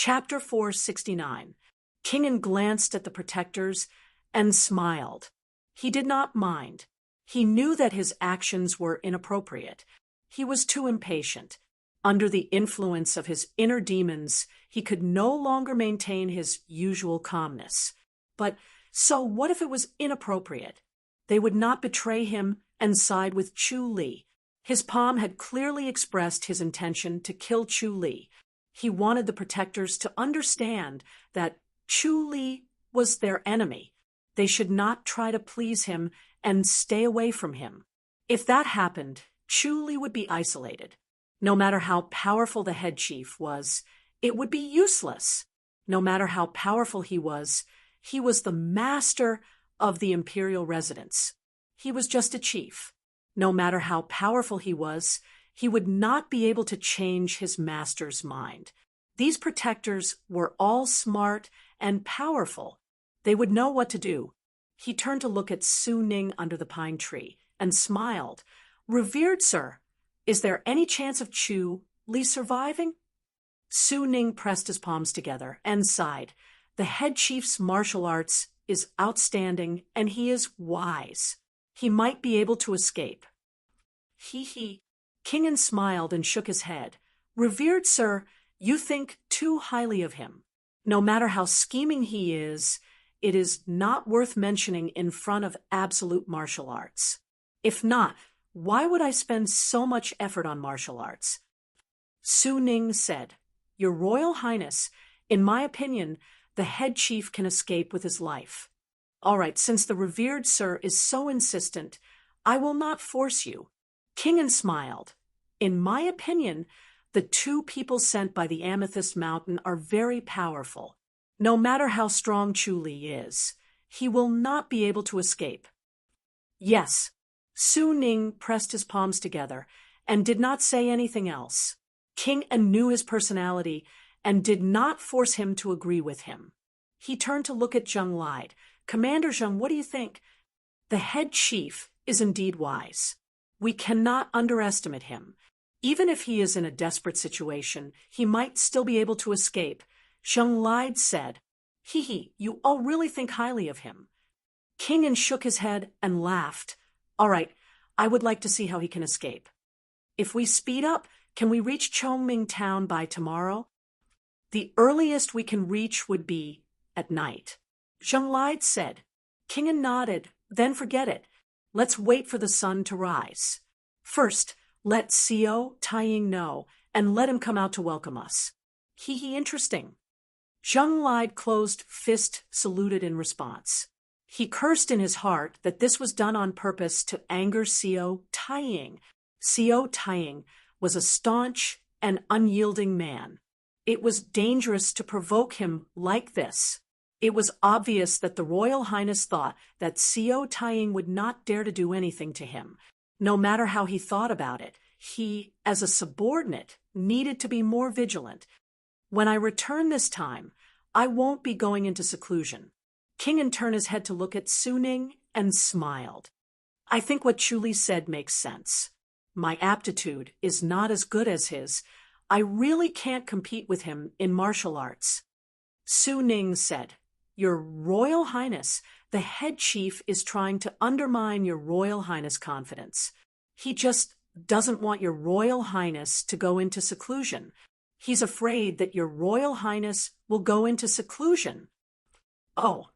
Chapter 469. Kingen glanced at the protectors and smiled. He did not mind. He knew that his actions were inappropriate. He was too impatient. Under the influence of his inner demons, he could no longer maintain his usual calmness. But so what if it was inappropriate? They would not betray him and side with Chu Li. His palm had clearly expressed his intention to kill Chu Li. He wanted the protectors to understand that Chu Li was their enemy. They should not try to please him and stay away from him. If that happened, Chu Li would be isolated. No matter how powerful the head chief was, it would be useless. No matter how powerful he was the master of the imperial residence. He was just a chief. No matter how powerful he would not be able to change his master's mind. These protectors were all smart and powerful. They would know what to do. He turned to look at Su Ning under the pine tree and smiled. "Revered sir, is there any chance of Chu Li surviving?" Su Ning pressed his palms together and sighed. "The head chief's martial arts is outstanding and he is wise. He might be able to escape." He. Kingen smiled and shook his head. "Revered sir, you think too highly of him. No matter how scheming he is, it is not worth mentioning in front of absolute martial arts. If not, why would I spend so much effort on martial arts?" Su Ning said, "Your Royal Highness, in my opinion, the head chief can escape with his life. All right, since the revered sir is so insistent, I will not force you." Kingen smiled. "In my opinion, the two people sent by the Amethyst Mountain are very powerful. No matter how strong Chu Li is, he will not be able to escape." "Yes." Su Ning pressed his palms together and did not say anything else. Kingen knew his personality and did not force him to agree with him. He turned to look at Zheng Lide. "Commander Zheng, what do you think?" "The head chief is indeed wise. We cannot underestimate him. Even if he is in a desperate situation, he might still be able to escape." Zheng Lide said, You all really think highly of him." Kingen shook his head and laughed. "All right, I would like to see how he can escape. If we speed up, can we reach Chongming town by tomorrow?" "The earliest we can reach would be at night," Zheng Lide said. Kingen nodded. "Then forget it. Let's wait for the sun to rise. First, let Xiao Taiying know, and let him come out to welcome us." Interesting. Zheng Lide closed fist saluted in response. He cursed in his heart that this was done on purpose to anger Xiao Taiying. Xiao Taiying was a staunch and unyielding man. It was dangerous to provoke him like this. It was obvious that the Royal Highness thought that Xiao Taiying would not dare to do anything to him. No matter how he thought about it, he, as a subordinate, needed to be more vigilant. "When I return this time, I won't be going into seclusion." Kingen turned his head to look at Su Ning and smiled. "I think what Chu Li said makes sense. My aptitude is not as good as his. I really can't compete with him in martial arts." Su Ning said, "Your Royal Highness, the head chief is trying to undermine your Royal Highness' confidence. He just doesn't want your Royal Highness to go into seclusion. He's afraid that your Royal Highness will go into seclusion." "Oh."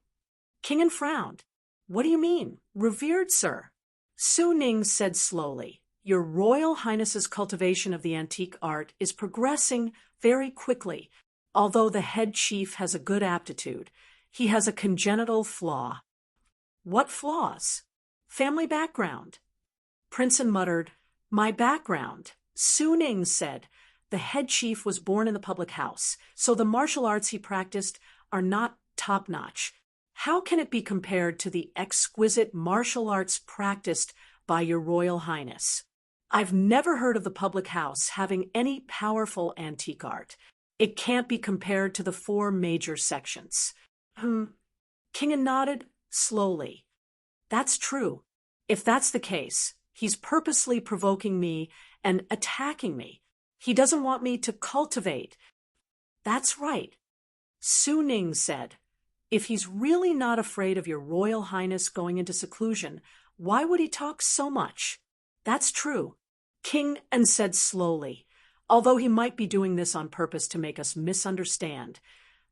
Kingen frowned. "What do you mean, revered sir?" Su Ning said slowly, "Your Royal Highness's cultivation of the antique art is progressing very quickly. Although the head chief has a good aptitude, he has a congenital flaw." "What flaws?" "Family background." Princeton muttered, "My background." Su Ning said, "The head chief was born in the public house, so the martial arts he practiced are not top-notch. How can it be compared to the exquisite martial arts practiced by your Royal Highness? I've never heard of the public house having any powerful antique art. It can't be compared to the 4 major sections." Kingen nodded slowly. "That's true. If that's the case, he's purposely provoking me and attacking me. He doesn't want me to cultivate." That's right. Su Ning said, "If he's really not afraid of your Royal Highness going into seclusion, why would he talk so much?" "That's true," King An said slowly, "although he might be doing this on purpose to make us misunderstand.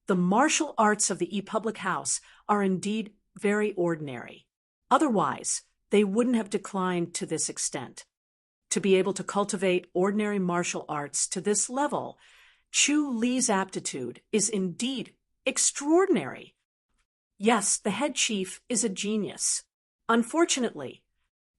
The martial arts of the public house are indeed very ordinary. Otherwise, they wouldn't have declined to this extent. To be able to cultivate ordinary martial arts to this level, Chu Li's aptitude is indeed extraordinary. Yes, the head chief is a genius. Unfortunately,"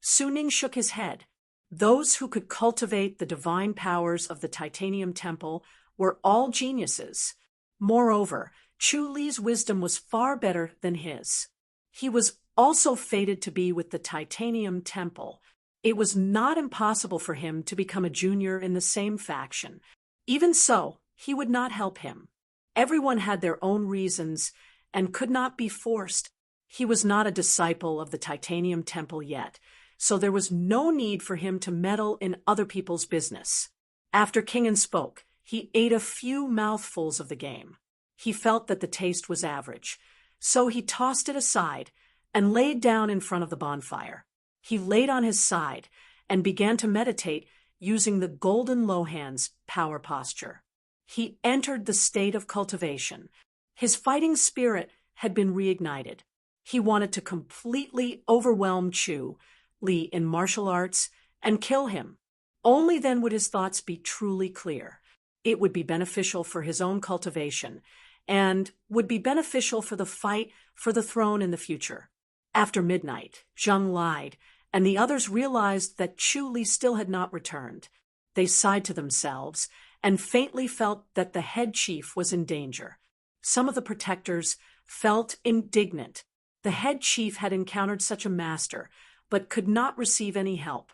Su Ning shook his head, "those who could cultivate the divine powers of the Titanium Temple were all geniuses. Moreover, Chu Li's wisdom was far better than his. He was also fated to be with the Titanium Temple. It was not impossible for him to become a junior in the same faction. Even so, he would not help him. Everyone had their own reasons and could not be forced. He was not a disciple of the Titanium Temple yet, so there was no need for him to meddle in other people's business." After Kingen spoke, he ate a few mouthfuls of the game. He felt that the taste was average, so he tossed it aside and laid down in front of the bonfire. He laid on his side and began to meditate using the Golden Lohan's power posture. He entered the state of cultivation. His fighting spirit had been reignited. He wanted to completely overwhelm Chu Li in martial arts and kill him. Only then would his thoughts be truly clear. It would be beneficial for his own cultivation and would be beneficial for the fight for the throne in the future. After midnight, Zheng lied, and the others realized that Chu Li still had not returned. They sighed to themselves and faintly felt that the head chief was in danger. Some of the protectors felt indignant. The head chief had encountered such a master, but could not receive any help.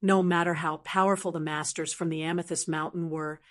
No matter how powerful the masters from the Amethyst Mountain were,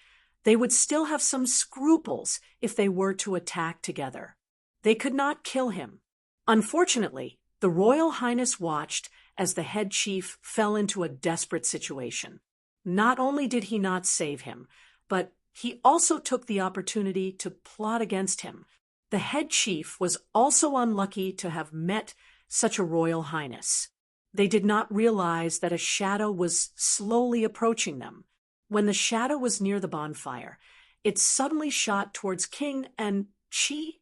they would still have some scruples if they were to attack together. They could not kill him. Unfortunately, the Royal Highness watched as the head chief fell into a desperate situation. Not only did he not save him, but he also took the opportunity to plot against him. The head chief was also unlucky to have met such a Royal Highness. They did not realize that a shadow was slowly approaching them. When the shadow was near the bonfire, it suddenly shot towards King and Chi.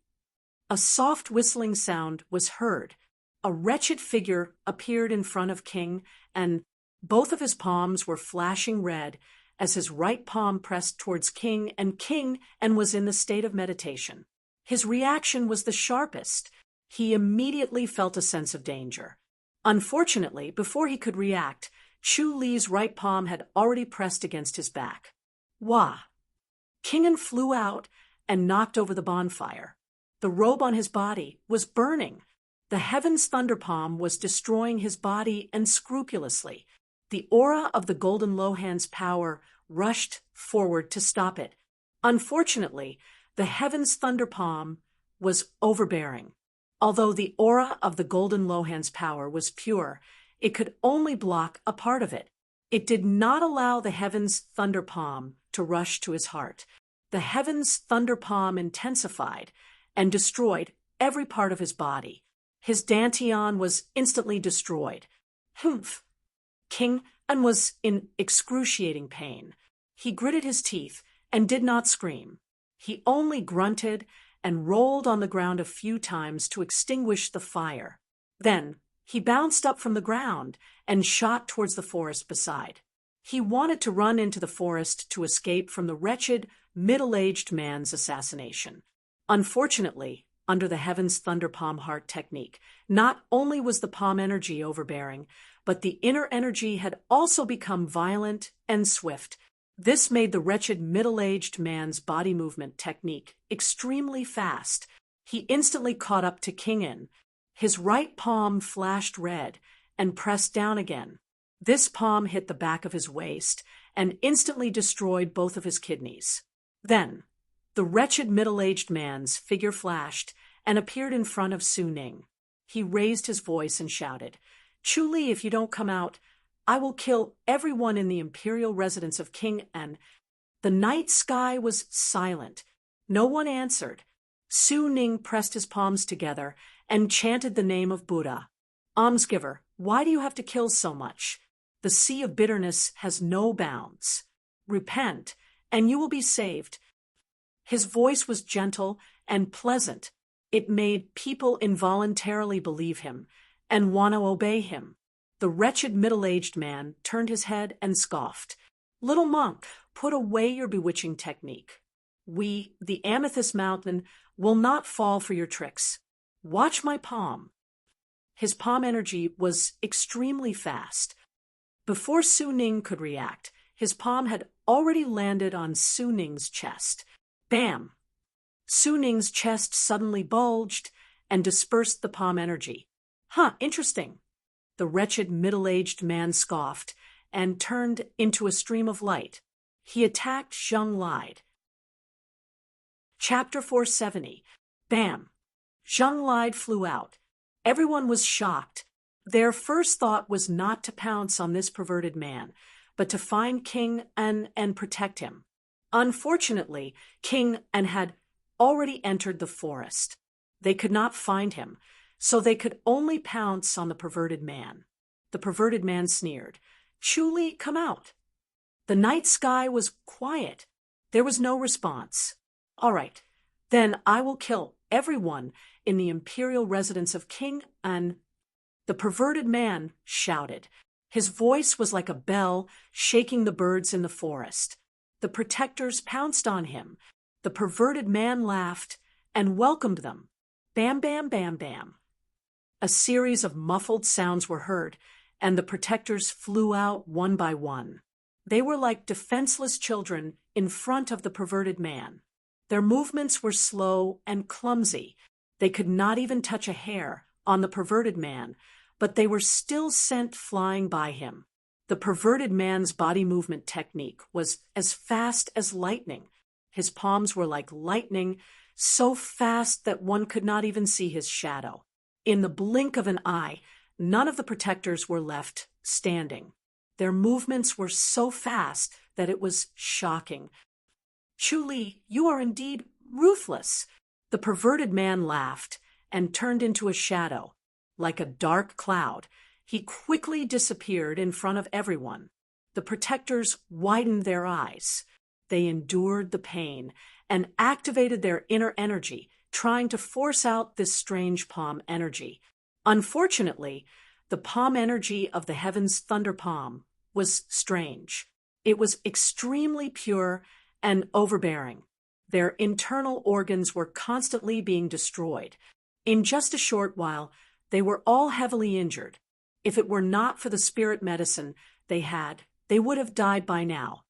A soft whistling sound was heard. A wretched figure appeared in front of King, and both of his palms were flashing red as his right palm pressed towards King and was in the state of meditation. His reaction was the sharpest. He immediately felt a sense of danger. Unfortunately, before he could react, Chu Li's right palm had already pressed against his back. Wah! Kingen flew out and knocked over the bonfire. The robe on his body was burning. The Heaven's Thunder Palm was destroying his body unscrupulously. The aura of the Golden Lohan's power rushed forward to stop it. Unfortunately, the Heaven's Thunder Palm was overbearing. Although the aura of the Golden Lohan's power was pure, it could only block a part of it. It did not allow the Heaven's Thunder Palm to rush to his heart. The Heaven's Thunder Palm intensified and destroyed every part of his body. His dantian was instantly destroyed. Humph! King An was in excruciating pain. He gritted his teeth and did not scream. He only grunted and rolled on the ground a few times to extinguish the fire. Then he bounced up from the ground and shot towards the forest beside. He wanted to run into the forest to escape from the wretched, middle-aged man's assassination. Unfortunately, under the Heaven's Thunder Palm Heart technique, not only was the palm energy overbearing, but the inner energy had also become violent and swift. This made the wretched middle-aged man's body movement technique extremely fast. He instantly caught up to King An. His right palm flashed red and pressed down again. This palm hit the back of his waist and instantly destroyed both of his kidneys. Then, the wretched middle-aged man's figure flashed and appeared in front of Su Ning. He raised his voice and shouted, "Chu Li, if you don't come out, I will kill everyone in the imperial residence of King An." The night sky was silent. No one answered. Su Ning pressed his palms together and chanted the name of Buddha. Almsgiver, why do you have to kill so much? The sea of bitterness has no bounds. Repent, and you will be saved. His voice was gentle and pleasant. It made people involuntarily believe him and want to obey him. The wretched middle-aged man turned his head and scoffed. Little monk, put away your bewitching technique. We, the Amethyst Mountain, will not fall for your tricks. Watch my palm. His palm energy was extremely fast. Before Su Ning could react, his palm had already landed on Su Ning's chest. Bam! Su Ning's chest suddenly bulged and dispersed the palm energy. Interesting. The wretched middle-aged man scoffed and turned into a stream of light. He attacked Zheng Lide. Chapter 470. Bam! Zheng Lide flew out. Everyone was shocked. Their first thought was not to pounce on this perverted man, but to find King An and protect him. Unfortunately, King An had already entered the forest. They could not find him, so they could only pounce on the perverted man. The perverted man sneered. Chuli, come out. The night sky was quiet. There was no response. All right, then I will kill everyone in the imperial residence of King An. The perverted man shouted. His voice was like a bell shaking the birds in the forest. The protectors pounced on him. The perverted man laughed and welcomed them. Bam, bam, bam, bam. A series of muffled sounds were heard, and the protectors flew out one by one. They were like defenseless children in front of the perverted man. Their movements were slow and clumsy. They could not even touch a hair on the perverted man, but they were still sent flying by him. The perverted man's body movement technique was as fast as lightning. His palms were like lightning, so fast that one could not even see his shadow. In the blink of an eye, none of the protectors were left standing. Their movements were so fast that it was shocking. Chuli, you are indeed ruthless. The perverted man laughed and turned into a shadow. Like a dark cloud, he quickly disappeared in front of everyone. The protectors widened their eyes. They endured the pain and activated their inner energy, trying to force out this strange palm energy. Unfortunately, the palm energy of the heaven's thunder palm was strange. It was extremely pure and overbearing. Their internal organs were constantly being destroyed. In just a short while, they were all heavily injured. If it were not for the spirit medicine they had, they would have died by now.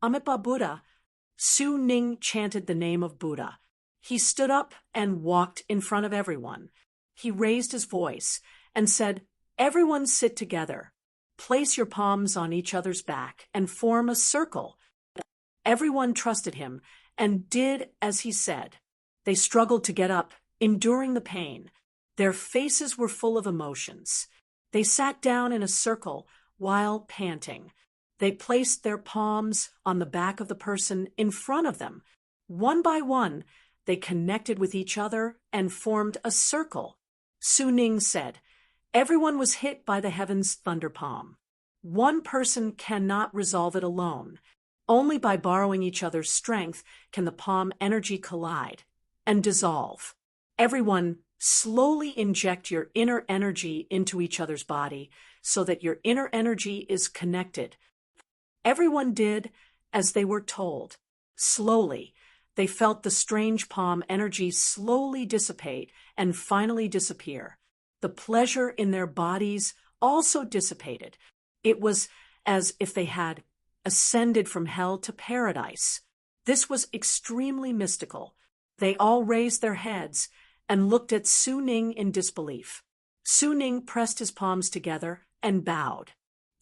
Amitabha Buddha. Su Ning chanted the name of Buddha. He stood up and walked in front of everyone. He raised his voice and said, Everyone sit together. Place your palms on each other's back and form a circle. Everyone trusted him and did as he said. They struggled to get up, enduring the pain. Their faces were full of emotions. They sat down in a circle while panting. They placed their palms on the back of the person in front of them. One by one, they connected with each other and formed a circle. Su Ning said, Everyone was hit by the heaven's thunder palm. One person cannot resolve it alone. Only by borrowing each other's strength can the palm energy collide and dissolve. Everyone, slowly inject your inner energy into each other's body so that your inner energy is connected. Everyone did as they were told. Slowly, they felt the strange palm energy slowly dissipate and finally disappear. The pleasure in their bodies also dissipated. It was as if they had ascended from hell to paradise. This was extremely mystical. They all raised their heads and looked at Su Ning in disbelief. Su Ning pressed his palms together and bowed.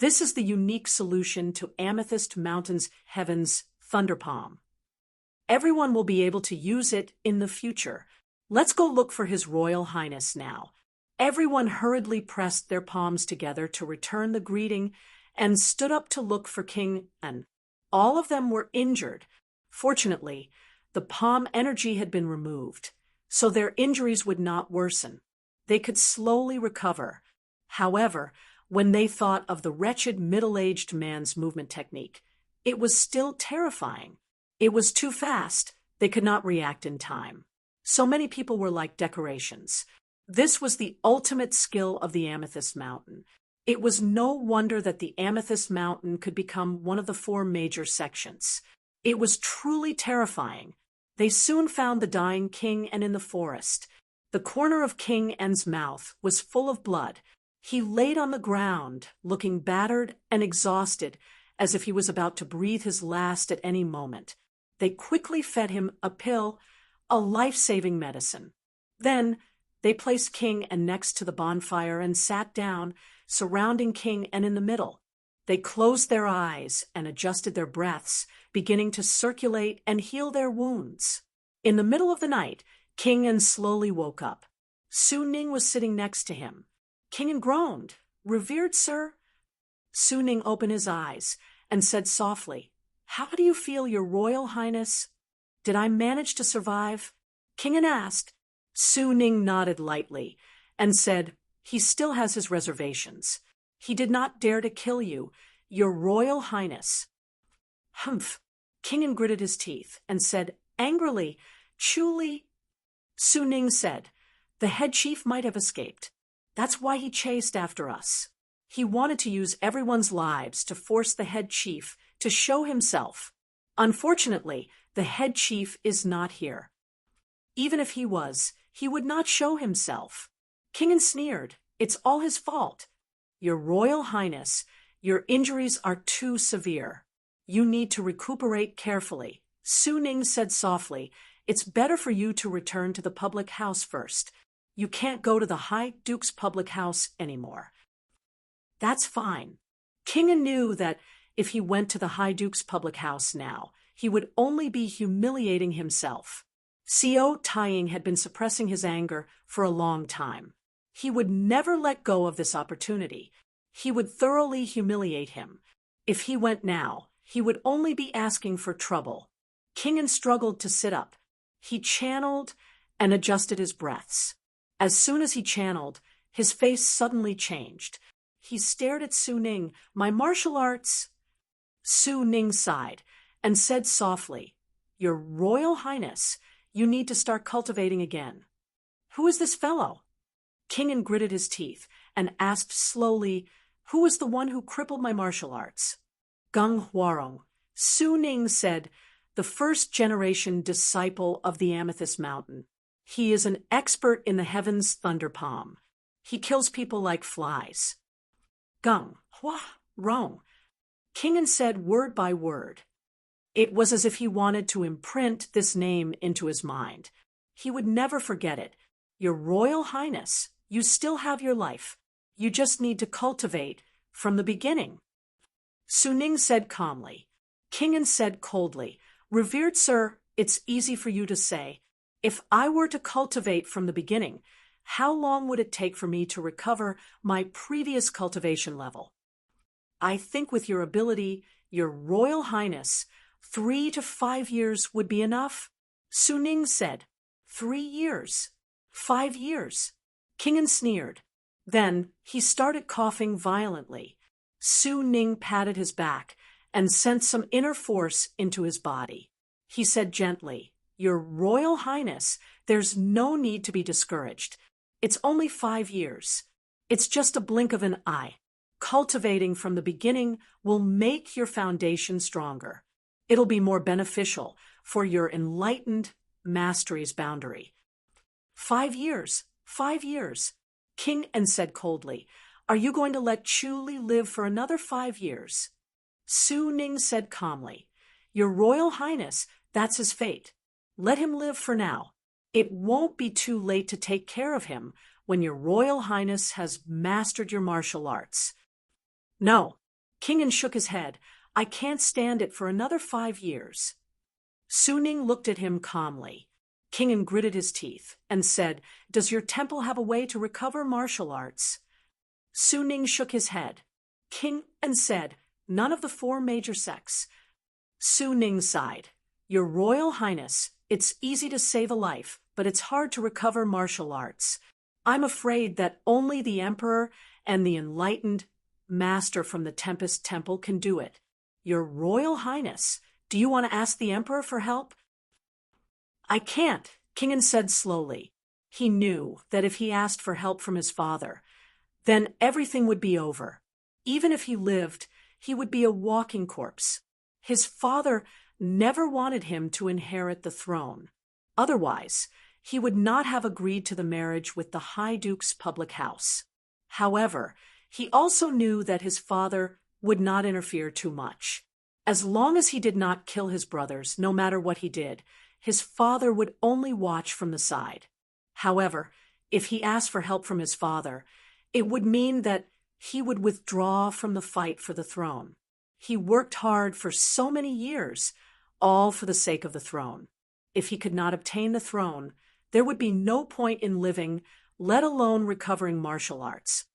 This is the unique solution to Amethyst Mountain's heaven's thunder palm. Everyone will be able to use it in the future. Let's go look for His Royal Highness now. Everyone hurriedly pressed their palms together to return the greeting and stood up to look for King An. All of them were injured. Fortunately, The palm energy had been removed, so their injuries would not worsen. They could slowly recover. However, when they thought of the wretched middle-aged man's movement technique, it was still terrifying. It was too fast. They could not react in time. So many people were like decorations. This was the ultimate skill of the Amethyst Mountain. It was no wonder that the Amethyst Mountain could become one of the 4 major sections. It was truly terrifying. They soon found the dying king and in the forest. The corner of King N's mouth was full of blood. He laid on the ground, looking battered and exhausted, as if he was about to breathe his last at any moment. They quickly fed him a pill, a life-saving medicine. Then they placed King N next to the bonfire and sat down, surrounding King N in the middle. They closed their eyes and adjusted their breaths, beginning to circulate and heal their wounds. In the middle of the night, King N slowly woke up. Su Ning was sitting next to him. King N groaned. "Revered sir?" Su Ning opened his eyes and said softly, "How do you feel, your Royal Highness?" "Did I manage to survive?" King N asked. Su Ning nodded lightly and said, "He still has his reservations. He did not dare to kill you, your Royal Highness." "Humph." King N gritted his teeth and said angrily, "Truly." Su Ning said, "The head chief might have escaped. That's why he chased after us. He wanted to use everyone's lives to force the head chief to show himself. Unfortunately, the head chief is not here. Even if he was, he would not show himself." King N sneered. "It's all his fault. Your Royal Highness, your injuries are too severe. You need to recuperate carefully." Su Ning said softly, "It's better for you to return to the public house first. You can't go to the High Duke's public house anymore." "That's fine." King N knew that if he went to the High Duke's public house now, he would only be humiliating himself. Co. Taiying had been suppressing his anger for a long time. He would never let go of this opportunity. He would thoroughly humiliate him. If he went now, he would only be asking for trouble. King N struggled to sit up. He channeled and adjusted his breaths. As soon as he channeled, his face suddenly changed. He stared at Su Ning. "My martial arts—" Su Ning sighed and said softly, "Your Royal Highness, you need to start cultivating again." "Who is this fellow?" King N gritted his teeth and asked slowly, "Who was the one who crippled my martial arts?" "Gung Huarong." Su Ning said, "The first-generation disciple of the Amethyst Mountain. He is an expert in the heavens thunder palm. He kills people like flies." "Gung Huarong." King N said word by word. It was as if he wanted to imprint this name into his mind. He would never forget it. "Your Royal Highness, you still have your life. You just need to cultivate from the beginning." Su Ning said calmly. King N said coldly, "Revered sir, it's easy for you to say. If I were to cultivate from the beginning, how long would it take for me to recover my previous cultivation level?" "I think with your ability, your Royal Highness, 3 to 5 years would be enough." Su Ning said, 3 years? 5 years? King N sneered. Then he started coughing violently. Su Ning patted his back and sent some inner force into his body. He said gently, "Your Royal Highness, there's no need to be discouraged. It's only 5 years. It's just a blink of an eye. Cultivating from the beginning will make your foundation stronger. It'll be more beneficial for your enlightened mastery's boundary." 5 years, 5 years. King N said coldly, "Are you going to let Chu Li live for another 5 years?" Su Ning said calmly, "Your Royal Highness, that's his fate. Let him live for now. It won't be too late to take care of him when your Royal Highness has mastered your martial arts." "No." King N shook his head. "I can't stand it for another 5 years." Su Ning looked at him calmly. King N gritted his teeth and said, "Does your temple have a way to recover martial arts?" Su Ning shook his head. King N said, "None of the 4 major sects." Su Ning sighed. "Your Royal Highness, It's easy to save a life, but it's hard to recover martial arts. I'm afraid that only the Emperor and the enlightened master from the Tempest Temple can do it. Your Royal Highness, do you want to ask the Emperor for help? I can't, Kingen said slowly. He knew that if he asked for help from his father, then everything would be over. Even if he lived, he would be a walking corpse. His father never wanted him to inherit the throne. Otherwise, he would not have agreed to the marriage with the High Duke's public house. However, he also knew that his father would not interfere too much. As long as he did not kill his brothers, no matter what he did, his father would only watch from the side. However, if he asked for help from his father, it would mean that he would withdraw from the fight for the throne. He worked hard for so many years, all for the sake of the throne. If he could not obtain the throne, there would be no point in living, let alone recovering martial arts.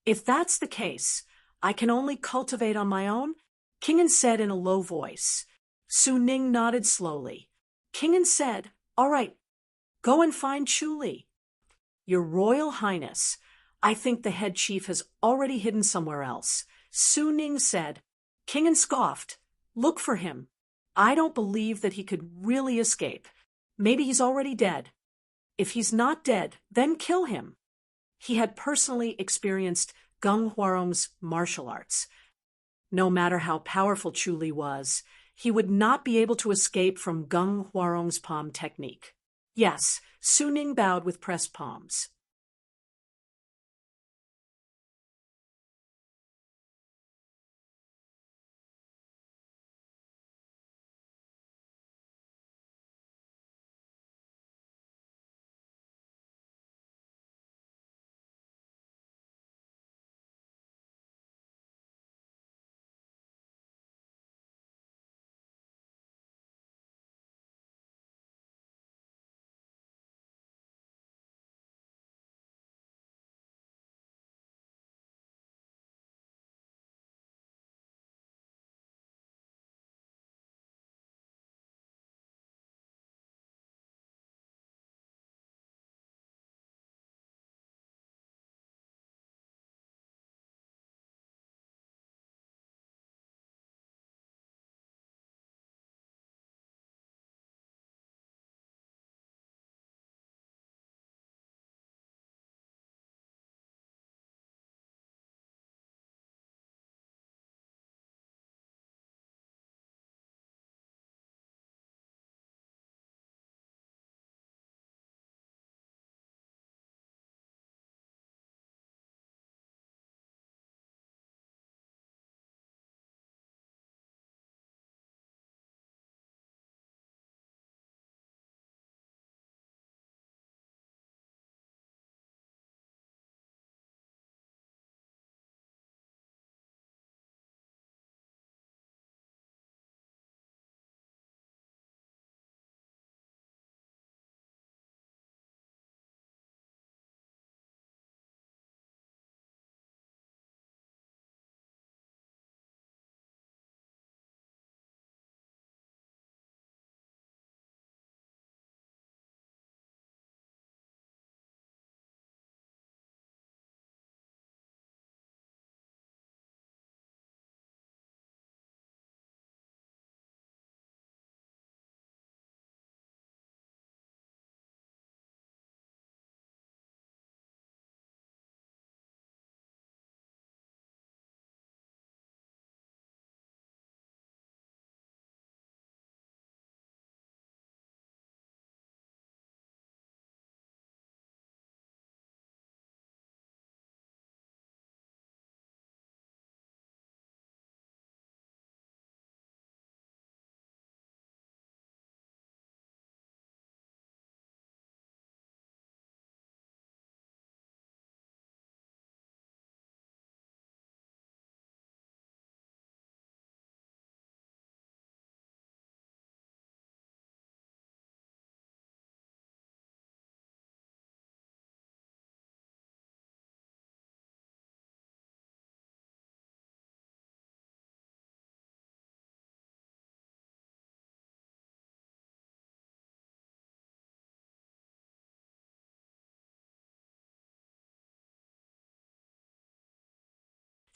If that's the case, I can only cultivate on my own, Kingen said in a low voice. Su Ning nodded slowly. Kingen said, All right, go and find Chu Li. Your Royal Highness, I think the head chief has already hidden somewhere else. Su Ning said. Kingen scoffed. Look for him. I don't believe that he could really escape. Maybe he's already dead. If he's not dead, then kill him. He had personally experienced Gung Huarong's martial arts. No matter how powerful Chu Li was, he would not be able to escape from Gung Huarong's palm technique. Yes, Su Ning bowed with pressed palms.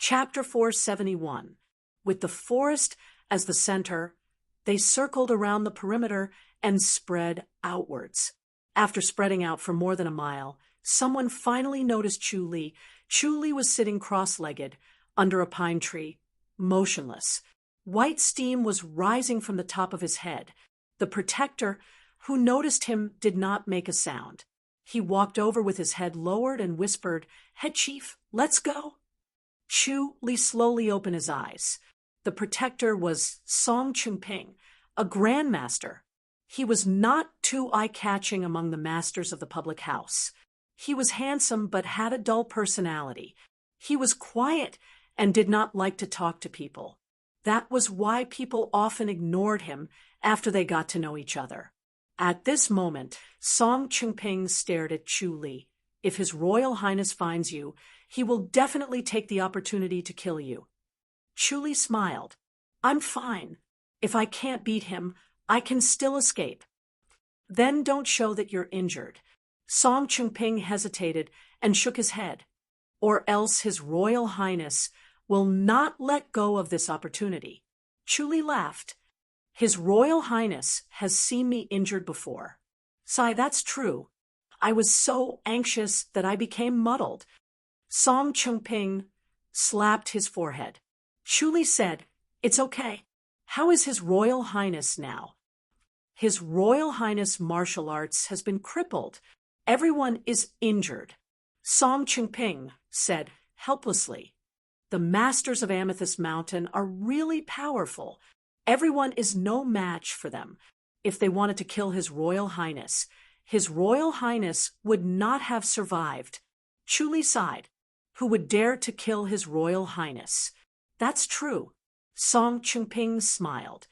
Chapter 471. With the forest as the center, they circled around the perimeter and spread outwards. After spreading out for more than a mile, someone finally noticed Chu Li. Chu Li was sitting cross-legged under a pine tree, motionless. White steam was rising from the top of his head. The protector, who noticed him, did not make a sound. He walked over with his head lowered and whispered, "Head Chief, let's go." Chu Li slowly opened his eyes. The protector was Song Chungping, a grandmaster. He was not too eye-catching among the masters of the public house. He was handsome but had a dull personality. He was quiet and did not like to talk to people. That was why people often ignored him after they got to know each other. At this moment, Song Chungping stared at Chu Li. If His Royal Highness finds you, he will definitely take the opportunity to kill you. Chu Li smiled. "I'm fine. If I can't beat him, I can still escape." "Then don't show that you're injured." Song Chungping hesitated and shook his head. "Or else His Royal Highness will not let go of this opportunity." Chu Li laughed. "His Royal Highness has seen me injured before." "Sai, that's true. I was so anxious that I became muddled." Song Chungping slapped his forehead. Chu Li said, "It's okay. How is His Royal Highness now?" "His Royal Highness martial arts has been crippled. Everyone is injured." Song Chungping said helplessly, "The masters of Amethyst Mountain are really powerful. Everyone is no match for them. If they wanted to kill His Royal Highness would not have survived." Chu Li sighed. "Who would dare to kill His Royal Highness?" "That's true." Song Chungping smiled.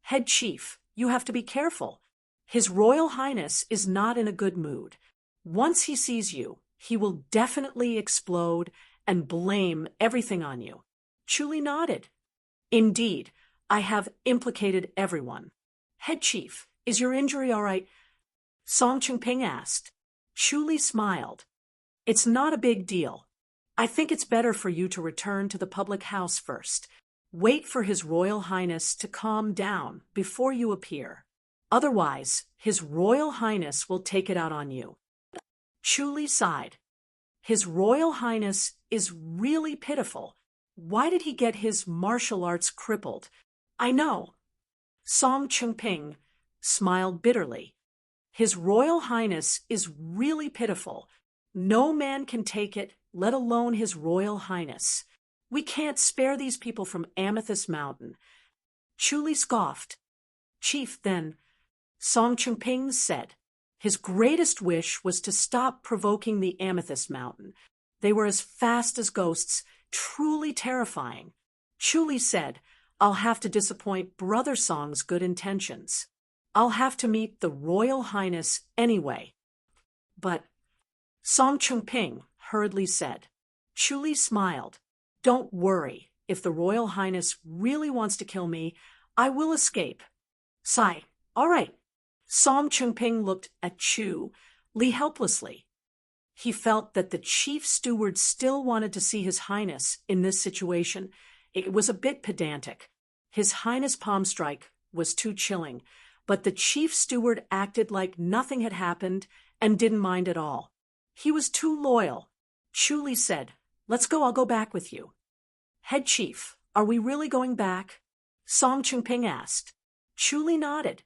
"Head Chief, you have to be careful. His Royal Highness is not in a good mood. Once he sees you, he will definitely explode and blame everything on you." Chu Li nodded. "Indeed, I have implicated everyone." "Head Chief, is your injury all right?" Song Chungping asked. Chu Li smiled. "It's not a big deal. I think it's better for you to return to the public house first. Wait for His Royal Highness to calm down before you appear. Otherwise, His Royal Highness will take it out on you." Chu Li sighed. "His Royal Highness is really pitiful. Why did he get his martial arts crippled?" "I know." Song Chungping smiled bitterly. "His Royal Highness is really pitiful. No man can take it, let alone His Royal Highness. We can't spare these people from Amethyst Mountain." Chu Li scoffed. "Chief, then," Song Chungping said. His greatest wish was to stop provoking the Amethyst Mountain. They were as fast as ghosts, truly terrifying. Chu Li said, "I'll have to disappoint Brother Song's good intentions. I'll have to meet the Royal Highness anyway." "But," Song Chungping hurriedly said. Chu Li smiled. "Don't worry. If the Royal Highness really wants to kill me, I will escape." "Sai, all right." Song Chungping looked at Chu Li helplessly. He felt that the chief steward still wanted to see His Highness in this situation. It was a bit pedantic. His Highness palm strike was too chilling, but the chief steward acted like nothing had happened and didn't mind at all. He was too loyal. Chu Li said, "Let's go, I'll go back with you." "Head Chief, are we really going back?" Song Chungping asked. Chu Li nodded.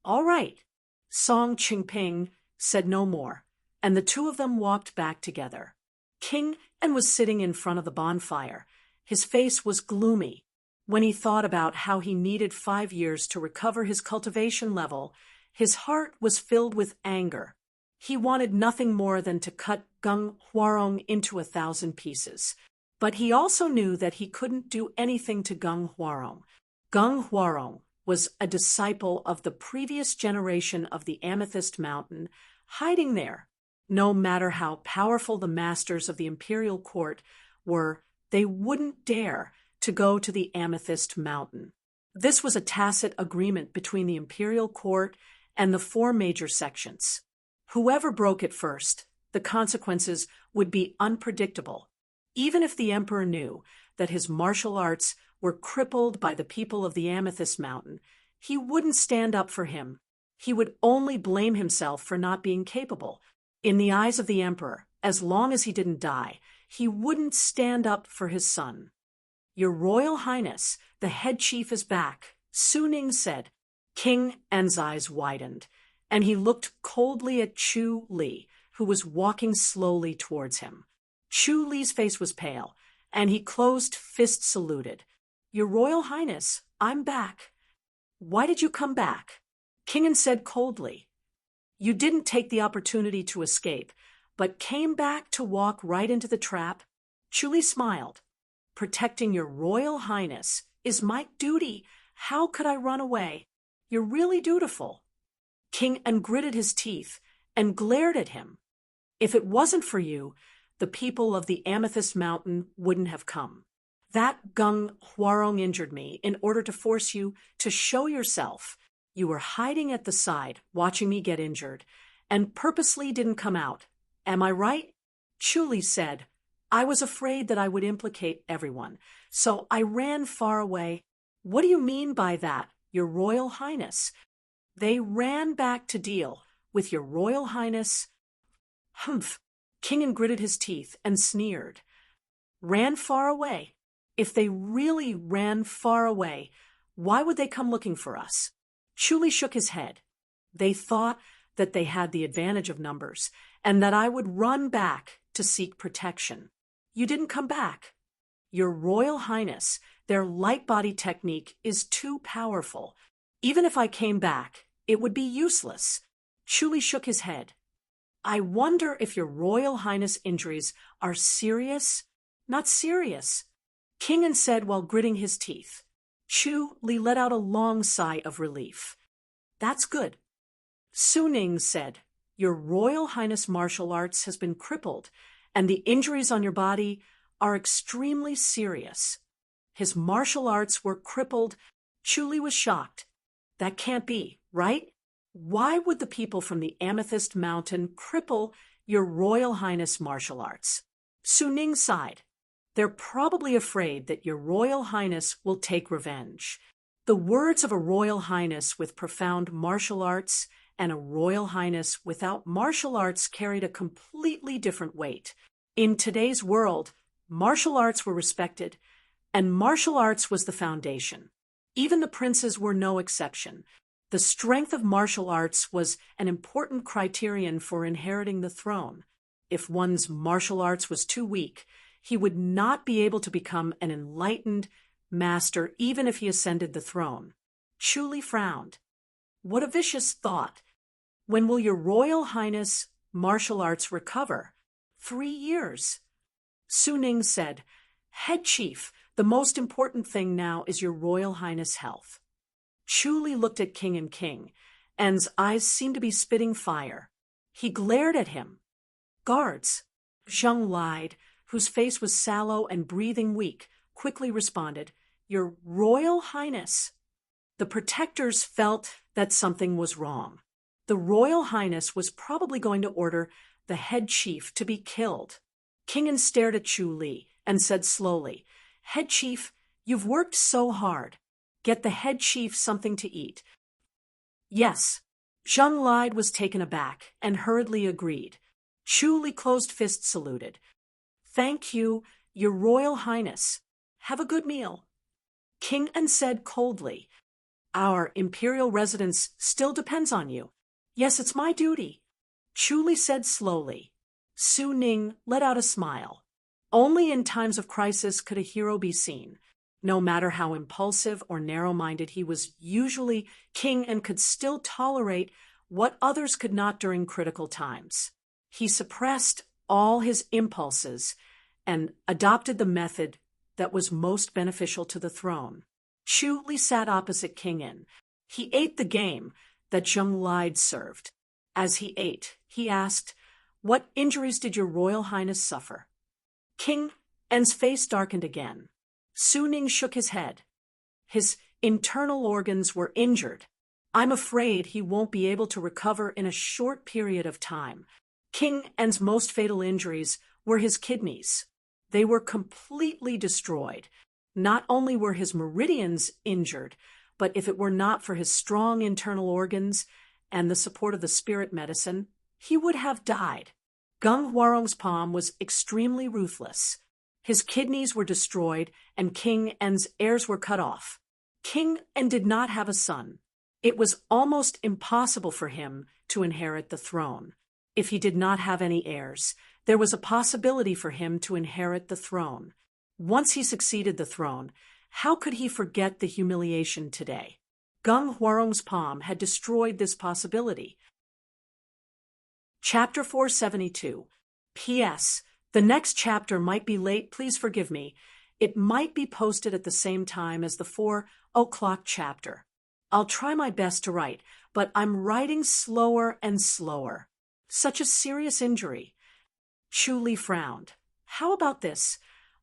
"All right." Song Chungping said no more, and the two of them walked back together. King An was sitting in front of the bonfire. His face was gloomy. When he thought about how he needed 5 years to recover his cultivation level, his heart was filled with anger. He wanted nothing more than to cut Gung Huarong into 1,000 pieces. But he also knew that he couldn't do anything to Gung Huarong. Gung Huarong was a disciple of the previous generation of the Amethyst Mountain, hiding there. No matter how powerful the masters of the imperial court were, they wouldn't dare to go to the Amethyst Mountain. This was a tacit agreement between the imperial court and the 4 major sections. Whoever broke it first, the consequences would be unpredictable. Even if the emperor knew, that his martial arts were crippled by the people of the Amethyst Mountain, he wouldn't stand up for him. He would only blame himself for not being capable. In the eyes of the emperor, as long as he didn't die, he wouldn't stand up for his son. "Your Royal Highness, the head chief is back," Su Ning said. King En's eyes widened, and he looked coldly at Chu Li, who was walking slowly towards him. Chu Li's face was pale, and he closed fist saluted. "Your Royal Highness, I'm back." "Why did you come back?" King En said coldly. "You didn't take the opportunity to escape, but came back to walk right into the trap." Chu Li smiled. "Protecting your Royal Highness is my duty. How could I run away? You're really dutiful." King En gritted his teeth and glared at him. "If it wasn't for you, the people of the Amethyst Mountain wouldn't have come. That Gung Huarong injured me in order to force you to show yourself. You were hiding at the side, watching me get injured, and purposely didn't come out. Am I right?" Chu Li said, "I was afraid that I would implicate everyone, so I ran far away." "What do you mean by that, Your Royal Highness?" "They ran back to deal with Your Royal Highness." "Humph." King En gritted his teeth and sneered. "Ran far away? If they really ran far away, why would they come looking for us?" Chu Li shook his head. "They thought that they had the advantage of numbers, and that I would run back to seek protection. You didn't come back. Your Royal Highness, their light body technique is too powerful. Even if I came back, it would be useless." Chu Li shook his head. "I wonder if Your Royal Highness injuries are serious?" "Not serious," King En said while gritting his teeth. Chu Li let out a long sigh of relief. "That's good." Su Ning said, "Your Royal Highness martial arts has been crippled, and the injuries on your body are extremely serious." His martial arts were crippled. Chu Li was shocked. "That can't be, right? Why would the people from the Amethyst Mountain cripple Your Royal Highness martial arts?" Su Ning sighed. "They're probably afraid that Your Royal Highness will take revenge." The words of a Royal Highness with profound martial arts and a Royal Highness without martial arts carried a completely different weight. In today's world, martial arts were respected, and martial arts was the foundation. Even the princes were no exception. The strength of martial arts was an important criterion for inheriting the throne. If one's martial arts was too weak, he would not be able to become an enlightened master even if he ascended the throne. Chu Li frowned. "What a vicious thought. When will Your Royal Highness martial arts recover?" 3 years. Su Ning said, "Head Chief, the most important thing now is Your Royal Highness' health." Chu Li looked at King En's eyes seemed to be spitting fire. He glared at him. "Guards." Zheng lied, whose face was sallow and breathing weak, quickly responded, "Your Royal Highness." The protectors felt that something was wrong. The Royal Highness was probably going to order the head chief to be killed. King En stared at Chu Li and said slowly, "Head Chief, you've worked so hard. Get the head chief something to eat." "Yes." Zheng Lied was taken aback and hurriedly agreed. Chu Li closed fist saluted. "Thank you, Your Royal Highness. Have a good meal." King En said coldly, "Our imperial residence still depends on you." "Yes, it's my duty." Chu Li said slowly. Su Ning let out a smile. Only in times of crisis could a hero be seen. No matter how impulsive or narrow-minded he was, usually King En could still tolerate what others could not during critical times. He suppressed all his impulses and adopted the method that was most beneficial to the throne. Chu Li sat opposite King En. He ate the game that Zheng Lied served. As he ate, he asked, "What injuries did Your Royal Highness suffer?" King En's face darkened again. Su Ning shook his head. "His internal organs were injured. I'm afraid he won't be able to recover in a short period of time. King En's most fatal injuries were his kidneys. They were completely destroyed. Not only were his meridians injured, but if it were not for his strong internal organs and the support of the spirit medicine, he would have died. Gung Huarong's palm was extremely ruthless. His kidneys were destroyed, and King En's heirs were cut off. King En did not have a son. It was almost impossible for him to inherit the throne. If he did not have any heirs, there was a possibility for him to inherit the throne. Once he succeeded the throne, how could he forget the humiliation today? Gung Huarong's palm had destroyed this possibility. Chapter 472. P.S. The next chapter might be late, please forgive me. It might be posted at the same time as the 4 o'clock chapter. I'll try my best to write, but I'm writing slower and slower. Such a serious injury. Chu Li frowned. How about this?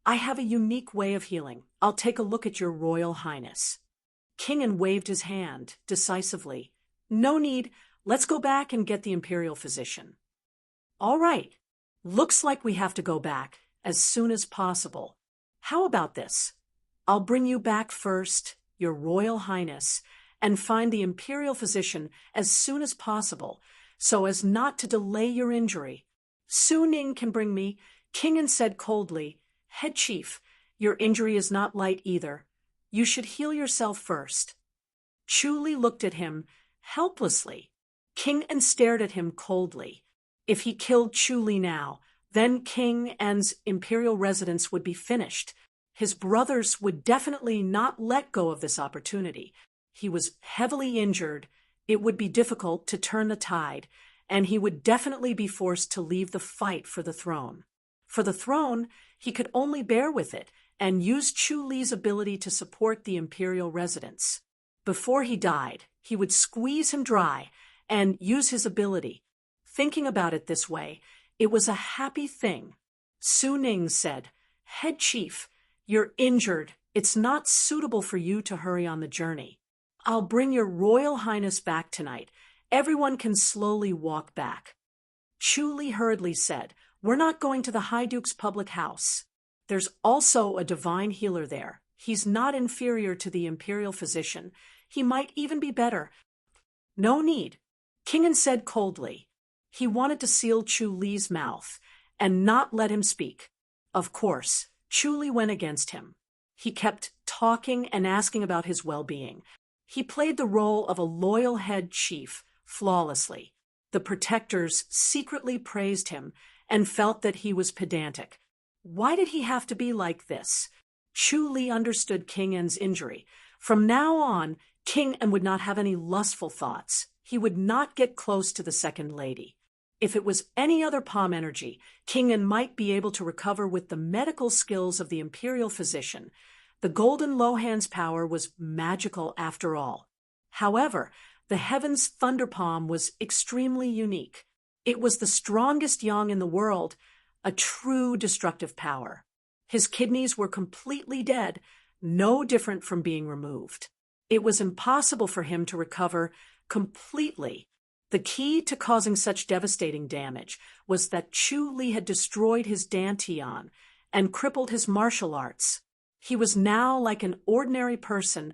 I have a unique way of healing. I'll take a look at your Royal Highness. King En waved his hand decisively. No need. Let's go back and get the imperial physician. All right. Looks like we have to go back as soon as possible. How about this? I'll bring you back first, your Royal Highness, and find the imperial physician as soon as possible, so as not to delay your injury. Su Ning can bring me, King En said coldly. Head chief, your injury is not light either. You should heal yourself first. Chu Li looked at him helplessly. King En stared at him coldly. If he killed Chu Li now, then King En's imperial residence would be finished. His brothers would definitely not let go of this opportunity. He was heavily injured. It would be difficult to turn the tide, and he would definitely be forced to leave the fight for the throne. For the throne, he could only bear with it and use Chu Li's ability to support the imperial residence. Before he died, he would squeeze him dry and use his ability. Thinking about it this way, it was a happy thing. Su Ning said, Head chief, you're injured. It's not suitable for you to hurry on the journey. I'll bring your Royal Highness back tonight. Everyone can slowly walk back. Chu Li hurriedly said, We're not going to the High Duke's public house. There's also a divine healer there. He's not inferior to the imperial physician. He might even be better. No need, King En said coldly. He wanted to seal Chu Li's mouth and not let him speak. Of course, Chu Li went against him. He kept talking and asking about his well-being. He played the role of a loyal head chief flawlessly. The protectors secretly praised him and felt that he was pedantic. Why did he have to be like this? Chu Li understood King En's injury. From now on, King En would not have any lustful thoughts. He would not get close to the second lady. If it was any other palm energy, King En might be able to recover with the medical skills of the imperial physician. The golden Lohan's power was magical after all. However, the heaven's thunder palm was extremely unique. It was the strongest yang in the world, a true destructive power. His kidneys were completely dead, no different from being removed. It was impossible for him to recover completely. The key to causing such devastating damage was that Chu Li had destroyed his dantian and crippled his martial arts. He was now like an ordinary person,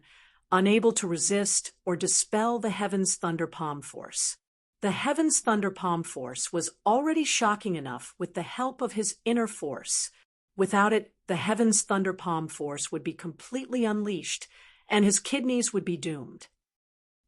unable to resist or dispel the Heaven's Thunder Palm Force. The Heaven's Thunder Palm Force was already shocking enough with the help of his inner force. Without it, the Heaven's Thunder Palm Force would be completely unleashed, and his kidneys would be doomed.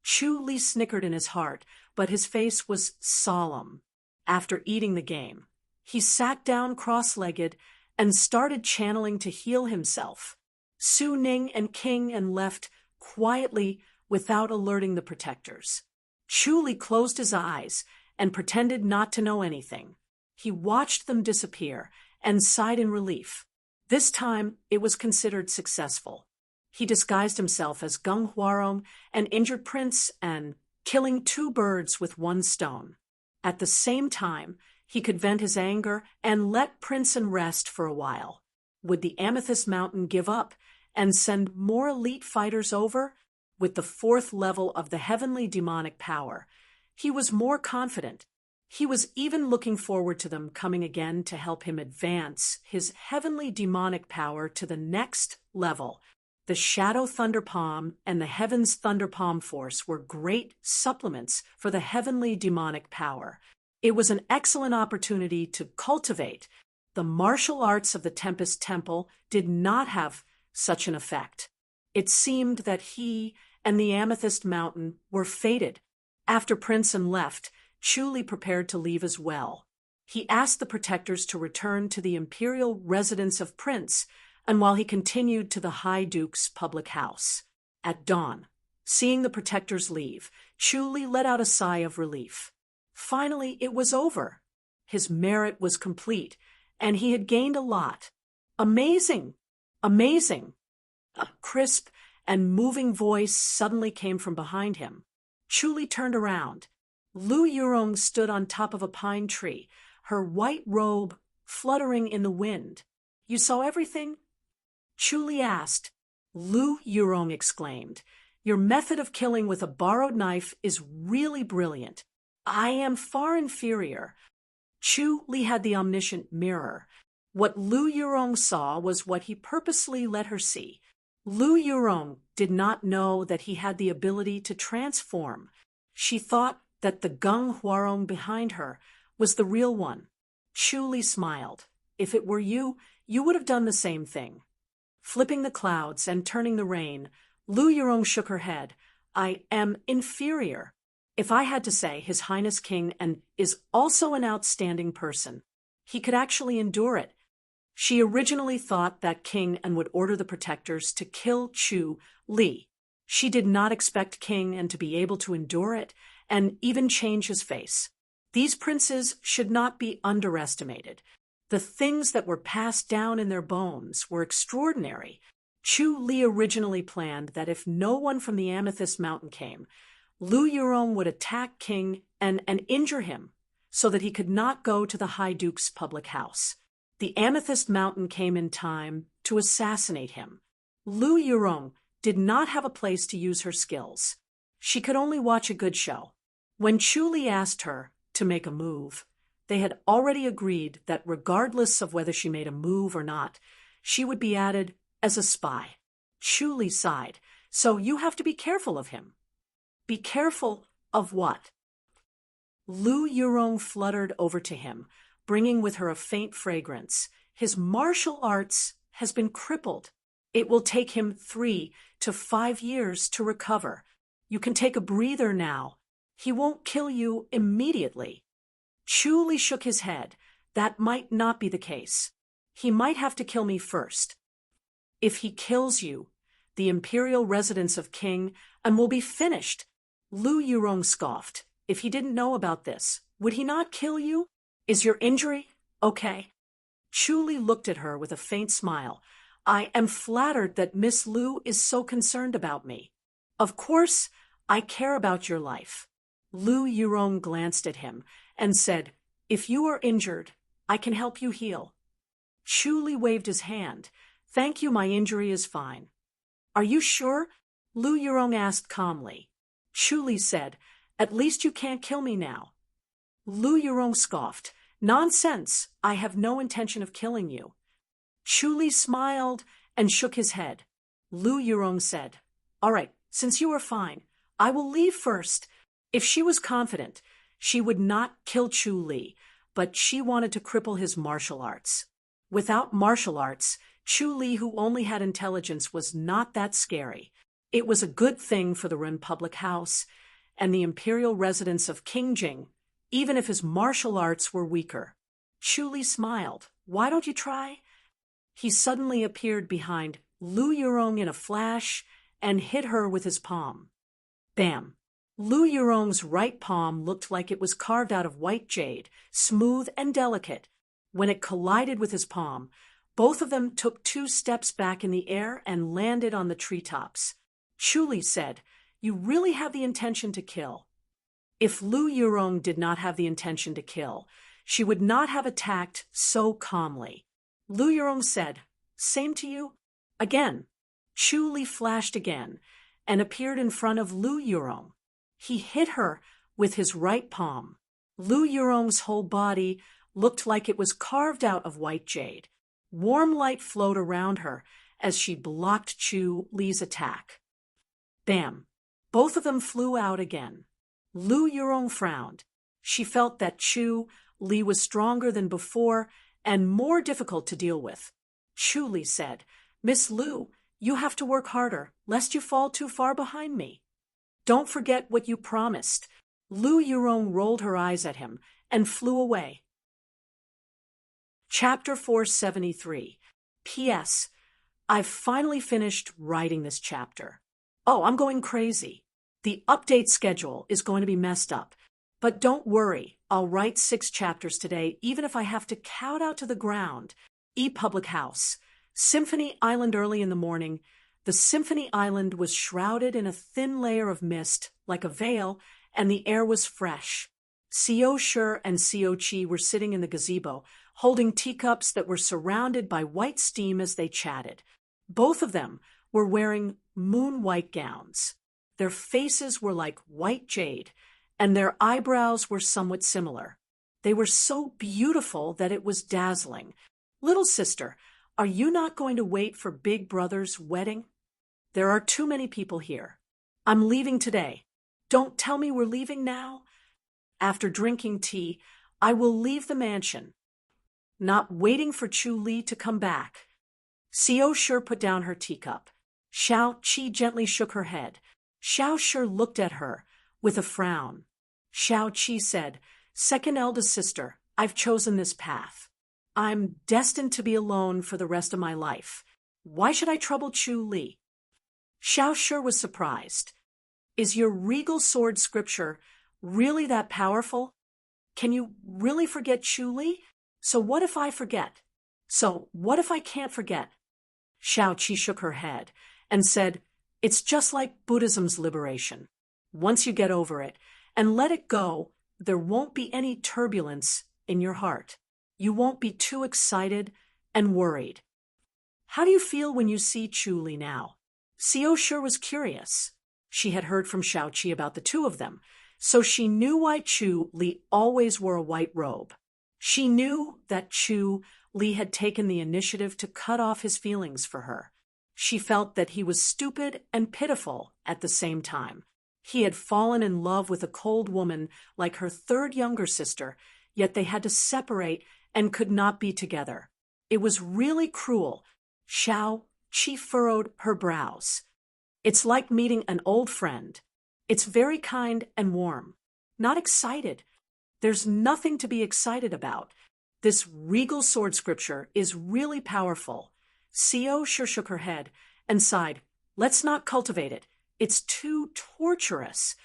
Chu Li snickered in his heart, but his face was solemn. After eating the game, he sat down cross-legged and started channeling to heal himself. Su Ning and King En left quietly without alerting the protectors. Chu Li closed his eyes and pretended not to know anything. He watched them disappear and sighed in relief. This time, it was considered successful. He disguised himself as Gung Huarong, an injured prince, and killing 2 birds with 1 stone. At the same time, he could vent his anger and let Prince En rest for a while. Would the Amethyst Mountain give up and send more elite fighters over? With the 4th level of the heavenly demonic power, he was more confident. He was even looking forward to them coming again to help him advance his heavenly demonic power to the next level. The Shadow Thunder Palm and the Heavens Thunder Palm Force were great supplements for the heavenly demonic power. It was an excellent opportunity to cultivate. The martial arts of the Tempest Temple did not have such an effect. It seemed that he and the Amethyst Mountain were fated. After Princeton left, Chuli prepared to leave as well. He asked the protectors to return to the imperial residence of Prince, and while he continued to the High Duke's public house. At dawn, seeing the protectors leave, Chuli let out a sigh of relief. Finally, it was over. His merit was complete, and he had gained a lot. Amazing! Amazing! A crisp and moving voice suddenly came from behind him. Chuli turned around. Lu Yurong stood on top of a pine tree, her white robe fluttering in the wind. You saw everything? Chuli asked. Lu Yurong exclaimed. Your method of killing with a borrowed knife is really brilliant. I am far inferior. Chuli had the omniscient mirror. What Lu Yurong saw was what he purposely let her see. Lu Yurong did not know that he had the ability to transform. She thought that the Gung Huarong behind her was the real one. Chuli smiled. If it were you, you would have done the same thing. Flipping the clouds and turning the rain, Lu Yurong shook her head. I am inferior. If I had to say, His Highness King and is also an outstanding person. He could actually endure it. She originally thought that King and would order the protectors to kill Chu Li. She did not expect King and to be able to endure it and even change his face. These princes should not be underestimated. The things that were passed down in their bones were extraordinary. Chu Li originally planned that if no one from the Amethyst Mountain came, Lu Yurong would attack King and injure him so that he could not go to the High Duke's public house. The Amethyst Mountain came in time to assassinate him. Lu Yurong did not have a place to use her skills. She could only watch a good show. When Chuli asked her to make a move, they had already agreed that regardless of whether she made a move or not, she would be added as a spy. Chuli sighed. So you have to be careful of him. Be careful of what? Lu Yurong fluttered over to him, bringing with her a faint fragrance. His martial arts has been crippled. It will take him 3 to 5 years to recover. You can take a breather now. He won't kill you immediately. Chuli shook his head. That might not be the case. He might have to kill me first. If he kills you, the imperial residence of King and will be finished. Lu Yurong scoffed. If he didn't know about this, would he not kill you? Is your injury okay? Chuli looked at her with a faint smile. I am flattered that Miss Lu is so concerned about me. Of course, I care about your life. Lu Yurong glanced at him and said, If you are injured, I can help you heal. Chuli waved his hand. Thank you, my injury is fine. Are you sure? Lu Yurong asked calmly. Chuli said, At least you can't kill me now. Lu Yurong scoffed. Nonsense, I have no intention of killing you. Chuli smiled and shook his head. Lu Yurong said, All right, since you are fine, I will leave first. If she was confident, she would not kill Chu Li, but she wanted to cripple his martial arts. Without martial arts, Chu Li, who only had intelligence, was not that scary. It was a good thing for the Ren public house and the imperial residence of King Jing, even if his martial arts were weaker. Chuli smiled. Why don't you try? He suddenly appeared behind Lu Yurong in a flash and hit her with his palm. Bam! Lu Yurong's right palm looked like it was carved out of white jade, smooth and delicate. When it collided with his palm, both of them took 2 steps back in the air and landed on the treetops. Chuli said, You really have the intention to kill. If Lu Yurong did not have the intention to kill, she would not have attacked so calmly. Lu Yurong said, Same to you? Again. Chuli flashed again and appeared in front of Lu Yurong. He hit her with his right palm. Lu Yurong's whole body looked like it was carved out of white jade. Warm light flowed around her as she blocked Chu Li's attack. Bam! Both of them flew out again. Lu Yurong frowned. She felt that Chu Li was stronger than before and more difficult to deal with. Chu Li said, "Miss Lu, you have to work harder, lest you fall too far behind me. Don't forget what you promised." Lu Yurong rolled her eyes at him and flew away. Chapter 473. P.S. I've finally finished writing this chapter. Oh, I'm going crazy. The update schedule is going to be messed up. But don't worry, I'll write 6 chapters today, even if I have to kowtow to the ground. Public House. Symphony Island early in the morning. The Symphony Island was shrouded in a thin layer of mist, like a veil, and the air was fresh. Seo Shi and Seo Chi were sitting in the gazebo, holding teacups that were surrounded by white steam as they chatted. Both of them were wearing moon-white gowns. Their faces were like white jade, and their eyebrows were somewhat similar. They were so beautiful that it was dazzling. "Little sister, are you not going to wait for Big Brother's wedding?" "There are too many people here. I'm leaving today." "Don't tell me we're leaving now." "After drinking tea, I will leave the mansion." "Not waiting for Chu Li to come back." Seo Shi put down her teacup. Xiao Qi gently shook her head. Xiao Shi looked at her with a frown. Xiao Qi said, "Second eldest sister, I've chosen this path. I'm destined to be alone for the rest of my life. Why should I trouble Chu Li?" Xiao Shi was surprised. "Is your regal sword scripture really that powerful? Can you really forget Chu Li? So what if I forget? So what if I can't forget?" Xiao Qi shook her head and said, "It's just like Buddhism's liberation. Once you get over it and let it go, there won't be any turbulence in your heart. You won't be too excited and worried." "How do you feel when you see Chu Li now?" Seo Shi was curious. She had heard from Xiao Qi about the two of them, so she knew why Chu Li always wore a white robe. She knew that Chu Li had taken the initiative to cut off his feelings for her. She felt that he was stupid and pitiful at the same time. He had fallen in love with a cold woman like her third younger sister, yet they had to separate and could not be together. It was really cruel. Xiao Qi furrowed her brows. "It's like meeting an old friend. It's very kind and warm. Not excited. There's nothing to be excited about. This regal sword scripture is really powerful." Seo Shi shook her head and sighed. "Let's not cultivate it. It's too torturous."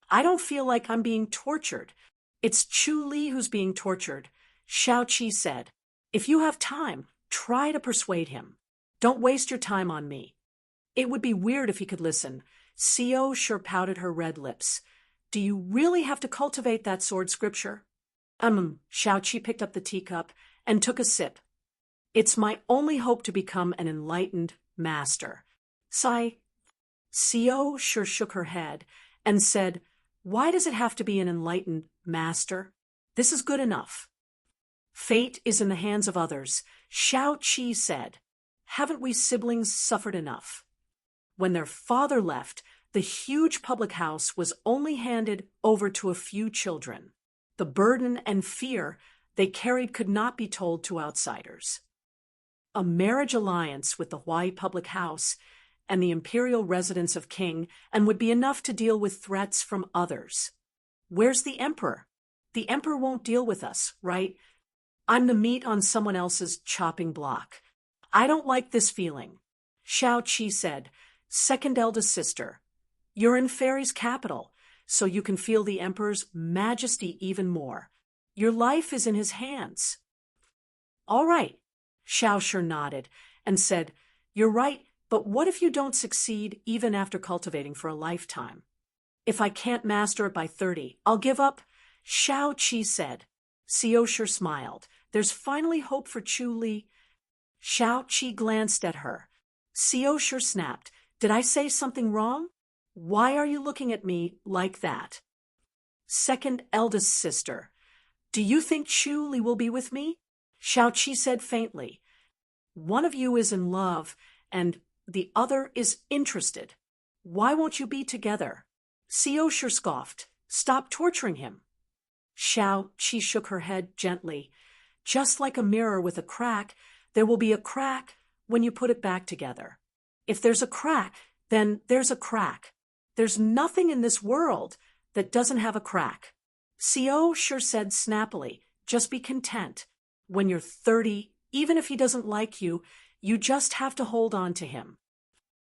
"I don't feel like I'm being tortured. It's Chu Li who's being tortured," Xiao Qi said. "If you have time, try to persuade him. Don't waste your time on me." It would be weird if he could listen. Seo Shi pouted her red lips. "Do you really have to cultivate that sword scripture?" Xiao Qi picked up the teacup and took a sip. "It's my only hope to become an enlightened master." Sigh. Seo Shi shook her head and said, "Why does it have to be an enlightened master? This is good enough." "Fate is in the hands of others," Xiao Qi said. "Haven't we siblings suffered enough?" When their father left, the huge public house was only handed over to a few children. The burden and fear they carried could not be told to outsiders. A marriage alliance with the Hawaii public house and the imperial residence of King and would be enough to deal with threats from others. Where's the emperor? The emperor won't deal with us, right? I'm the meat on someone else's chopping block. I don't like this feeling. Xiao Qi said, "Second eldest sister, you're in Fairy's capital, so you can feel the emperor's majesty even more. Your life is in his hands." "All right," Xiao Shi nodded and said, "You're right, but what if you don't succeed even after cultivating for a lifetime?" "If I can't master it by 30, I'll give up," Xiao Qi said. Seo Shi smiled. "There's finally hope for Chu Li." Xiao Qi glanced at her. Seo Shi snapped, "Did I say something wrong? Why are you looking at me like that?" "Second eldest sister," Do you think Chu Li will be with me? Xiao Qi said faintly. One of you is in love, and the other is interested. Why won't you be together? Xiao scoffed. Stop torturing him. Xiao Qi shook her head gently. Just like a mirror with a crack, there will be a crack when you put it back together. If there's a crack, then there's a crack. There's nothing in this world that doesn't have a crack. Xiao sure said snappily, just be content. When you're 30, even if he doesn't like you, you just have to hold on to him.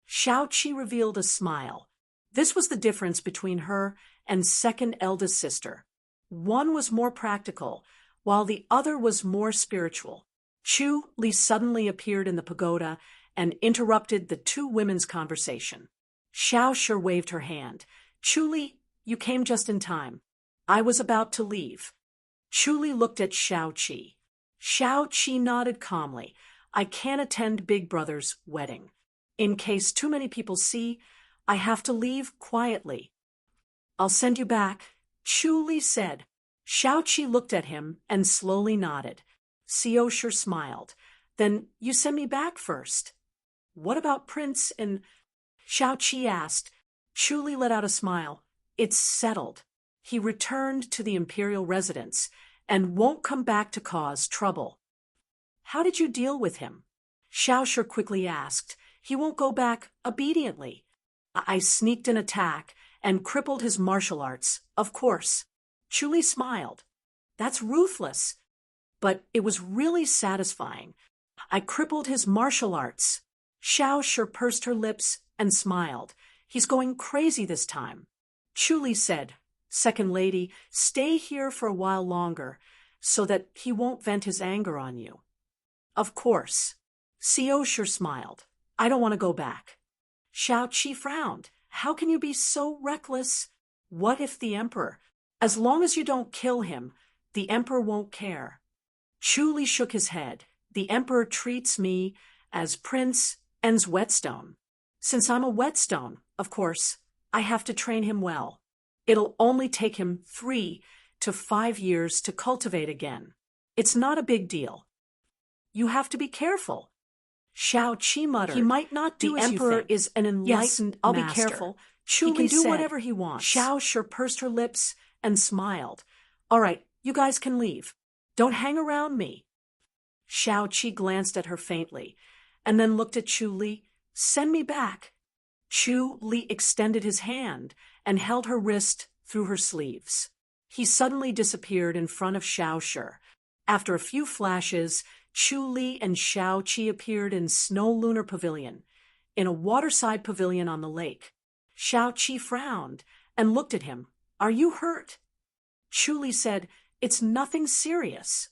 Xiao Qi revealed a smile. This was the difference between her and second eldest sister. One was more practical, while the other was more spiritual. Chu Li suddenly appeared in the pagoda and interrupted the two women's conversation. Xiao Shi waved her hand. Chu Li, you came just in time. I was about to leave. Chu Li looked at Xiao Qi. Xiao Qi nodded calmly. I can't attend Big Brother's wedding. In case too many people see, I have to leave quietly. I'll send you back, Chu Li said. Xiao Qi looked at him and slowly nodded. Xiao Shi smiled. Then you send me back first. What about Prince and... Xiao Qi asked. Chu Li let out a smile. It's settled. He returned to the imperial residence and won't come back to cause trouble. How did you deal with him? Xiao Shi quickly asked. He won't go back obediently. I sneaked an attack and crippled his martial arts, of course. Chu Li smiled. That's ruthless. But it was really satisfying. I crippled his martial arts. Xiao Shi pursed her lips and smiled. He's going crazy this time. Chu Li said, Second Lady, stay here for a while longer so that he won't vent his anger on you. Of course. Xiao Shi smiled. I don't want to go back. Xiao Qi frowned. How can you be so reckless? What if the Emperor? As long as you don't kill him, the Emperor won't care. Chu Li shook his head. The Emperor treats me as Prince N's whetstone. Since I'm a whetstone, of course, I have to train him well. It'll only take him 3 to 5 years to cultivate again. It's not a big deal. You have to be careful. Xiao Qi muttered. He might not do as you think. The Emperor is an enlightened master. I'll be careful. Chu Li can do whatever he wants. Xiao Shi pursed her lips and smiled. All right, you guys can leave. Don't hang around me. Xiao Qi glanced at her faintly, and then looked at Chu Li. Send me back. Chu Li extended his hand and held her wrist through her sleeves. He suddenly disappeared in front of Xiao Shi. After a few flashes, Chu Li and Xiao Qi appeared in Snow Lunar Pavilion, in a waterside pavilion on the lake. Xiao Qi frowned and looked at him. Are you hurt? Chu Li said, It's nothing serious.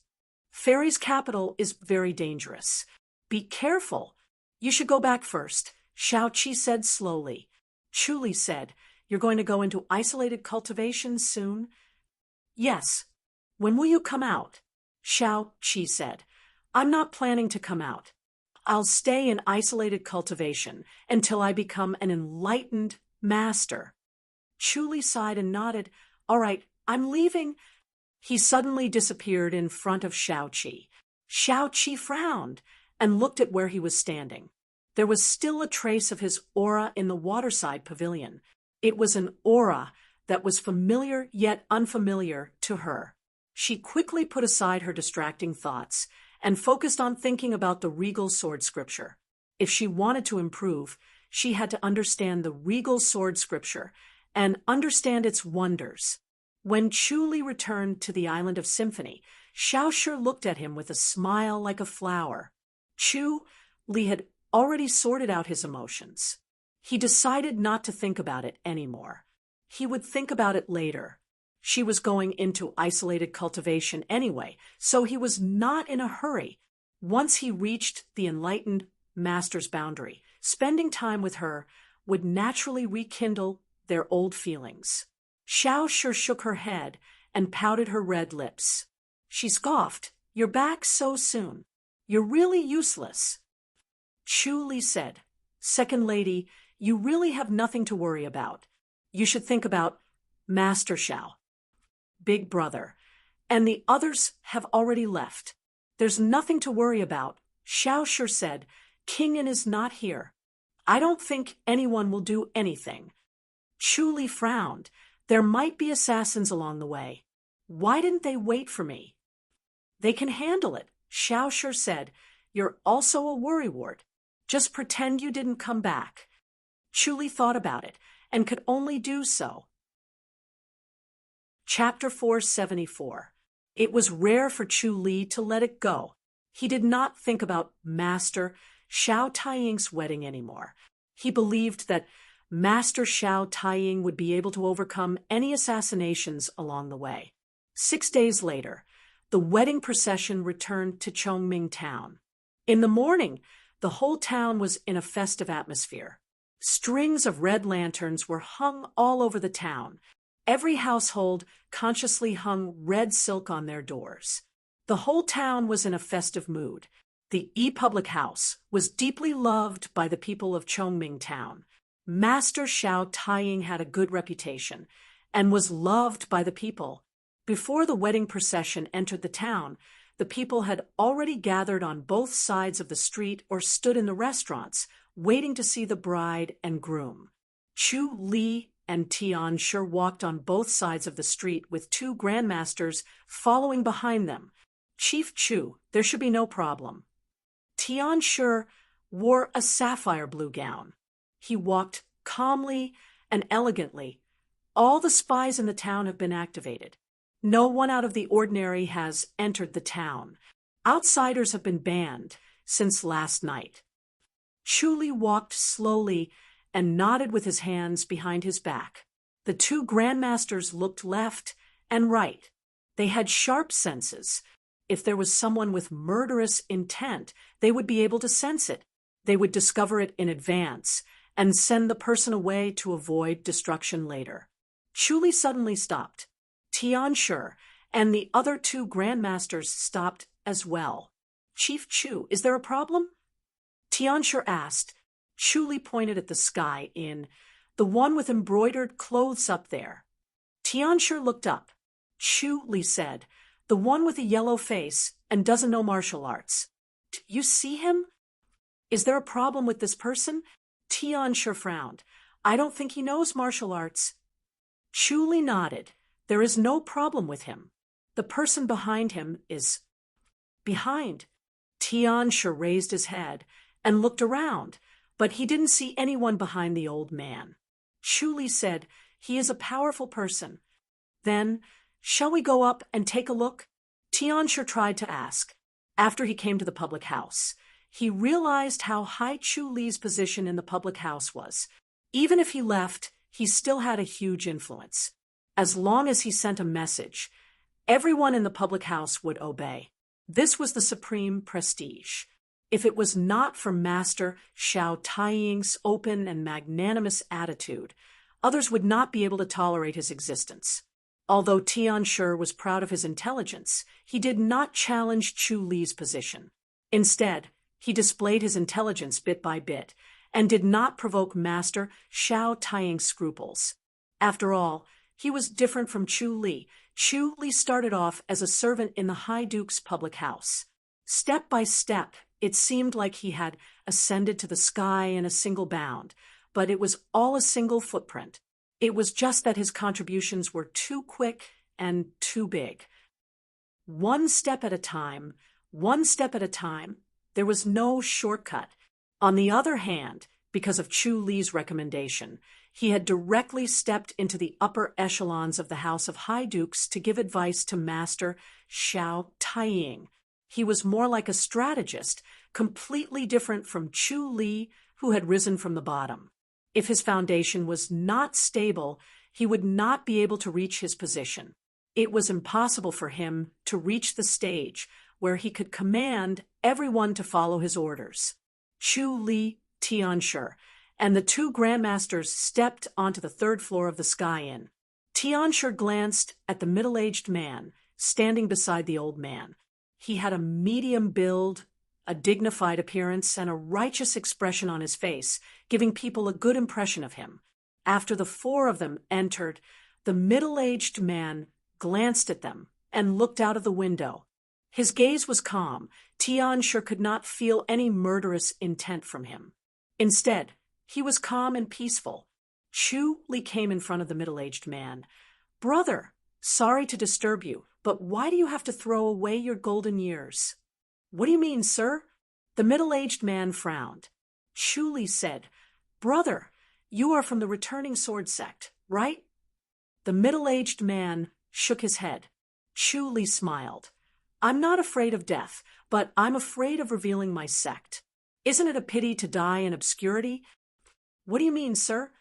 Fairy's capital is very dangerous. Be careful. You should go back first, Xiao Qi said slowly. Chu Li said, You're going to go into isolated cultivation soon? Yes. When will you come out? Xiao Qi said, I'm not planning to come out. I'll stay in isolated cultivation until I become an enlightened master. Chu Li sighed and nodded. All right, I'm leaving. He suddenly disappeared in front of Xiao Qi. Xiao Qi frowned and looked at where he was standing. There was still a trace of his aura in the waterside pavilion. It was an aura that was familiar yet unfamiliar to her. She quickly put aside her distracting thoughts and focused on thinking about the regal sword scripture. If she wanted to improve, she had to understand the regal sword scripture and understand its wonders. When Chu Li returned to the island of Symphony, Xiao Shi looked at him with a smile like a flower. Chu Li had already sorted out his emotions. He decided not to think about it anymore. He would think about it later. She was going into isolated cultivation anyway, so he was not in a hurry. Once he reached the enlightened master's boundary, spending time with her would naturally rekindle their old feelings. Xiao Shi shook her head and pouted her red lips. She scoffed. You're back so soon. You're really useless. Chu Li said, Second Lady, you really have nothing to worry about. You should think about Master Xiao. Big Brother. and the others have already left. There's nothing to worry about, Xiao said. King is not here. I don't think anyone will do anything. Chu Li frowned. There might be assassins along the way. Why didn't they wait for me? They can handle it, Xiao said. You're also a worrywart. Just pretend you didn't come back. Chu Li thought about it, and could only do so. Chapter 474. It was rare for Chu Li to let it go. He did not think about Master Xiao Taiying's wedding anymore. He believed that Master Xiao Taiying would be able to overcome any assassinations along the way. 6 days later, the wedding procession returned to Chongming town. In the morning, the whole town was in a festive atmosphere. Strings of red lanterns were hung all over the town. Every household consciously hung red silk on their doors. The whole town was in a festive mood. The public house was deeply loved by the people of Chongming town. Master Xiao Taiying had a good reputation and was loved by the people. Before the wedding procession entered the town, the people had already gathered on both sides of the street or stood in the restaurants, waiting to see the bride and groom. Chu Li and Tianshi walked on both sides of the street with 2 grandmasters following behind them. Chief Chu, there should be no problem. Tianshi wore a sapphire blue gown. He walked calmly and elegantly. All the spies in the town have been activated. No one out of the ordinary has entered the town. Outsiders have been banned since last night. Chu Li walked slowly and nodded with his hands behind his back. The 2 grandmasters looked left and right. They had sharp senses. If there was someone with murderous intent, they would be able to sense it. They would discover it in advance and send the person away to avoid destruction later. Chu Li suddenly stopped. Tianshi and the other 2 grandmasters stopped as well. Chief Chu, is there a problem? Tianshi asked. Chu Li pointed at the sky in the one with embroidered clothes up there. Tianshi looked up. Chu Li said, the one with a yellow face and doesn't know martial arts. You see him? Is there a problem with this person? Tianshi frowned. I don't think he knows martial arts. Chu Li nodded. There is no problem with him. The person behind him is behind. Tianshi raised his head and looked around, but he didn't see anyone behind the old man. Chu Li said, he is a powerful person. Then, shall we go up and take a look? Tianshi tried to ask. After he came to the public house, he realized how high Chu Li's position in the public house was. Even if he left, he still had a huge influence. As long as he sent a message, everyone in the public house would obey. This was the supreme prestige. If it was not for Master Xiao Taiying's open and magnanimous attitude, others would not be able to tolerate his existence. Although Tianshi was proud of his intelligence, he did not challenge Chu Li's position. Instead, he displayed his intelligence bit by bit and did not provoke Master Xiao Taiying's scruples. After all, he was different from Chu Li. Chu Li started off as a servant in the High Duke's public house. Step by step, it seemed like he had ascended to the sky in a single bound, but it was all a single footprint. It was just that his contributions were too quick and too big. One step at a time, there was no shortcut. On the other hand, because of Chu Li's recommendation, he had directly stepped into the upper echelons of the House of High Dukes to give advice to Master Xiao Taiying. He was more like a strategist, completely different from Chu Li, who had risen from the bottom. If his foundation was not stable, he would not be able to reach his position. It was impossible for him to reach the stage where he could command everyone to follow his orders. Chu Li, Tianshi, and the 2 grandmasters stepped onto the 3rd floor of the Sky Inn. Tianshi glanced at the middle-aged man standing beside the old man. He had a medium build, a dignified appearance, and a righteous expression on his face, giving people a good impression of him. After the 4 of them entered, the middle-aged man glanced at them and looked out of the window. His gaze was calm. Tianshi could not feel any murderous intent from him. Instead, he was calm and peaceful. Chu Li came in front of the middle-aged man. "Brother, sorry to disturb you, but why do you have to throw away your golden years?" "What do you mean, sir?" The middle-aged man frowned. Chu Li said, "Brother, you are from the returning sword sect, right?" The middle-aged man shook his head. Chu Li smiled. "I'm not afraid of death, but I'm afraid of revealing my sect. Isn't it a pity to die in obscurity?" "What do you mean, sir?"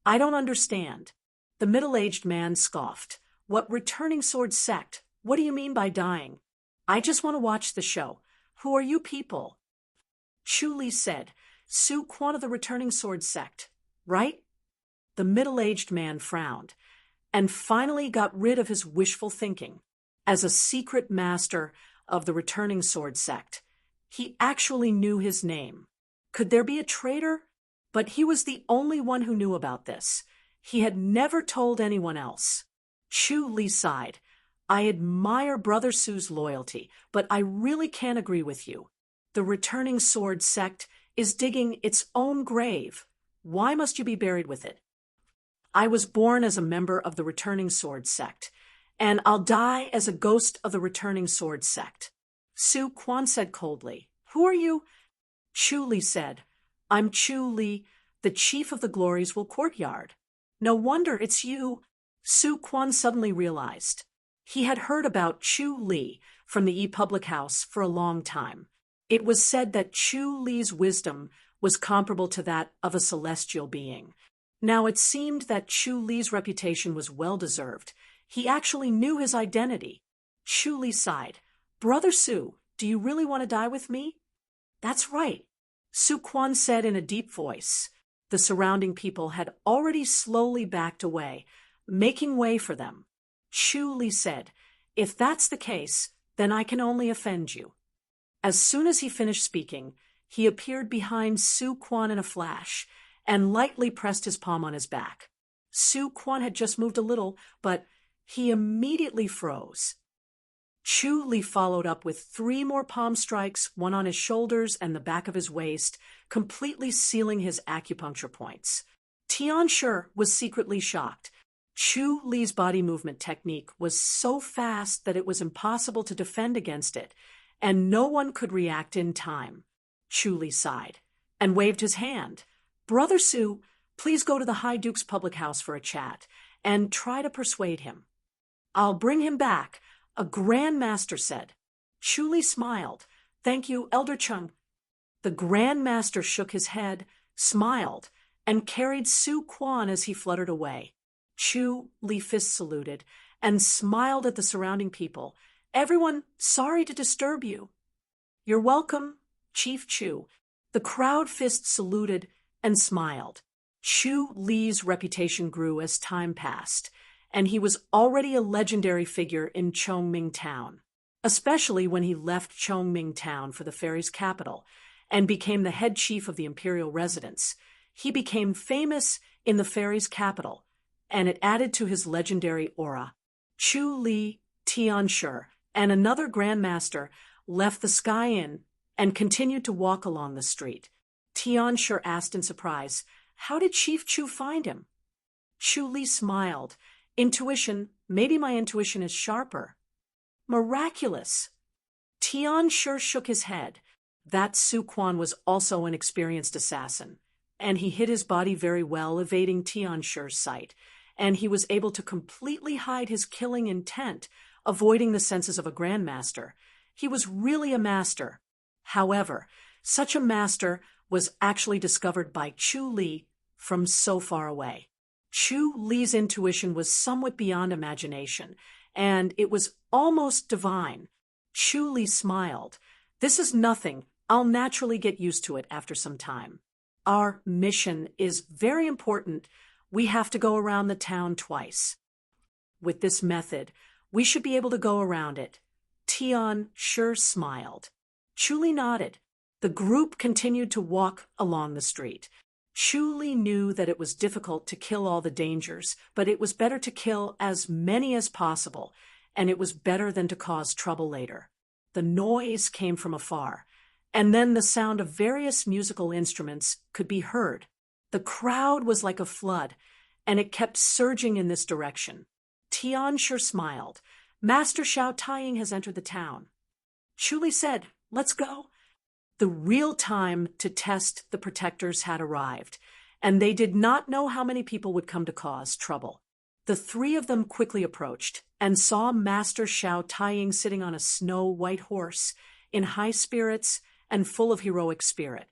"I don't understand." The middle-aged man scoffed. "What returning sword sect? What do you mean by dying? I just want to watch the show. Who are you people?" Chu Li said, "Su Quan of the returning sword sect, right?" The middle-aged man frowned, and finally got rid of his wishful thinking. As a secret master of the returning sword sect, he actually knew his name. Could there be a traitor? But he was the only one who knew about this. He had never told anyone else. Chu Li sighed. "I admire Brother Su's loyalty, but I really can't agree with you. The returning sword sect is digging its own grave. Why must you be buried with it?" "I was born as a member of the returning sword sect, and I'll die as a ghost of the returning sword sect." Su Quan said coldly. "Who are you?" Chu Li said, "I'm Chu Li, the chief of the Glorysville courtyard." "No wonder it's you," Su Quan suddenly realized. He had heard about Chu Li from the public house for a long time. It was said that Chu Li's wisdom was comparable to that of a celestial being. Now it seemed that Chu Li's reputation was well-deserved. He actually knew his identity. Chu Li sighed. "Brother Su, do you really want to die with me?" "That's right," Su Quan said in a deep voice. The surrounding people had already slowly backed away, making way for them. Chu Li said, "If that's the case, then I can only offend you." As soon as he finished speaking, he appeared behind Su Quan in a flash and lightly pressed his palm on his back. Su Quan had just moved a little, but he immediately froze. Chu Li followed up with 3 more palm strikes, one on his shoulders and the back of his waist, completely sealing his acupuncture points. Tianshi was secretly shocked. Chu Li's body movement technique was so fast that it was impossible to defend against it, and no one could react in time. Chu Li sighed and waved his hand. "Brother Su, please go to the High Duke's public house for a chat and try to persuade him." "I'll bring him back," a Grand Master said. Chu Li smiled. "Thank you, Elder Chung." The Grand Master shook his head, smiled, and carried Su Quan as he fluttered away. Chu Li fist saluted and smiled at the surrounding people. "Everyone, sorry to disturb you." "You're welcome, Chief Chu." The crowd fist saluted and smiled. Chu Li's reputation grew as time passed, and he was already a legendary figure in Chongming Town, especially when he left Chongming Town for the fairy's capital and became the head chief of the imperial residence. He became famous in the fairy's capital, and it added to his legendary aura. Chu Li, Tianshi, and another Grand Master left the Sky Inn and continued to walk along the street. Tianshi asked in surprise, "How did Chief Chu find him?" Chu Li smiled. "Intuition, maybe my intuition is sharper." "Miraculous." Tianshi shook his head. That Su Quan was also an experienced assassin, and he hid his body very well, evading Tianshi's sight, and he was able to completely hide his killing intent, avoiding the senses of a grandmaster. He was really a master. However, such a master was actually discovered by Chu Li from so far away. Chu Li's intuition was somewhat beyond imagination, and it was almost divine. Chu Li smiled. "This is nothing. I'll naturally get used to it after some time. Our mission is very important. We have to go around the town twice. With this method, we should be able to go around it." Tianshi smiled. Chu Li nodded. The group continued to walk along the street. Chu Li knew that it was difficult to kill all the dangers, but it was better to kill as many as possible, and it was better than to cause trouble later. The noise came from afar, and then the sound of various musical instruments could be heard. The crowd was like a flood, and it kept surging in this direction. Tianshi smiled. Master Xiao Taiying has entered the town. Chu said, "Let's go." The real time to test the protectors had arrived, and they did not know how many people would come to cause trouble. The three of them quickly approached and saw Master Xiao Taiying sitting on a snow-white horse, in high spirits and full of heroic spirit.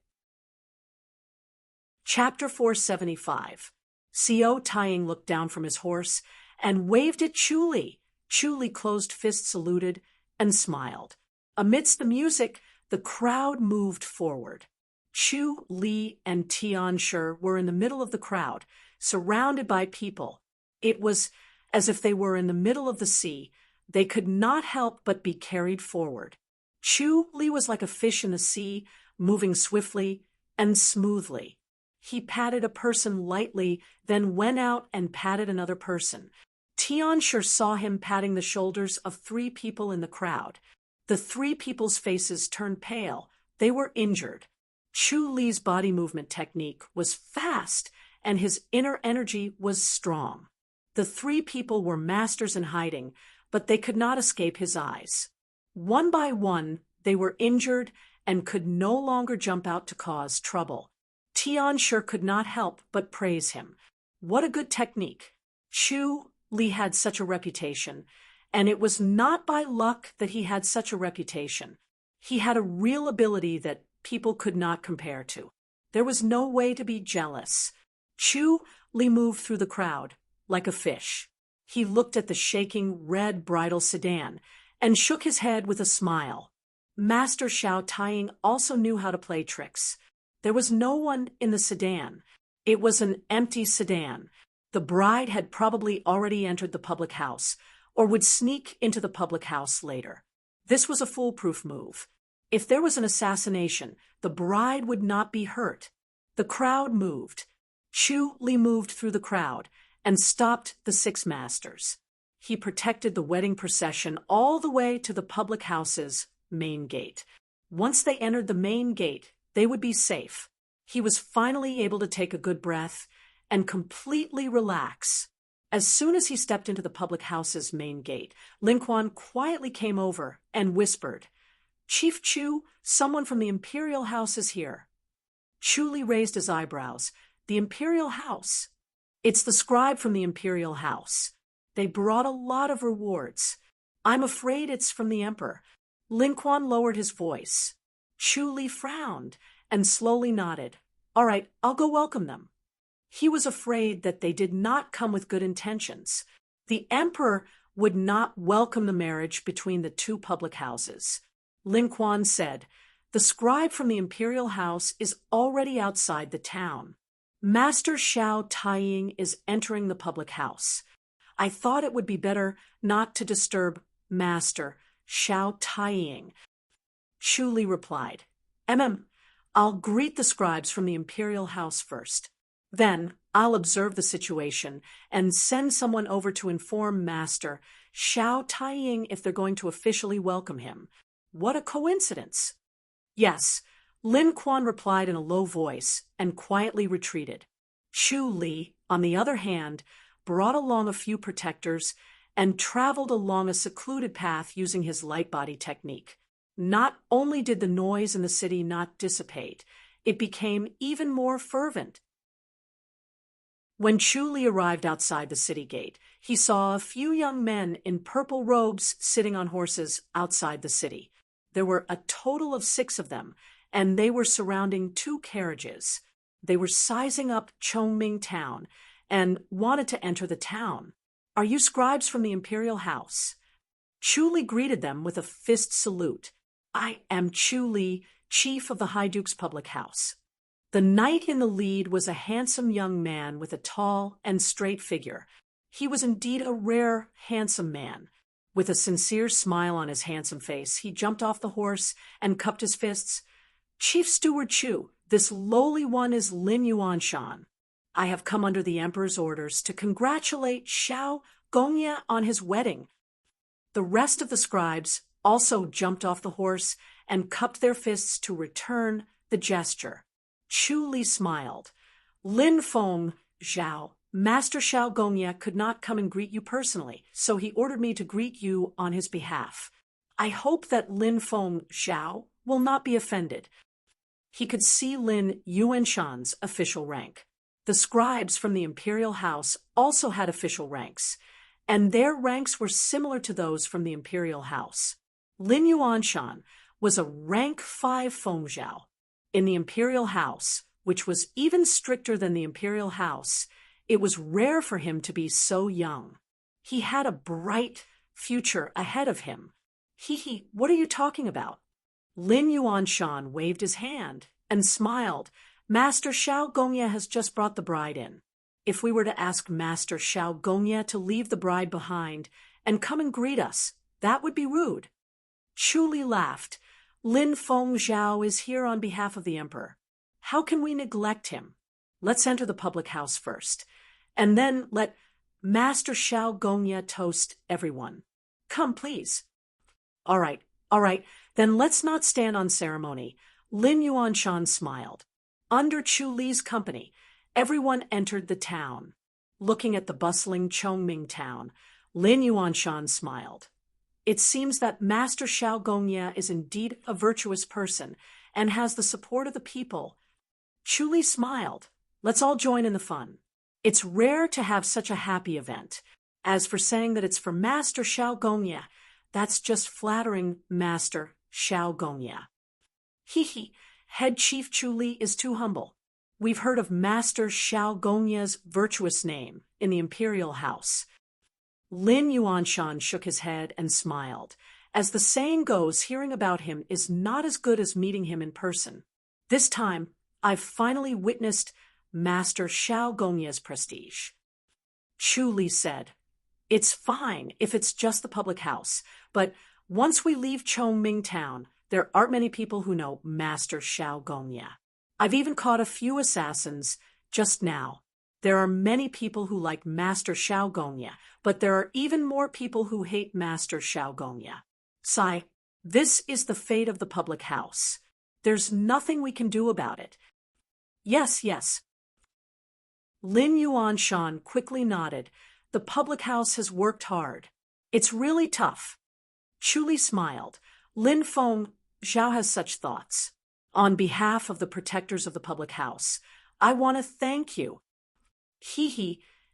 Chapter 475. Xiao Taiying looked down from his horse and waved at Chu Li. Chu Li closed fist saluted and smiled. Amidst the music, the crowd moved forward. Chu Li and Tianshi were in the middle of the crowd, surrounded by people. It was as if they were in the middle of the sea. They could not help but be carried forward. Chu Li was like a fish in the sea, moving swiftly and smoothly. He patted a person lightly, then went out and patted another person. Tianshi saw him patting the shoulders of three people in the crowd. The three people's faces turned pale. They were injured. Chu Li's body movement technique was fast, and his inner energy was strong. The three people were masters in hiding, but they could not escape his eyes. One by one, they were injured and could no longer jump out to cause trouble. Tianshi could not help but praise him. What a good technique. Chu Li had such a reputation, and it was not by luck that he had such a reputation. He had a real ability that people could not compare to. There was no way to be jealous. Chu Li moved through the crowd like a fish. He looked at the shaking red bridal sedan and shook his head with a smile. Master Xiao Taiying also knew how to play tricks. There was no one in the sedan. It was an empty sedan. The bride had probably already entered the public house, or would sneak into the public house later. This was a foolproof move. If there was an assassination, the bride would not be hurt. The crowd moved. Chu Li moved through the crowd and stopped the six masters. He protected the wedding procession all the way to the public house's main gate. Once they entered the main gate, they would be safe. He was finally able to take a good breath and completely relax. As soon as he stepped into the public house's main gate, Lin Quan quietly came over and whispered, "Chief Chu, someone from the imperial house is here." Chu Li raised his eyebrows. "The imperial house?" "It's the scribe from the imperial house. They brought a lot of rewards. I'm afraid it's from the emperor." Lin Quan lowered his voice. Chu Li frowned and slowly nodded. "All right, I'll go welcome them." He was afraid that they did not come with good intentions. The emperor would not welcome the marriage between the two public houses. Lin Quan said, "The scribe from the imperial house is already outside the town. Master Xiao Taiying is entering the public house. I thought it would be better not to disturb Master Xiao Taiying." Chu Li replied, I'll greet the scribes from the imperial house first. Then I'll observe the situation and send someone over to inform Master Xiao Taiying if they're going to officially welcome him." What a coincidence! "Yes," Lin Quan replied in a low voice and quietly retreated. Chu Li, on the other hand, brought along a few protectors and traveled along a secluded path using his light body technique. Not only did the noise in the city not dissipate, it became even more fervent. When Chu Li arrived outside the city gate, he saw a few young men in purple robes sitting on horses outside the city. There were a total of 6 of them, and they were surrounding 2 carriages. They were sizing up Chongming town and wanted to enter the town. "Are you scribes from the imperial house?" Chu Li greeted them with a fist salute. "I am Chu Li, chief of the High Duke's public house." The knight in the lead was a handsome young man with a tall and straight figure. He was indeed a rare, handsome man. With a sincere smile on his handsome face, he jumped off the horse and cupped his fists. "Chief Steward Chu, this lowly one is Lin Yuanshan. I have come under the emperor's orders to congratulate Xiao Gongye on his wedding." The rest of the scribes also jumped off the horse and cupped their fists to return the gesture. Chu Li smiled. Lin Feng Zhao, Master Xiao Gongye could not come and greet you personally, so he ordered me to greet you on his behalf. I hope that Lin Feng Zhao will not be offended. He could see Lin Yuanshan's official rank. The scribes from the imperial house also had official ranks, and their ranks were similar to those from the imperial house. Lin Yuanshan was a rank 5 Fengzhao. In the imperial house, which was even stricter than the imperial house, it was rare for him to be so young. He had a bright future ahead of him. What are you talking about? Lin Yuanshan waved his hand and smiled. Master Xiao Gongye has just brought the bride in. If we were to ask Master Xiao Gongye to leave the bride behind and come and greet us, that would be rude. Chu Li laughed. Lin Feng Zhao is here on behalf of the emperor. How can we neglect him? Let's enter the public house first, and then let Master Xiao Gongye toast everyone. Come, please. All right, then let's not stand on ceremony. Lin Yuanshan smiled. Under Chu Li's company, everyone entered the town. Looking at the bustling Chongming town, Lin Yuanshan smiled. It seems that Master Xiao Gongye is indeed a virtuous person and has the support of the people. Chu Li smiled. Let's all join in the fun. It's rare to have such a happy event. As for saying that it's for Master Xiao Gongye, that's just flattering Master Xiao Gongye. Head Chief Chu Li is too humble. We've heard of Master Xiao Gongye's virtuous name in the imperial house. Lin Yuanshan shook his head and smiled. As the saying goes, hearing about him is not as good as meeting him in person. This time, I've finally witnessed Master Xiao Gongye's prestige. Chu Li said, It's fine if it's just the public house, but once we leave Chongming town, there aren't many people who know Master Xiao Gongye. I've even caught a few assassins just now. There are many people who like Master Xiao Gongye, but there are even more people who hate Master Xiao Gongye. Sai, this is the fate of the public house. There's nothing we can do about it. Yes. Lin Yuanshan quickly nodded. The public house has worked hard. It's really tough. Chu Li smiled. Lin Feng Zhao has such thoughts. On behalf of the protectors of the public house, I want to thank you.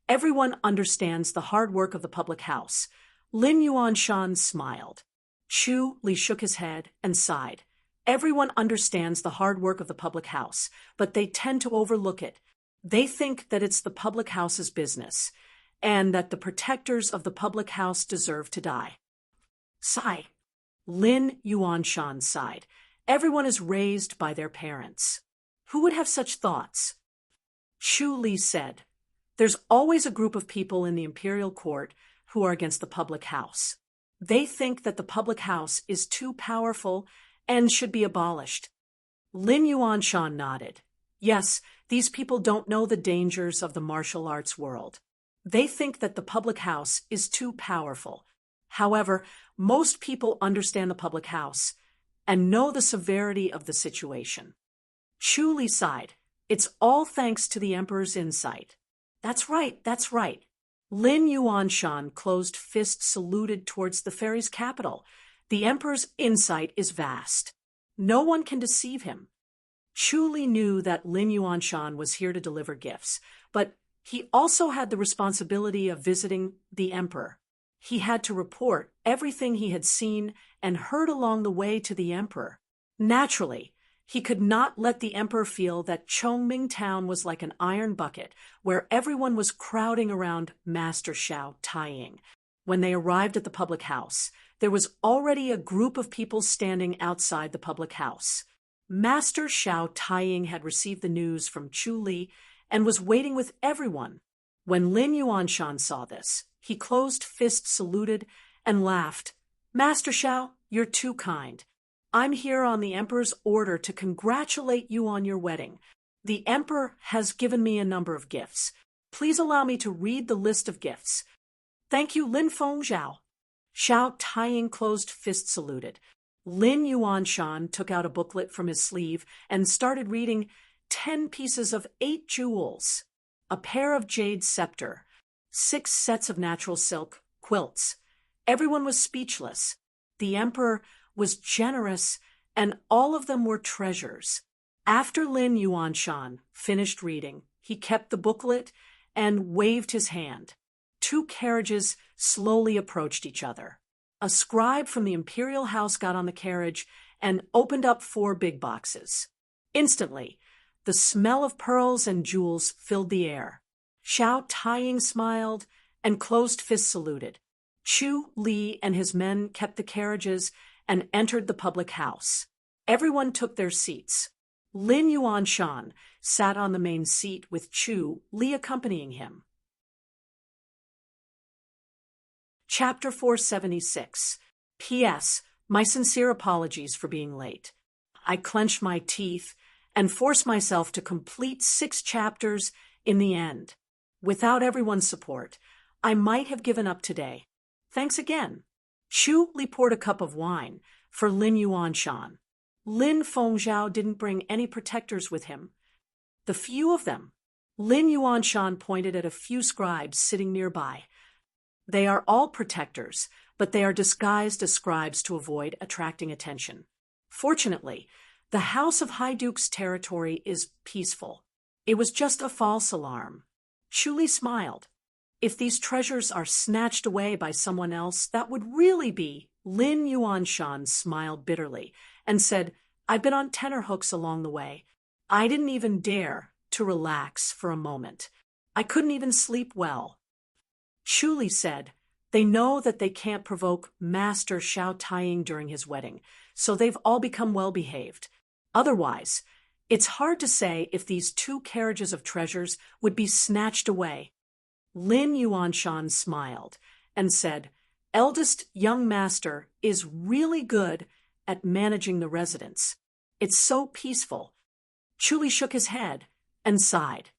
Everyone understands the hard work of the public house. Lin Yuanshan smiled. Chu Li shook his head and sighed. Everyone understands the hard work of the public house, but they tend to overlook it. They think that it's the public house's business, and that the protectors of the public house deserve to die. Sigh. Lin Yuanshan sighed. Everyone is raised by their parents. Who would have such thoughts? Chu Li said, There's always a group of people in the imperial court who are against the public house. They think that the public house is too powerful and should be abolished. Lin Yuanshan nodded. Yes, these people don't know the dangers of the martial arts world. They think that the public house is too powerful. However, most people understand the public house and know the severity of the situation. Chu Li sighed. It's all thanks to the emperor's insight. That's right. Lin Yuanshan closed fist saluted towards the fairy's capital. The emperor's insight is vast. No one can deceive him. Chu Li knew that Lin Yuanshan was here to deliver gifts, but he also had the responsibility of visiting the emperor. He had to report everything he had seen and heard along the way to the emperor. Naturally, he could not let the emperor feel that Chongming town was like an iron bucket where everyone was crowding around Master Xiao Taiying. When they arrived at the public house, there was already a group of people standing outside the public house. Master Xiao Taiying had received the news from Chu Li and was waiting with everyone. When Lin Yuanshan saw this, he closed fist saluted and laughed. Master Xiao, you're too kind. I'm here on the emperor's order to congratulate you on your wedding. The emperor has given me a number of gifts. Please allow me to read the list of gifts. Thank you, Lin Feng Zhao. Xiao Taiying closed fist saluted. Lin Yuanshan took out a booklet from his sleeve and started reading 10 pieces of 8 jewels, a pair of jade scepter, 6 sets of natural silk quilts. Everyone was speechless. The emperor was generous, and all of them were treasures. After Lin Yuanshan finished reading, he kept the booklet and waved his hand. 2 carriages slowly approached each other. A scribe from the imperial house got on the carriage and opened up 4 big boxes. Instantly, the smell of pearls and jewels filled the air. Xiao Taiying smiled and closed fist saluted. Chu Li and his men kept the carriages and entered the public house. Everyone took their seats. Lin Yuanshan sat on the main seat with Chu Li accompanying him. Chapter 476. P.S. My sincere apologies for being late. I clenched my teeth and forced myself to complete 6 chapters in the end. Without everyone's support, I might have given up today. Thanks again. Chu Li poured a cup of wine for Lin Yuanshan. Lin Fengzhao didn't bring any protectors with him. The few of them. Lin Yuanshan pointed at a few scribes sitting nearby. They are all protectors, but they are disguised as scribes to avoid attracting attention. Fortunately, the House of High Duke's territory is peaceful. It was just a false alarm. Chu Li smiled. If these treasures are snatched away by someone else, that would really be. Lin Yuanshan smiled bitterly and said, I've been on tenterhooks along the way. I didn't even dare to relax for a moment. I couldn't even sleep well. Chu Li said, they know that they can't provoke Master Xiao Taiying during his wedding, so they've all become well-behaved. Otherwise, it's hard to say if these 2 carriages of treasures would be snatched away. Lin Yuanshan smiled and said, eldest young master is really good at managing the residence. It's so peaceful. Chu Li shook his head and sighed.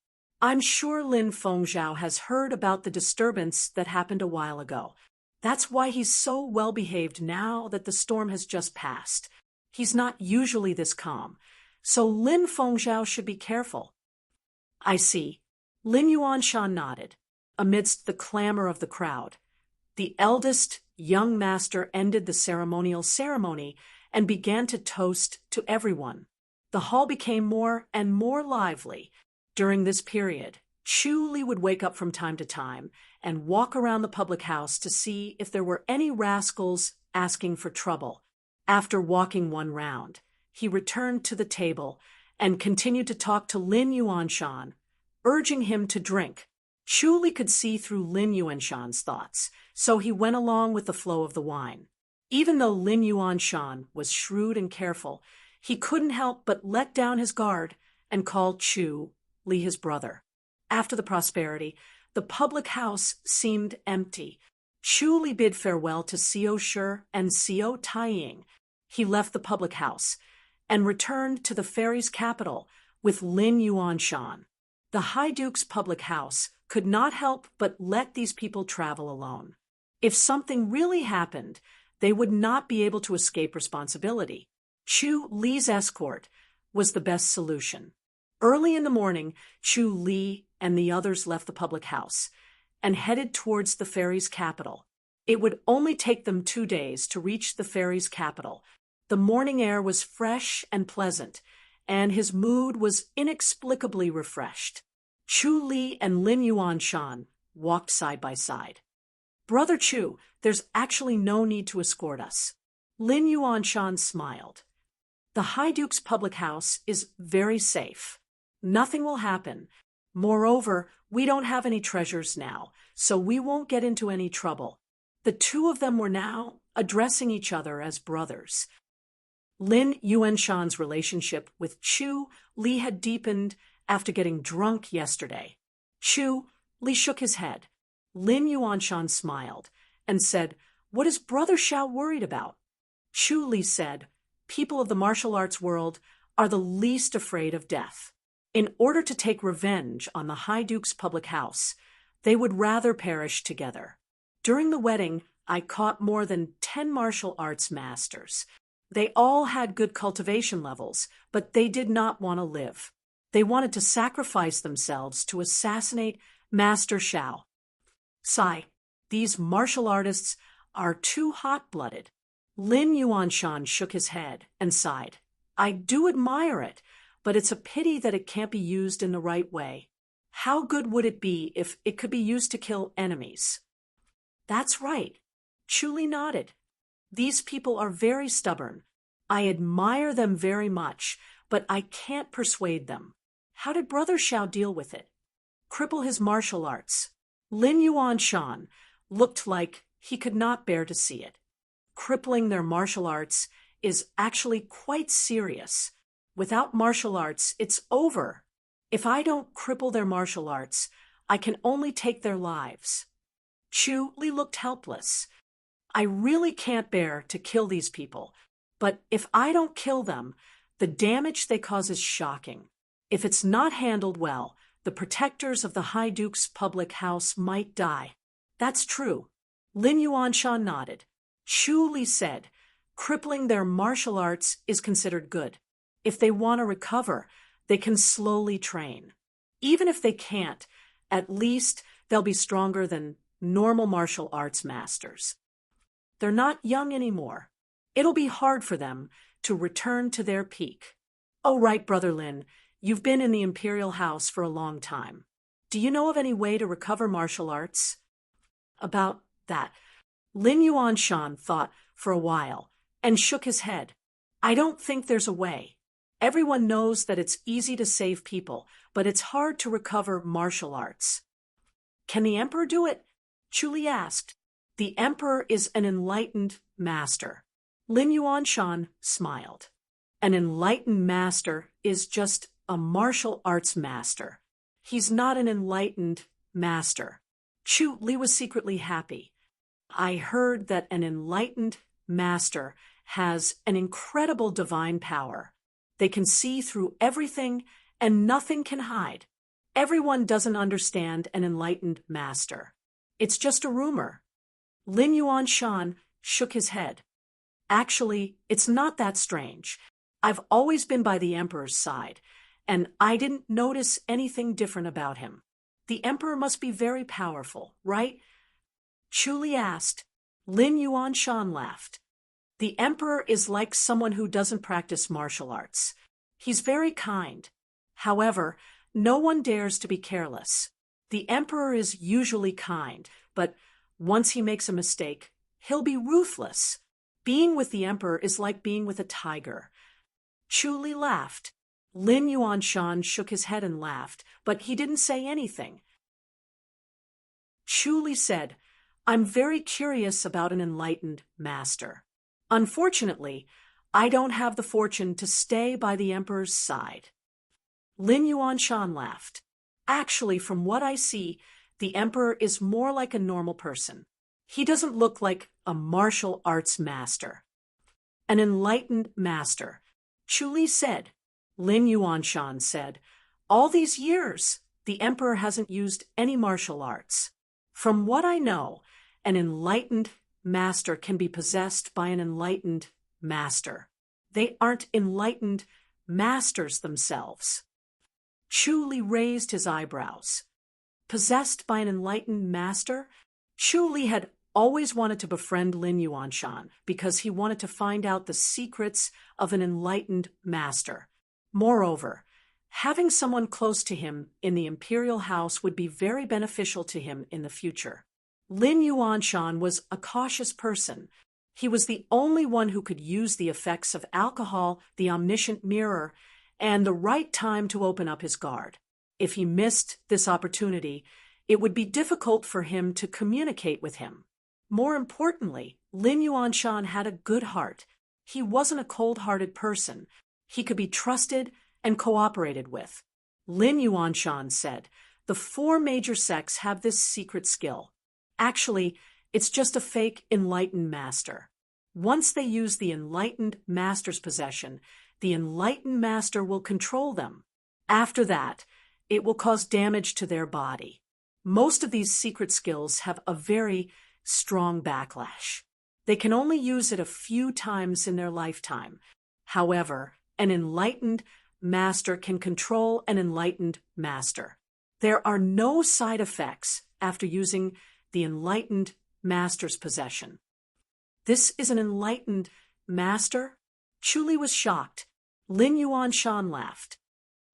I'm sure Lin Fengzhao has heard about the disturbance that happened a while ago. That's why he's so well-behaved now that the storm has just passed. He's not usually this calm, so Lin Fengzhao should be careful. I see. Lin Yuanshan nodded. Amidst the clamor of the crowd, the eldest young master ended the ceremonial ceremony and began to toast to everyone. The hall became more and more lively. During this period, Chu Li would wake up from time to time and walk around the public house to see if there were any rascals asking for trouble. After walking 1 round, he returned to the table and continued to talk to Lin Yuanshan, urging him to drink. Chu Li could see through Lin Yuanshan's thoughts, so he went along with the flow of the wine. Even though Lin Yuanshan was shrewd and careful, he couldn't help but let down his guard and call Chu Li his brother. After the prosperity, the public house seemed empty. Chu Li bid farewell to Xiao Shi and Xiao Taiying. He left the public house and returned to the fairy's capital with Lin Yuanshan. The High Duke's public house could not help but let these people travel alone. If something really happened, they would not be able to escape responsibility. Chu Li's escort was the best solution. Early in the morning, Chu Li and the others left the public house and headed towards the fairy's capital. It would only take them 2 days to reach the fairy's capital. The morning air was fresh and pleasant, and his mood was inexplicably refreshed. Chu Li and Lin Yuanshan walked side by side. Brother Chu, there's actually no need to escort us. Lin Yuanshan smiled. The High Duke's public house is very safe. Nothing will happen. Moreover, we don't have any treasures now, so we won't get into any trouble. The 2 of them were now addressing each other as brothers. Lin Yuanshan's relationship with Chu Li had deepened after getting drunk yesterday. Chu Li shook his head. Lin Yuanshan smiled and said, "What is Brother Xiao worried about?" Chu Li said, "People of the martial arts world are the least afraid of death. In order to take revenge on the High Duke's public house, they would rather perish together. During the wedding, I caught more than 10 martial arts masters. They all had good cultivation levels, but they did not want to live. They wanted to sacrifice themselves to assassinate Master Shao. Sigh, these martial artists are too hot-blooded. Lin Yuanshan shook his head and sighed. I do admire it, but it's a pity that it can't be used in the right way. How good would it be if it could be used to kill enemies? That's right. Chuli nodded. These people are very stubborn. I admire them very much, but I can't persuade them. How did Brother Shao deal with it? Cripple his martial arts. Lin Yuanshan looked like he could not bear to see it. Crippling their martial arts is actually quite serious. Without martial arts, it's over. If I don't cripple their martial arts, I can only take their lives. Chu Li looked helpless. I really can't bear to kill these people, but if I don't kill them, the damage they cause is shocking. If it's not handled well, the protectors of the High Duke's public house might die. That's true. Lin Yuanshan nodded. Chu Li said, crippling their martial arts is considered good. If they want to recover, they can slowly train. Even if they can't, at least they'll be stronger than normal martial arts masters. They're not young anymore. It'll be hard for them to return to their peak. Oh, right, Brother Lin, you've been in the Imperial House for a long time. Do you know of any way to recover martial arts? About that, Lin Yuanshan thought for a while and shook his head. I don't think there's a way. Everyone knows that it's easy to save people, but it's hard to recover martial arts. Can the Emperor do it? Chu Li asked. The Emperor is an enlightened master. Lin Yuanshan smiled. An enlightened master is just a martial arts master. He's not an enlightened master. Chu Li was secretly happy. I heard that an enlightened master has an incredible divine power. They can see through everything and nothing can hide. Everyone doesn't understand an enlightened master. It's just a rumor. Lin Yuanshan shook his head. Actually, it's not that strange. I've always been by the Emperor's side, and I didn't notice anything different about him. The Emperor must be very powerful, right? Chu Li asked. Lin Yuanshan laughed. The Emperor is like someone who doesn't practice martial arts. He's very kind. However, no one dares to be careless. The Emperor is usually kind, but once he makes a mistake, he'll be ruthless. Being with the Emperor is like being with a tiger. Chu Li laughed. Lin Yuanshan shook his head and laughed, but he didn't say anything. Chu Li said, I'm very curious about an enlightened master. Unfortunately, I don't have the fortune to stay by the Emperor's side. Lin Yuanshan laughed. Actually, from what I see, the Emperor is more like a normal person. He doesn't look like a martial arts master. An enlightened master. Chu Li said. Lin Yuanshan said, all these years, the Emperor hasn't used any martial arts. From what I know, an enlightened master can be possessed by an enlightened master. They aren't enlightened masters themselves. Chu Li raised his eyebrows. Possessed by an enlightened master? Chu Li had always wanted to befriend Lin Yuanshan because he wanted to find out the secrets of an enlightened master. Moreover, having someone close to him in the Imperial House would be very beneficial to him in the future. Lin Yuanshan was a cautious person. He was the only one who could use the effects of alcohol, the omniscient mirror, and the right time to open up his guard. If he missed this opportunity, it would be difficult for him to communicate with him. More importantly, Lin Yuanshan had a good heart. He wasn't a cold-hearted person. He could be trusted and cooperated with. Lin Yuanshan said, the 4 major sects have this secret skill. Actually, it's just a fake enlightened master. Once they use the enlightened master's possession, the enlightened master will control them. After that, it will cause damage to their body. Most of these secret skills have a very strong backlash. They can only use it a few times in their lifetime. However, an enlightened master can control an enlightened master. There are no side effects after using the enlightened master's possession. This is an enlightened master? Chu Li was shocked. Lin Yuanshan laughed.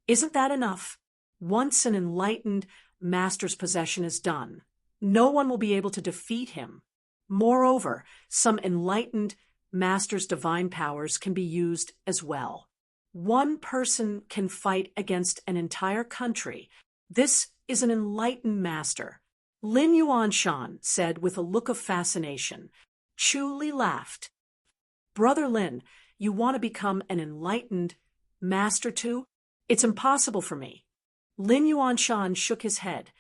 Isn't that enough? Once an enlightened master's possession is done, no one will be able to defeat him. Moreover, some enlightened master's divine powers can be used as well. One person can fight against an entire country. This is an enlightened master. Lin Yuanshan said with a look of fascination. Chu Li laughed. Brother Lin, you want to become an enlightened master too? It's impossible for me. Lin Yuanshan shook his head.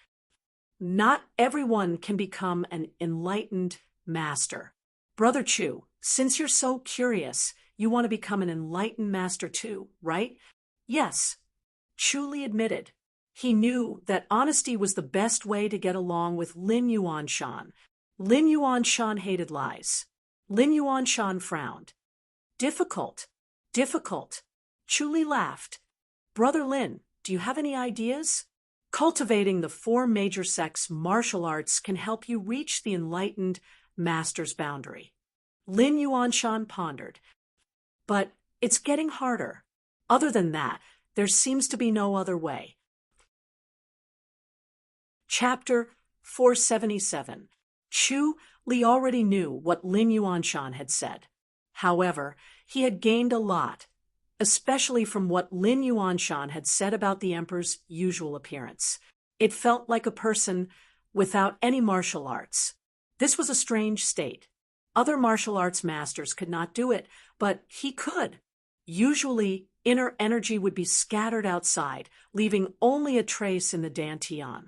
Not everyone can become an enlightened master. Brother Chu, since you're so curious, you want to become an enlightened master too, right? Yes, Chu Li admitted. He knew that honesty was the best way to get along with Lin Yuanshan. Lin Yuanshan hated lies. Lin Yuanshan frowned. Difficult. Chu Li laughed. Brother Lin, do you have any ideas? Cultivating the 4 major sects martial arts can help you reach the enlightened master's boundary. Lin Yuanshan pondered. But it's getting harder. Other than that, there seems to be no other way. Chapter 477. Chu Li already knew what Lin Yuanshan had said. However, he had gained a lot, especially from what Lin Yuanshan had said about the emperor's usual appearance. It felt like a person without any martial arts. This was a strange state. Other martial arts masters could not do it, but he could. Usually, inner energy would be scattered outside, leaving only a trace in the dantian.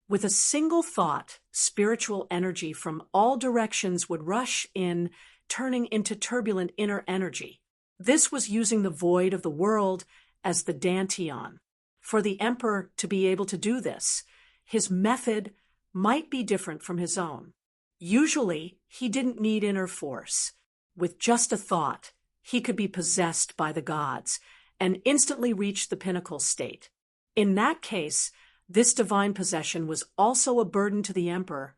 With a single thought, spiritual energy from all directions would rush in, turning into turbulent inner energy. This was using the void of the world as the dantian. For the emperor to be able to do this, his method might be different from his own. Usually, he didn't need inner force. With just a thought, he could be possessed by the gods and instantly reach the pinnacle state. In that case, this divine possession was also a burden to the emperor,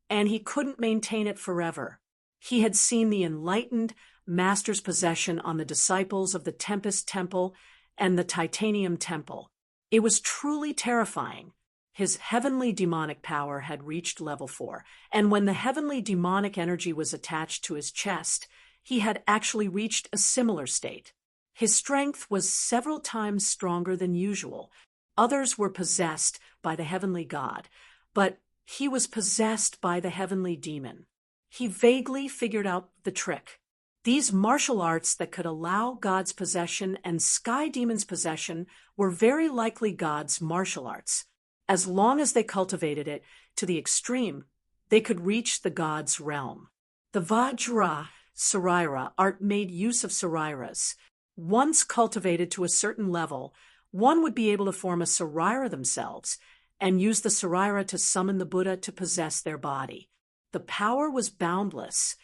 and he couldn't maintain it forever. He had seen the enlightened master's possession on the disciples of the Tempest Temple and the Titanium Temple. It was truly terrifying. His heavenly demonic power had reached level 4, and when the heavenly demonic energy was attached to his chest, he had actually reached a similar state. His strength was several times stronger than usual. Others were possessed by the heavenly god, but he was possessed by the heavenly demon. He vaguely figured out the trick. These martial arts that could allow God's possession and Sky Demon's possession were very likely God's martial arts. As long as they cultivated it to the extreme, they could reach the God's realm. The Vajra Sarira art made use of Sariras. Once cultivated to a certain level, one would be able to form a Sarira themselves and use the Sarira to summon the Buddha to possess their body. The power was boundless,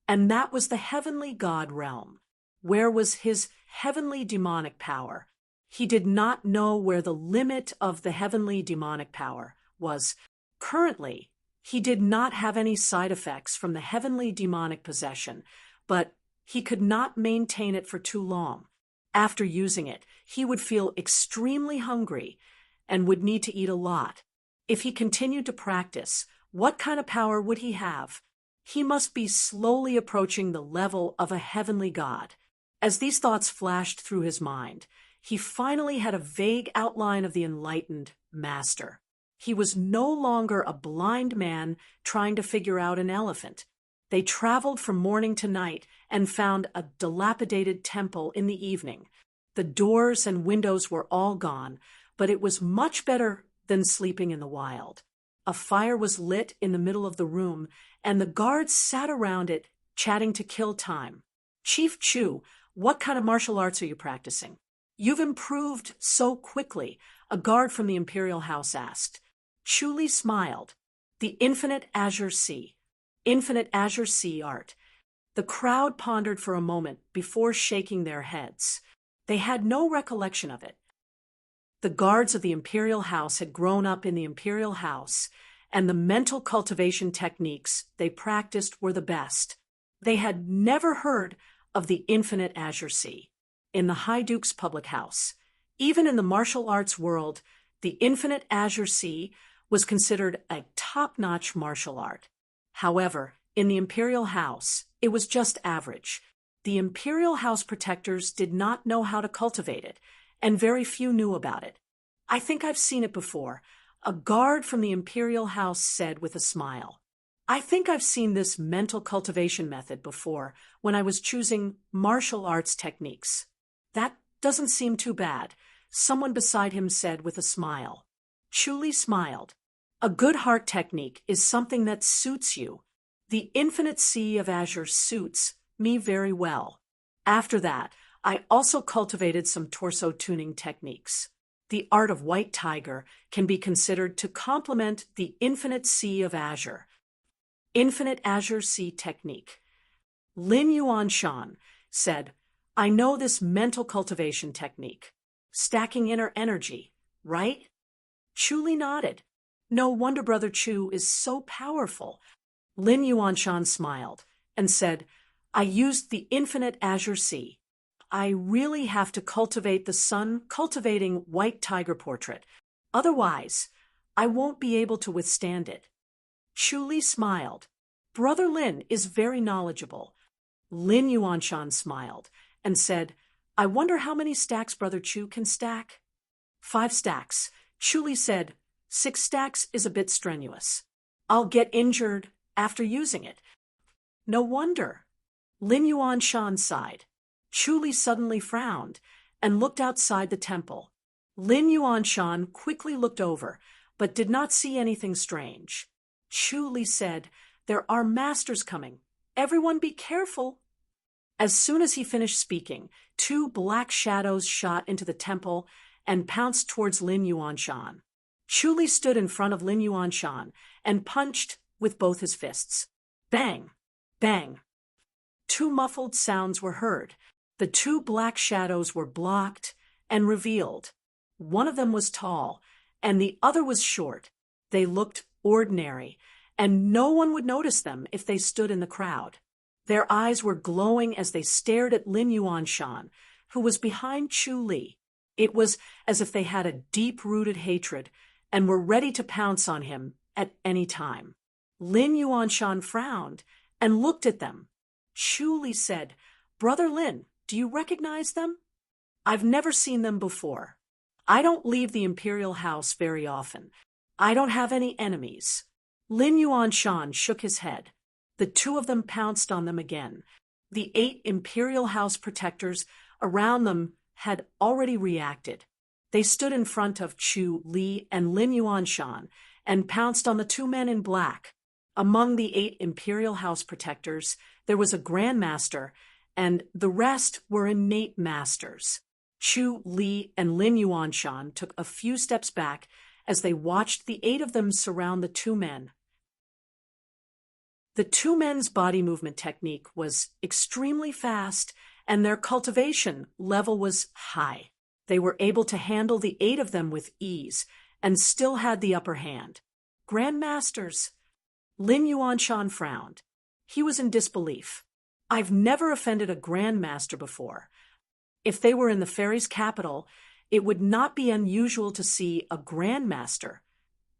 and that was the heavenly God realm. Where was his heavenly demonic power? He did not know where the limit of the heavenly demonic power was. Currently, he did not have any side effects from the heavenly demonic possession, but he could not maintain it for too long. After using it, he would feel extremely hungry and would need to eat a lot. If he continued to practice, what kind of power would he have? He must be slowly approaching the level of a heavenly god. As these thoughts flashed through his mind, he finally had a vague outline of the enlightened master. He was no longer a blind man trying to figure out an elephant. They traveled from morning to night and found a dilapidated temple in the evening. The doors and windows were all gone, but it was much better than sleeping in the wild. A fire was lit in the middle of the room, and the guards sat around it, chatting to kill time. Chief Chu, what kind of martial arts are you practicing? You've improved so quickly, a guard from the imperial house asked. Chu Li smiled. The infinite azure sea. Infinite Azure Sea Art. The crowd pondered for a moment before shaking their heads. They had no recollection of it. The guards of the imperial house had grown up in the imperial house, and the mental cultivation techniques they practiced were the best. They had never heard of the Infinite Azure Sea. In the High Duke's public house, even in the martial arts world, the Infinite Azure Sea was considered a top-notch martial art. However, in the imperial house, it was just average. The imperial house protectors did not know how to cultivate it, and very few knew about it. "I think I've seen it before," a guard from the imperial house said with a smile. "I think I've seen this mental cultivation method before when I was choosing martial arts techniques." "That doesn't seem too bad," someone beside him said with a smile. Chuli smiled. "A good heart technique is something that suits you. The Infinite Sea of Azure suits me very well. After that, I also cultivated some torso tuning techniques. The art of White Tiger can be considered to complement the Infinite Sea of Azure." Infinite Azure Sea Technique. Lin Yuanshan said, "I know this mental cultivation technique. Stacking inner energy, right?" Chuli nodded. "No wonder Brother Chu is so powerful." Lin Yuanshan smiled and said, "I used the Infinite Azure Sea. I really have to cultivate the sun cultivating White Tiger portrait. Otherwise, I won't be able to withstand it." Chuli smiled. "Brother Lin is very knowledgeable." Lin Yuanshan smiled and said, "I wonder how many stacks Brother Chu can stack?" 5 stacks. Chuli said, 6 stacks is a bit strenuous. I'll get injured after using it." "No wonder." Lin Yuanshan sighed. Chuli suddenly frowned and looked outside the temple. Lin Yuanshan quickly looked over, but did not see anything strange. Chuli said, "There are masters coming. Everyone be careful." As soon as he finished speaking, 2 black shadows shot into the temple and pounced towards Lin Yuanshan. Chuli stood in front of Lin Yuanshan and punched with both his fists. Bang! Bang! 2 muffled sounds were heard. The 2 black shadows were blocked and revealed. One of them was tall, and the other was short. They looked ordinary, and no one would notice them if they stood in the crowd. Their eyes were glowing as they stared at Lin Yuanshan, who was behind Chuli. It was as if they had a deep-rooted hatred and were ready to pounce on him at any time. Lin Yuanshan frowned and looked at them. Chuli said, "Brother Lin, do you recognize them?" "I've never seen them before. I don't leave the imperial house very often. I don't have any enemies." Lin Yuanshan shook his head. The 2 of them pounced on them again. The 8 imperial house protectors around them had already reacted. They stood in front of Chu Li and Lin Yuanshan and pounced on the 2 men in black. Among the 8 imperial house protectors, there was a Grand Master, and the rest were innate masters. Chu Li and Lin Yuanshan took a few steps back as they watched the 8 of them surround the 2 men. The 2 men's body movement technique was extremely fast, and their cultivation level was high. They were able to handle the 8 of them with ease and still had the upper hand. "Grand Masters." Lin Yuanshan frowned. He was in disbelief. "I've never offended a Grand Master before. If they were in the fairy's capital, it would not be unusual to see a Grand Master,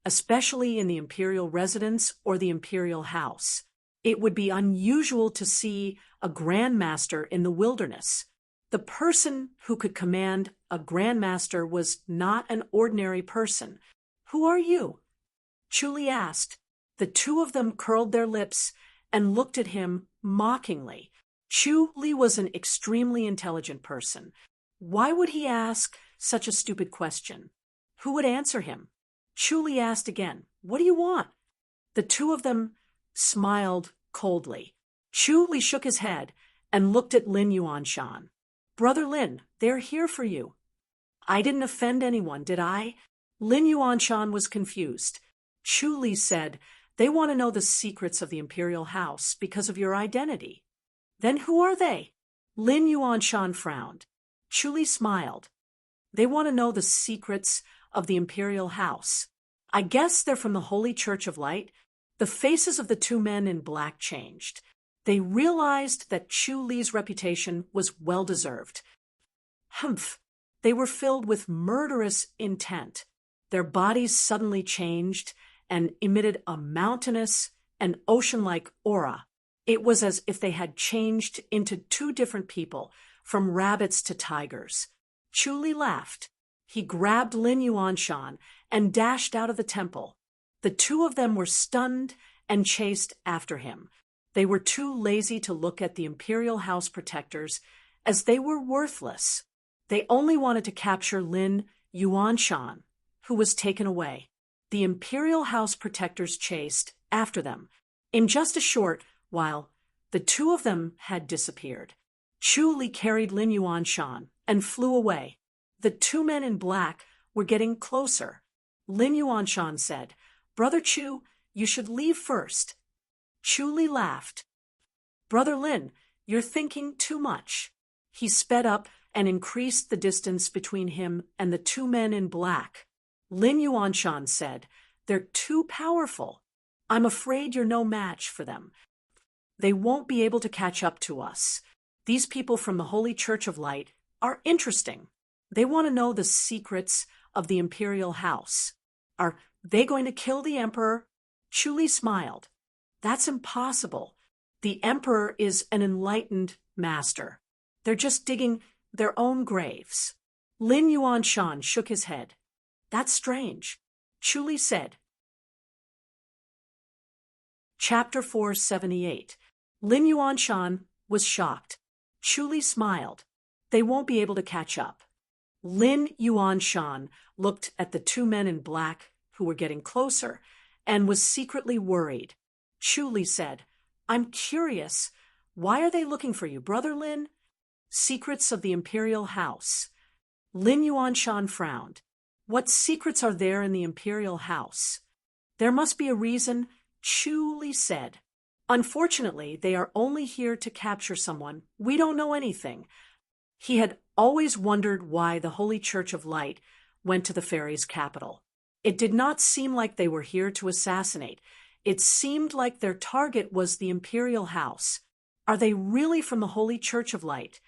especially in the imperial residence or the imperial house. It would be unusual to see a Grand Master in the wilderness. The person who could command a Grand Master was not an ordinary person. Who are you?" Chuli asked. The 2 of them curled their lips and looked at him mockingly. Chuli was an extremely intelligent person. Why would he ask such a stupid question? Who would answer him? Chuli asked again, "What do you want?" The 2 of them smiled coldly. Chuli shook his head and looked at Lin Yuanshan. "Brother Lin, they're here for you." "I didn't offend anyone, did I?" Lin Yuanshan was confused. Chuli said They want to know the secrets of the imperial house because of your identity. Then who are they? Lin Yuanshan frowned. Chu Li smiled. They want to know the secrets of the imperial house. I guess they're from the Holy Church of Light. The faces of the two men in black changed. They realized that Chu Li's reputation was well-deserved. Humph! They were filled with murderous intent. Their bodies suddenly changed and emitted a mountainous and ocean-like aura. It was as if they had changed into two different people, from rabbits to tigers. Chu Li laughed. He grabbed Lin Yuanshan and dashed out of the temple. The two of them were stunned and chased after him. They were too lazy to look at the imperial house protectors, as they were worthless. They only wanted to capture Lin Yuanshan, who was taken away. The imperial house protectors chased after them. In just a short while, the two of them had disappeared. Chu Li carried Lin Yuanshan and flew away. The two men in black were getting closer. Lin Yuanshan said, "Brother Chu, you should leave first." Chu Li laughed. "Brother Lin, you're thinking too much." He sped up and increased the distance between him and the two men in black. Lin Yuanshan said, "They're too powerful. I'm afraid you're no match for them. They won't be able to catch up to us. These people from the Holy Church of Light are interesting. They want to know the secrets of the imperial house. Are they going to kill the emperor?" Chu Li smiled. "That's impossible. The emperor is an enlightened master. They're just digging their own graves." Lin Yuanshan shook his head. "That's strange." Chu Li said. Chapter 478. Lin Yuanshan was shocked. Chu Li smiled. "They won't be able to catch up." Lin Yuanshan looked at the two men in black who were getting closer and was secretly worried. Chu Li said, "I'm curious. Why are they looking for you, Brother Lin?" "Secrets of the imperial house." Lin Yuanshan frowned. "What secrets are there in the imperial house?" "There must be a reason," Chu Li said. "Unfortunately, they are only here to capture someone. We don't know anything." He had always wondered why the Holy Church of Light went to the fairies' capital. It did not seem like they were here to assassinate. It seemed like their target was the imperial house. "Are they really from the Holy Church of Light?"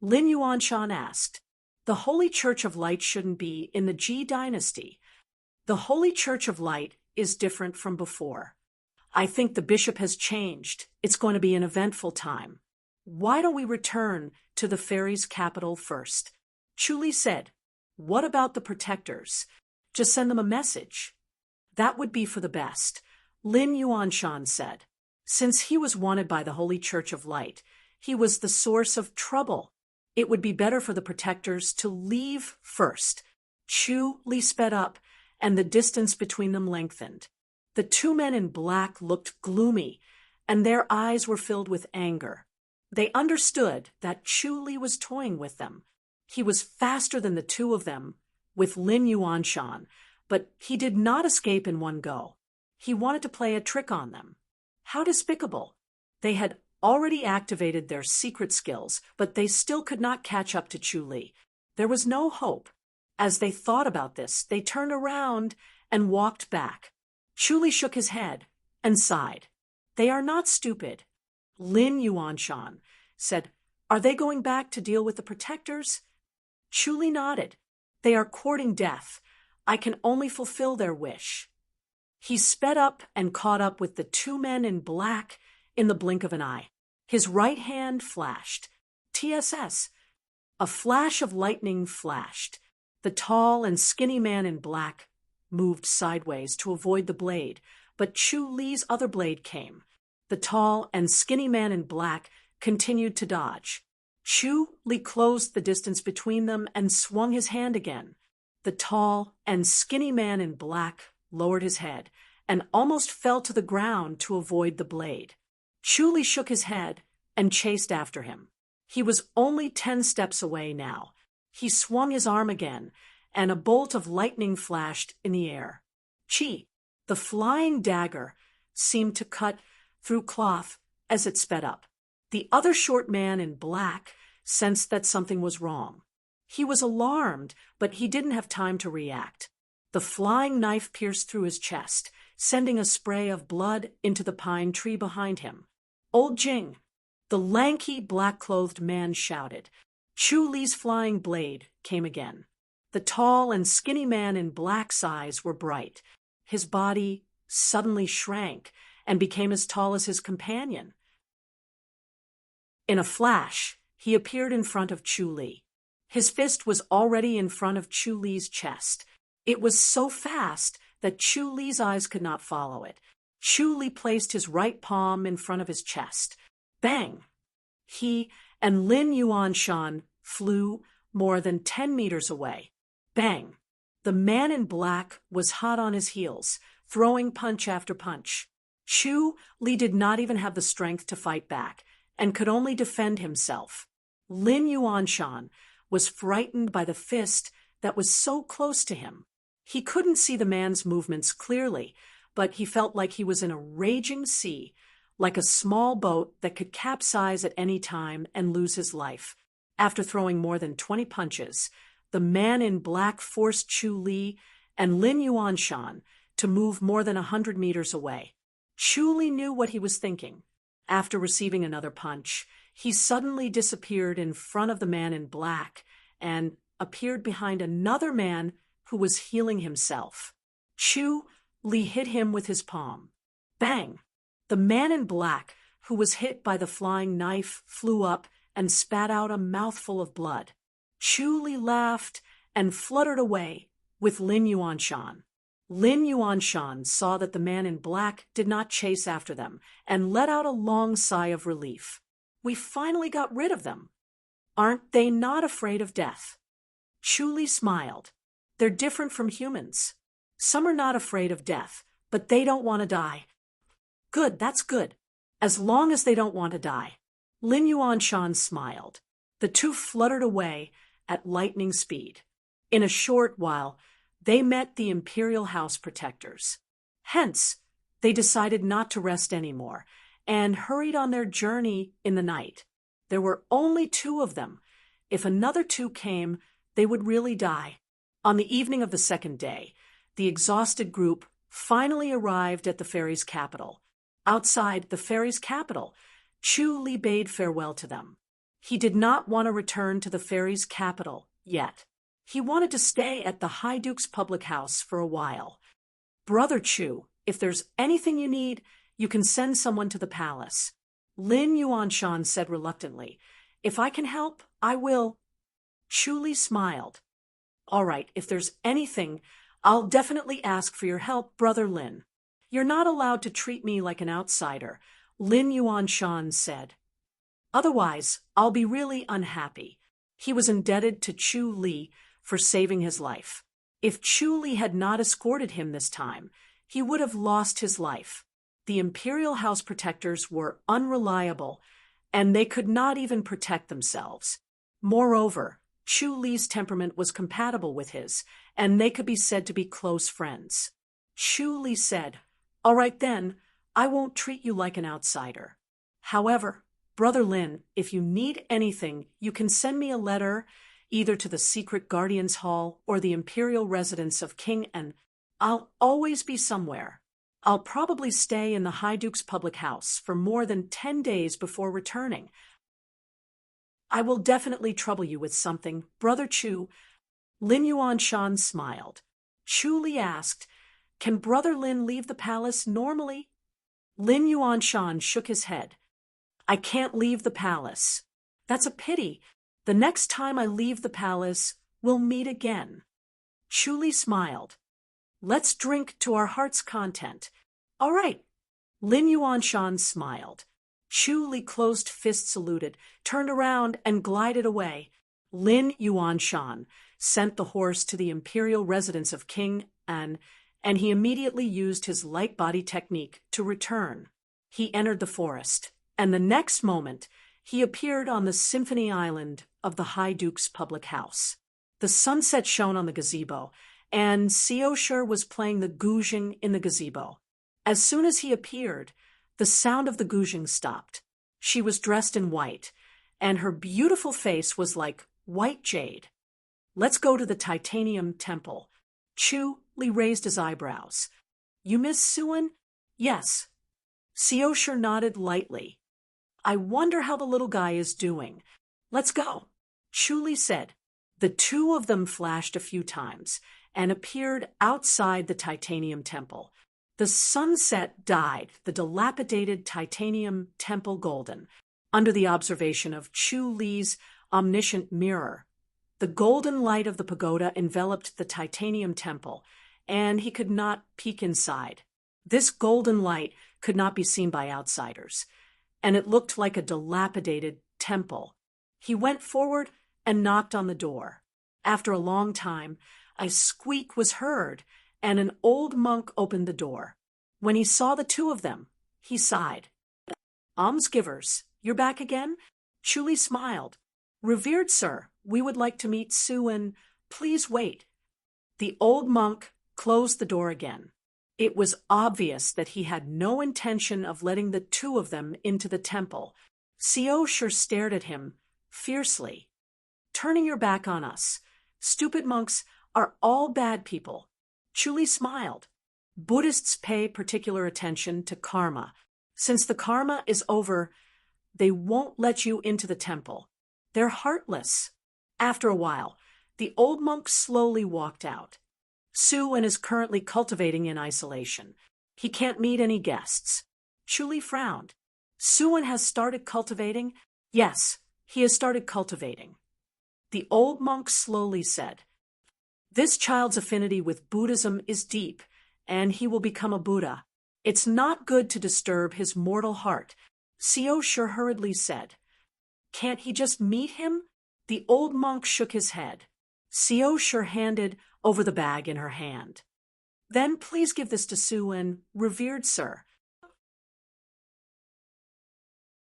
Lin Yuanshan asked. "The Holy Church of Light shouldn't be in the Ji dynasty. The Holy Church of Light is different from before. I think the bishop has changed. It's going to be an eventful time. Why don't we return to the fairies' capital first?" Chu Li said. "What about the protectors? Just send them a message." "That would be for the best," Lin Yuanshan said. Since he was wanted by the Holy Church of Light, he was the source of trouble. It would be better for the protectors to leave first. Chu Li sped up, and the distance between them lengthened. The two men in black looked gloomy, and their eyes were filled with anger. They understood that Chu Li was toying with them. He was faster than the two of them, with Lin Yuanshan, but he did not escape in one go. He wanted to play a trick on them. How despicable! They had already activated their secret skills, but they still could not catch up to Chu Li. There was no hope. As they thought about this, they turned around and walked back. Chu Li shook his head and sighed. "They are not stupid." Lin Yuanshan said, "Are they going back to deal with the protectors?" Chu Li nodded. "They are courting death. I can only fulfill their wish." He sped up and caught up with the two men in black in the blink of an eye. His right hand flashed. TSS. A flash of lightning flashed. The tall and skinny man in black moved sideways to avoid the blade, but Chu Li's other blade came. The tall and skinny man in black continued to dodge. Chu Li closed the distance between them and swung his hand again. The tall and skinny man in black lowered his head and almost fell to the ground to avoid the blade. Chu Li shook his head and chased after him. He was only 10 steps away now. He swung his arm again, and a bolt of lightning flashed in the air. Chi, the flying dagger, seemed to cut through cloth as it sped up. The other short man in black sensed that something was wrong. He was alarmed, but he didn't have time to react. The flying knife pierced through his chest, sending a spray of blood into the pine tree behind him. "Old Jing!" The lanky, black-clothed man shouted. Chu Li's flying blade came again. The tall and skinny man in black's eyes were bright. His body suddenly shrank and became as tall as his companion. In a flash, he appeared in front of Chu Li. His fist was already in front of Chu Li's chest. It was so fast that Chu Li's eyes could not follow it. Chu Li placed his right palm in front of his chest. Bang! He and Lin Yuanshan flew more than 10 meters away. Bang! The man in black was hot on his heels, throwing punch after punch. Chu Li did not even have the strength to fight back, and could only defend himself. Lin Yuanshan was frightened by the fist that was so close to him. He couldn't see the man's movements clearly, but he felt like he was in a raging sea, like a small boat that could capsize at any time and lose his life. After throwing more than 20 punches, the man in black forced Chu Li and Lin Yuanshan to move more than 100 meters away. Chu Li knew what he was thinking. After receiving another punch, he suddenly disappeared in front of the man in black and appeared behind another man who was healing himself. Chu Li hit him with his palm. Bang! The man in black, who was hit by the flying knife, flew up and spat out a mouthful of blood. Chu Li laughed and fluttered away with Lin Yuanshan. Lin Yuanshan saw that the man in black did not chase after them and let out a long sigh of relief. "We finally got rid of them. Aren't they not afraid of death?" Chu Li smiled. "They're different from humans. Some are not afraid of death, but they don't want to die." "Good, that's good. As long as they don't want to die." Lin Yuanshan smiled. The two fluttered away at lightning speed. In a short while, they met the Imperial House protectors. Hence, they decided not to rest anymore and hurried on their journey in the night. There were only 2 of them. If another 2 came, they would really die. On the evening of the second day, the exhausted group finally arrived at the fairy's capital. Outside the fairy's capital, Chu Li bade farewell to them. He did not want to return to the fairy's capital yet. He wanted to stay at the High Duke's public house for a while. "Brother Chu, if there's anything you need, you can send someone to the palace." Lin Yuanshan said reluctantly, "If I can help, I will." Chu Li smiled. "All right, if there's anything, I'll definitely ask for your help, Brother Lin." "You're not allowed to treat me like an outsider," Lin Yuanshan said. "Otherwise, I'll be really unhappy." He was indebted to Chu Li for saving his life. If Chu Li had not escorted him this time, he would have lost his life. The Imperial House protectors were unreliable, and they could not even protect themselves. Moreover, Chu Li's temperament was compatible with his, and they could be said to be close friends. Chu Li said, "All right then, I won't treat you like an outsider. However, Brother Lin, if you need anything, you can send me a letter either to the Secret Guardians Hall or the Imperial Residence of King, and I'll always be somewhere. I'll probably stay in the High Duke's public house for more than 10 days before returning. I will definitely trouble you with something, Brother Chu." Lin Yuanshan smiled. Chu Li asked, "Can Brother Lin leave the palace normally?" Lin Yuanshan shook his head. "I can't leave the palace." "That's a pity. The next time I leave the palace, we'll meet again." Chu Li smiled. "Let's drink to our heart's content." "All right." Lin Yuanshan smiled. Chu Li closed fist saluted, turned around, and glided away. Lin Yuanshan sent the horse to the imperial residence of King An, and he immediately used his light body technique to return. He entered the forest, and the next moment he appeared on the Symphony Island of the High Duke's public house. The sunset shone on the gazebo, and Seosher was playing the guzheng in the gazebo. As soon as he appeared, the sound of the gouging stopped. She was dressed in white, and her beautiful face was like white jade. Let's go to the titanium temple. Chu Li raised his eyebrows. You miss Suan? Yes. Seoshur nodded lightly. I wonder how the little guy is doing. Let's go. Chu Li said. The two of them flashed a few times and appeared outside the titanium temple. The sunset dyed the dilapidated titanium temple golden, under the observation of Chu Li's omniscient mirror. The golden light of the pagoda enveloped the titanium temple, and he could not peek inside. This golden light could not be seen by outsiders, and it looked like a dilapidated temple. He went forward and knocked on the door. After a long time, a squeak was heard, and an old monk opened the door. When he saw the two of them, he sighed. Almsgivers, you're back again? Chu Li smiled. Revered sir, we would like to meet Suan. Please wait. The old monk closed the door again. It was obvious that he had no intention of letting the two of them into the temple. Seoshur stared at him fiercely. Turning your back on us. Stupid monks are all bad people. Chu Li smiled. Buddhists pay particular attention to karma. Since the karma is over, they won't let you into the temple. They're heartless. After a while, the old monk slowly walked out. Suan is currently cultivating in isolation. He can't meet any guests. Chu Li frowned. Suan has started cultivating? Yes, he has started cultivating. The old monk slowly said, This child's affinity with Buddhism is deep, and he will become a Buddha. It's not good to disturb his mortal heart. Seoshur hurriedly said, Can't he just meet him? The old monk shook his head. Seoshur handed over the bag in her hand. Then please give this to Suan, revered sir.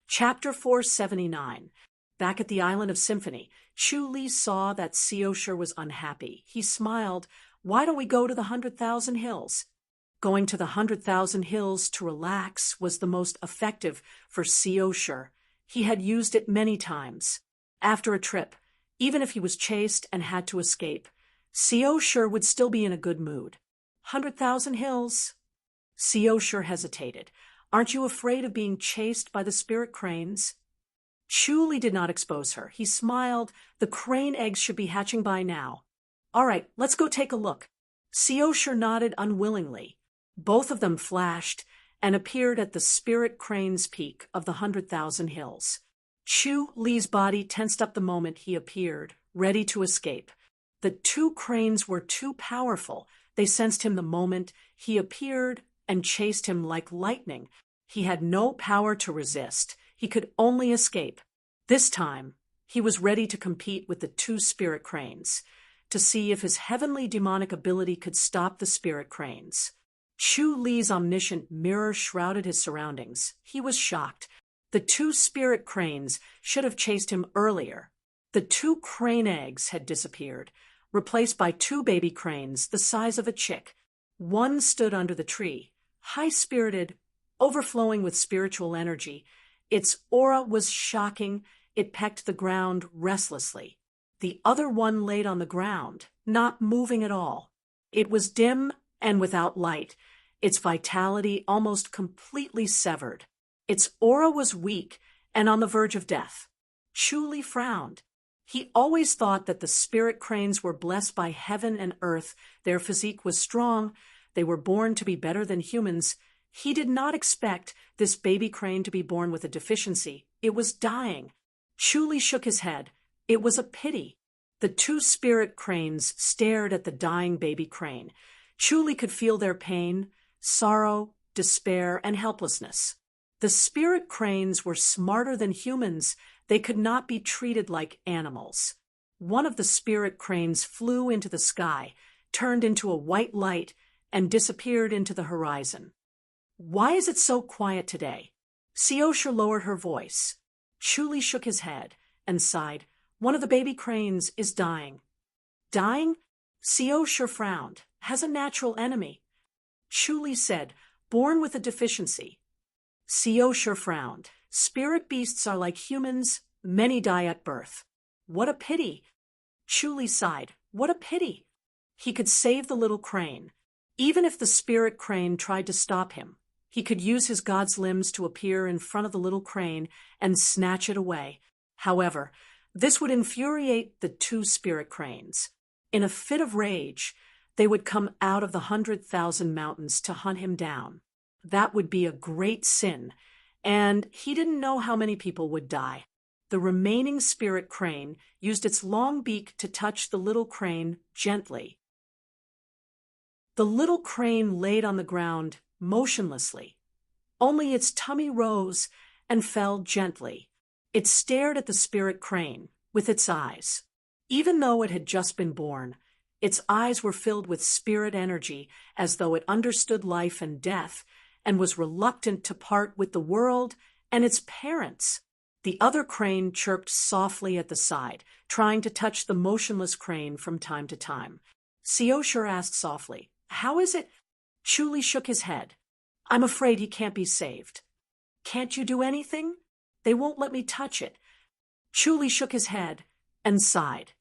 Chapter 479. Back at the island of Symphony, Chu Li saw that Seoshur was unhappy. He smiled. Why don't we go to the 100,000 hills? Going to the 100,000 hills to relax was the most effective for Seoshur. He had used it many times. After a trip, even if he was chased and had to escape, Seoshur would still be in a good mood. 100,000 hills. Seoshur hesitated. Aren't you afraid of being chased by the spirit cranes? Chu Li did not expose her. He smiled. The crane eggs should be hatching by now. All right, let's go take a look. Seoshur nodded unwillingly. Both of them flashed and appeared at the spirit crane's peak of the 100,000 hills. Chu Li's body tensed up the moment he appeared, ready to escape. The two cranes were too powerful. They sensed him the moment he appeared and chased him like lightning. He had no power to resist. He could only escape. This time, he was ready to compete with the two spirit cranes, to see if his heavenly demonic ability could stop the spirit cranes. Chu Li's omniscient mirror shrouded his surroundings. He was shocked. The two spirit cranes should have chased him earlier. The two crane eggs had disappeared, replaced by two baby cranes the size of a chick. One stood under the tree, high-spirited, overflowing with spiritual energy. Its aura was shocking. It pecked the ground restlessly. The other one laid on the ground, not moving at all. It was dim and without light, its vitality almost completely severed. Its aura was weak and on the verge of death. Chu Li frowned. He always thought that the spirit cranes were blessed by heaven and earth. Their physique was strong. They were born to be better than humans. He did not expect this baby crane to be born with a deficiency. It was dying. Chu Li shook his head. It was a pity. The two spirit cranes stared at the dying baby crane. Chu Li could feel their pain, sorrow, despair, and helplessness. The spirit cranes were smarter than humans. They could not be treated like animals. One of the spirit cranes flew into the sky, turned into a white light, and disappeared into the horizon. Why is it so quiet today? Seoshur lowered her voice. Chu Li shook his head and sighed. One of the baby cranes is dying. Dying? Seoshur frowned. Has a natural enemy. Chu Li said, born with a deficiency. Seosher frowned. Spirit beasts are like humans, many die at birth. What a pity. Chuli sighed. What a pity. He could save the little crane. Even if the spirit crane tried to stop him, he could use his god's limbs to appear in front of the little crane and snatch it away. However, this would infuriate the two spirit cranes. In a fit of rage, they would come out of the 100,000 mountains to hunt him down. That would be a great sin, and he didn't know how many people would die. The remaining spirit crane used its long beak to touch the little crane gently. The little crane laid on the ground motionlessly. Only its tummy rose and fell gently. It stared at the spirit crane with its eyes. Even though it had just been born, its eyes were filled with spirit energy, as though it understood life and death and was reluctant to part with the world and its parents. The other crane chirped softly at the side, trying to touch the motionless crane from time to time. Seosher asked softly, "How is it?" Chuli shook his head. "I'm afraid he can't be saved." "Can't you do anything?" "They won't let me touch it." Chuli shook his head and sighed.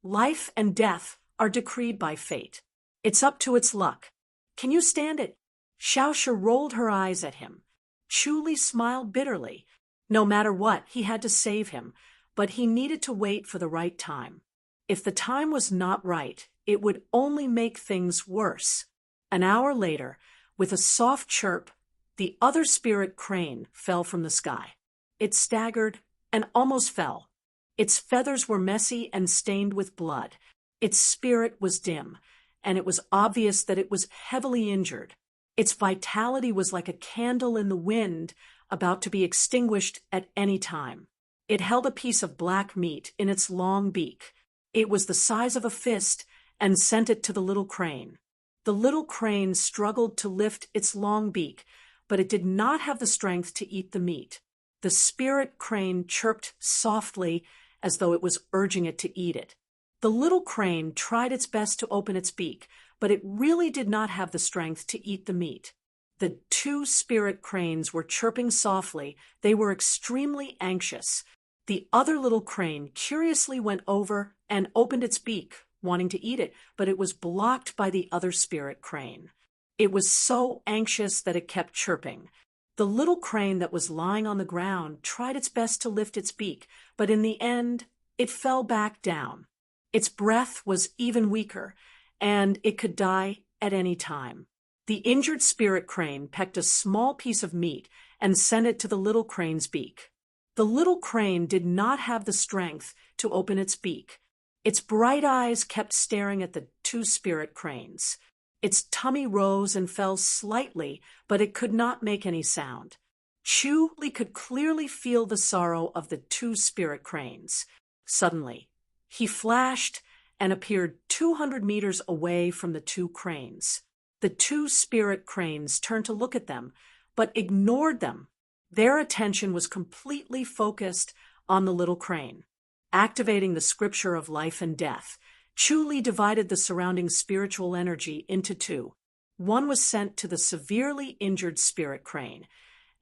"Life and death are decreed by fate. It's up to its luck. Can you stand it?" Shaosha rolled her eyes at him. Chuli smiled bitterly. No matter what, he had to save him, but he needed to wait for the right time. If the time was not right, it would only make things worse. An hour later, with a soft chirp, the other spirit crane fell from the sky. It staggered and almost fell. Its feathers were messy and stained with blood. Its spirit was dim, and it was obvious that it was heavily injured. Its vitality was like a candle in the wind, about to be extinguished at any time. It held a piece of black meat in its long beak. It was the size of a fist and sent it to the little crane. The little crane struggled to lift its long beak, but it did not have the strength to eat the meat. The spirit crane chirped softly as though it was urging it to eat it. The little crane tried its best to open its beak, but it really did not have the strength to eat the meat. The two spirit cranes were chirping softly. They were extremely anxious. The other little crane curiously went over and opened its beak, wanting to eat it, but it was blocked by the other spirit crane. It was so anxious that it kept chirping. The little crane that was lying on the ground tried its best to lift its beak, but in the end, it fell back down. Its breath was even weaker, and it could die at any time. The injured spirit crane pecked a small piece of meat and sent it to the little crane's beak. The little crane did not have the strength to open its beak. Its bright eyes kept staring at the two spirit cranes. Its tummy rose and fell slightly, but it could not make any sound. Chu-Li could clearly feel the sorrow of the two spirit cranes. Suddenly, he flashed and appeared 200 meters away from the two cranes. The two spirit cranes turned to look at them, but ignored them. Their attention was completely focused on the little crane. Activating the scripture of life and death, Chu-Li divided the surrounding spiritual energy into two. One was sent to the severely injured spirit crane,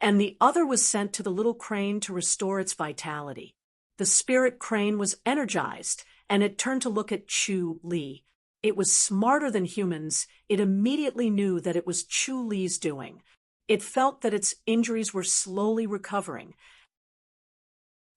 and the other was sent to the little crane to restore its vitality. The spirit crane was energized, and it turned to look at Chu-Li. It was smarter than humans. It immediately knew that it was Chu-Li's doing. It felt that its injuries were slowly recovering.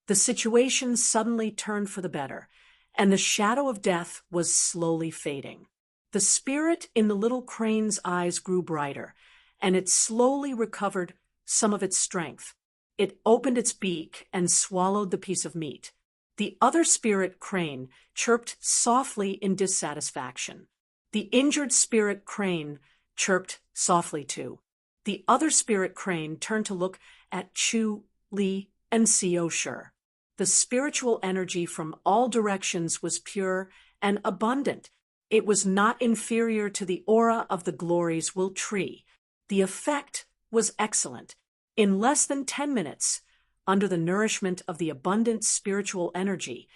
The situation suddenly turned for the better, and the shadow of death was slowly fading. The spirit in the little crane's eyes grew brighter, and it slowly recovered some of its strength. It opened its beak and swallowed the piece of meat. The other spirit crane chirped softly in dissatisfaction. The injured spirit crane chirped softly too. The other spirit crane turned to look at Chu-Li and Seosher. The spiritual energy from all directions was pure and abundant. It was not inferior to the aura of the Glories Will tree. The effect was excellent. In less than 10 minutes, under the nourishment of the abundant spiritual energy,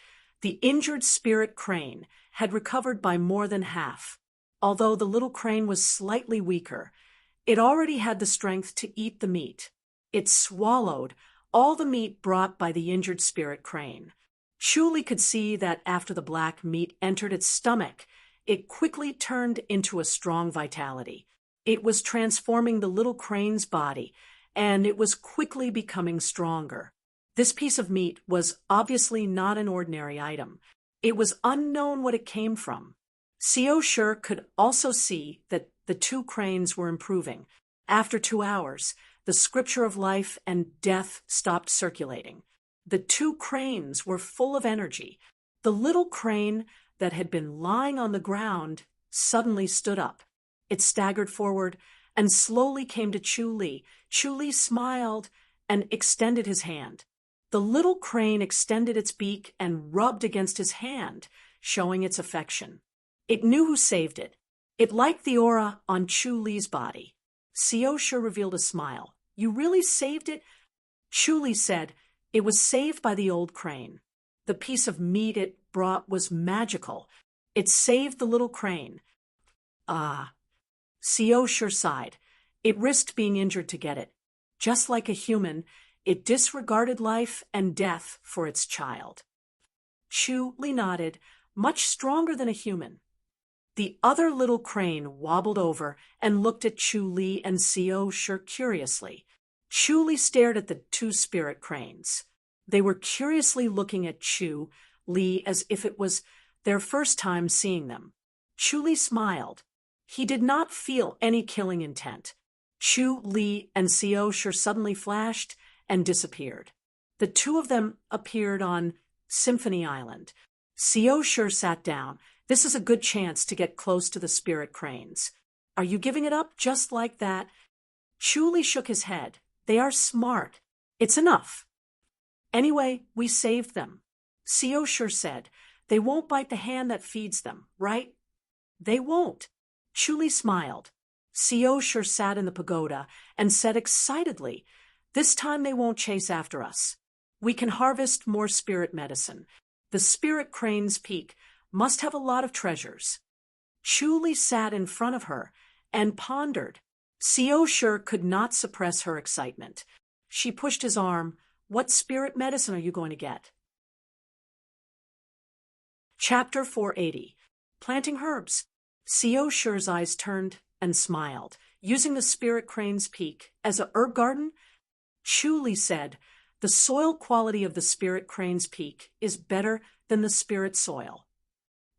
the injured spirit crane had recovered by more than half. Although the little crane was slightly weaker, It already had the strength to eat the meat. It swallowed all the meat brought by the injured spirit crane. Chuli could see that after the black meat entered its stomach, it quickly turned into a strong vitality. It was transforming the little crane's body, and it was quickly becoming stronger. This piece of meat was obviously not an ordinary item. It was unknown what it came from. Seoshur could also see that the two cranes were improving. After 2 hours, the scripture of life and death stopped circulating. The two cranes were full of energy. The little crane that had been lying on the ground suddenly stood up. It staggered forward and slowly came to Chu Li. Chu Li smiled and extended his hand. The little crane extended its beak and rubbed against his hand, showing its affection. It knew who saved it. It liked the aura on Chu Li's body. Seoshur revealed a smile. "You really saved it?" Chu Li said, "It was saved by the old crane. The piece of meat it brought was magical. It saved the little crane." "Ah." Seoshur sighed. "It risked being injured to get it. Just like a human, it disregarded life and death for its child." Chu Li nodded, "Much stronger than a human." The other little crane wobbled over and looked at Chu Li and Seoshur curiously. Chu Li stared at the two spirit cranes. They were curiously looking at Chu Li as if it was their first time seeing them. Chu Li smiled. He did not feel any killing intent. Chu Li and Seoshur suddenly flashed and disappeared. The two of them appeared on Symphony Island. Seoshur sat down. "This is a good chance to get close to the spirit cranes." "Are you giving it up just like that?" Chu Li shook his head. "They are smart. It's enough." "Anyway, we saved them." Seoshur said, "They won't bite the hand that feeds them, right?" "They won't." Chu Li smiled. Seoshur sat in the pagoda and said excitedly, "This time they won't chase after us. We can harvest more spirit medicine. The spirit crane's peak must have a lot of treasures." Chu Li sat in front of her and pondered. Seoshur could not suppress her excitement. She pushed his arm. "What spirit medicine are you going to get?" Chapter 480. Planting Herbs. Seoshur's eyes turned and smiled. "Using the spirit crane's peak as a herb garden?" Chu Li said, "The soil quality of the spirit crane's peak is better than the spirit soil."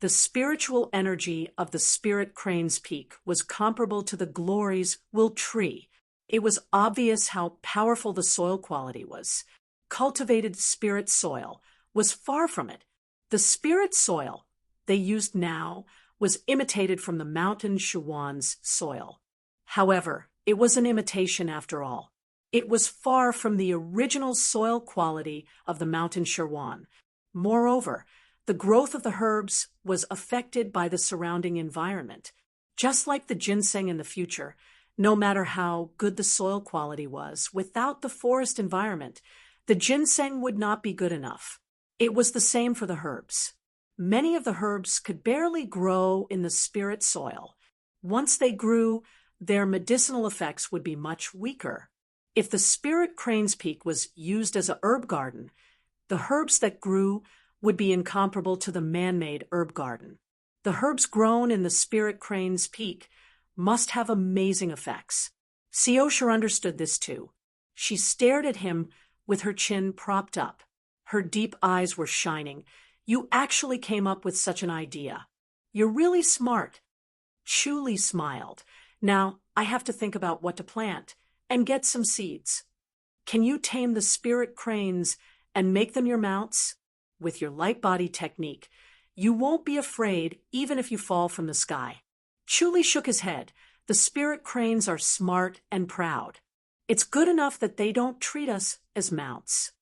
The spiritual energy of the spirit crane's peak was comparable to the glory's will tree. It was obvious how powerful the soil quality was. Cultivated spirit soil was far from it. The spirit soil they used now was imitated from the mountain Shuwan's soil. However, it was an imitation after all. It was far from the original soil quality of the mountain Shuwan. Moreover, the growth of the herbs was affected by the surrounding environment. Just like the ginseng in the future, no matter how good the soil quality was, without the forest environment, the ginseng would not be good enough. It was the same for the herbs. Many of the herbs could barely grow in the spirit soil. Once they grew, their medicinal effects would be much weaker. If the spirit crane's peak was used as a herb garden, the herbs that grew would be incomparable to the man-made herb garden. The herbs grown in the spirit crane's peak must have amazing effects. Seoshur understood this too. She stared at him with her chin propped up. Her deep eyes were shining. "You actually came up with such an idea. You're really smart." Chu Li smiled. "Now I have to think about what to plant and get some seeds. Can you tame the spirit cranes and make them your mounts? With your light body technique, you won't be afraid even if you fall from the sky." Chu Li shook his head. "The spirit cranes are smart and proud. It's good enough that they don't treat us as mounts.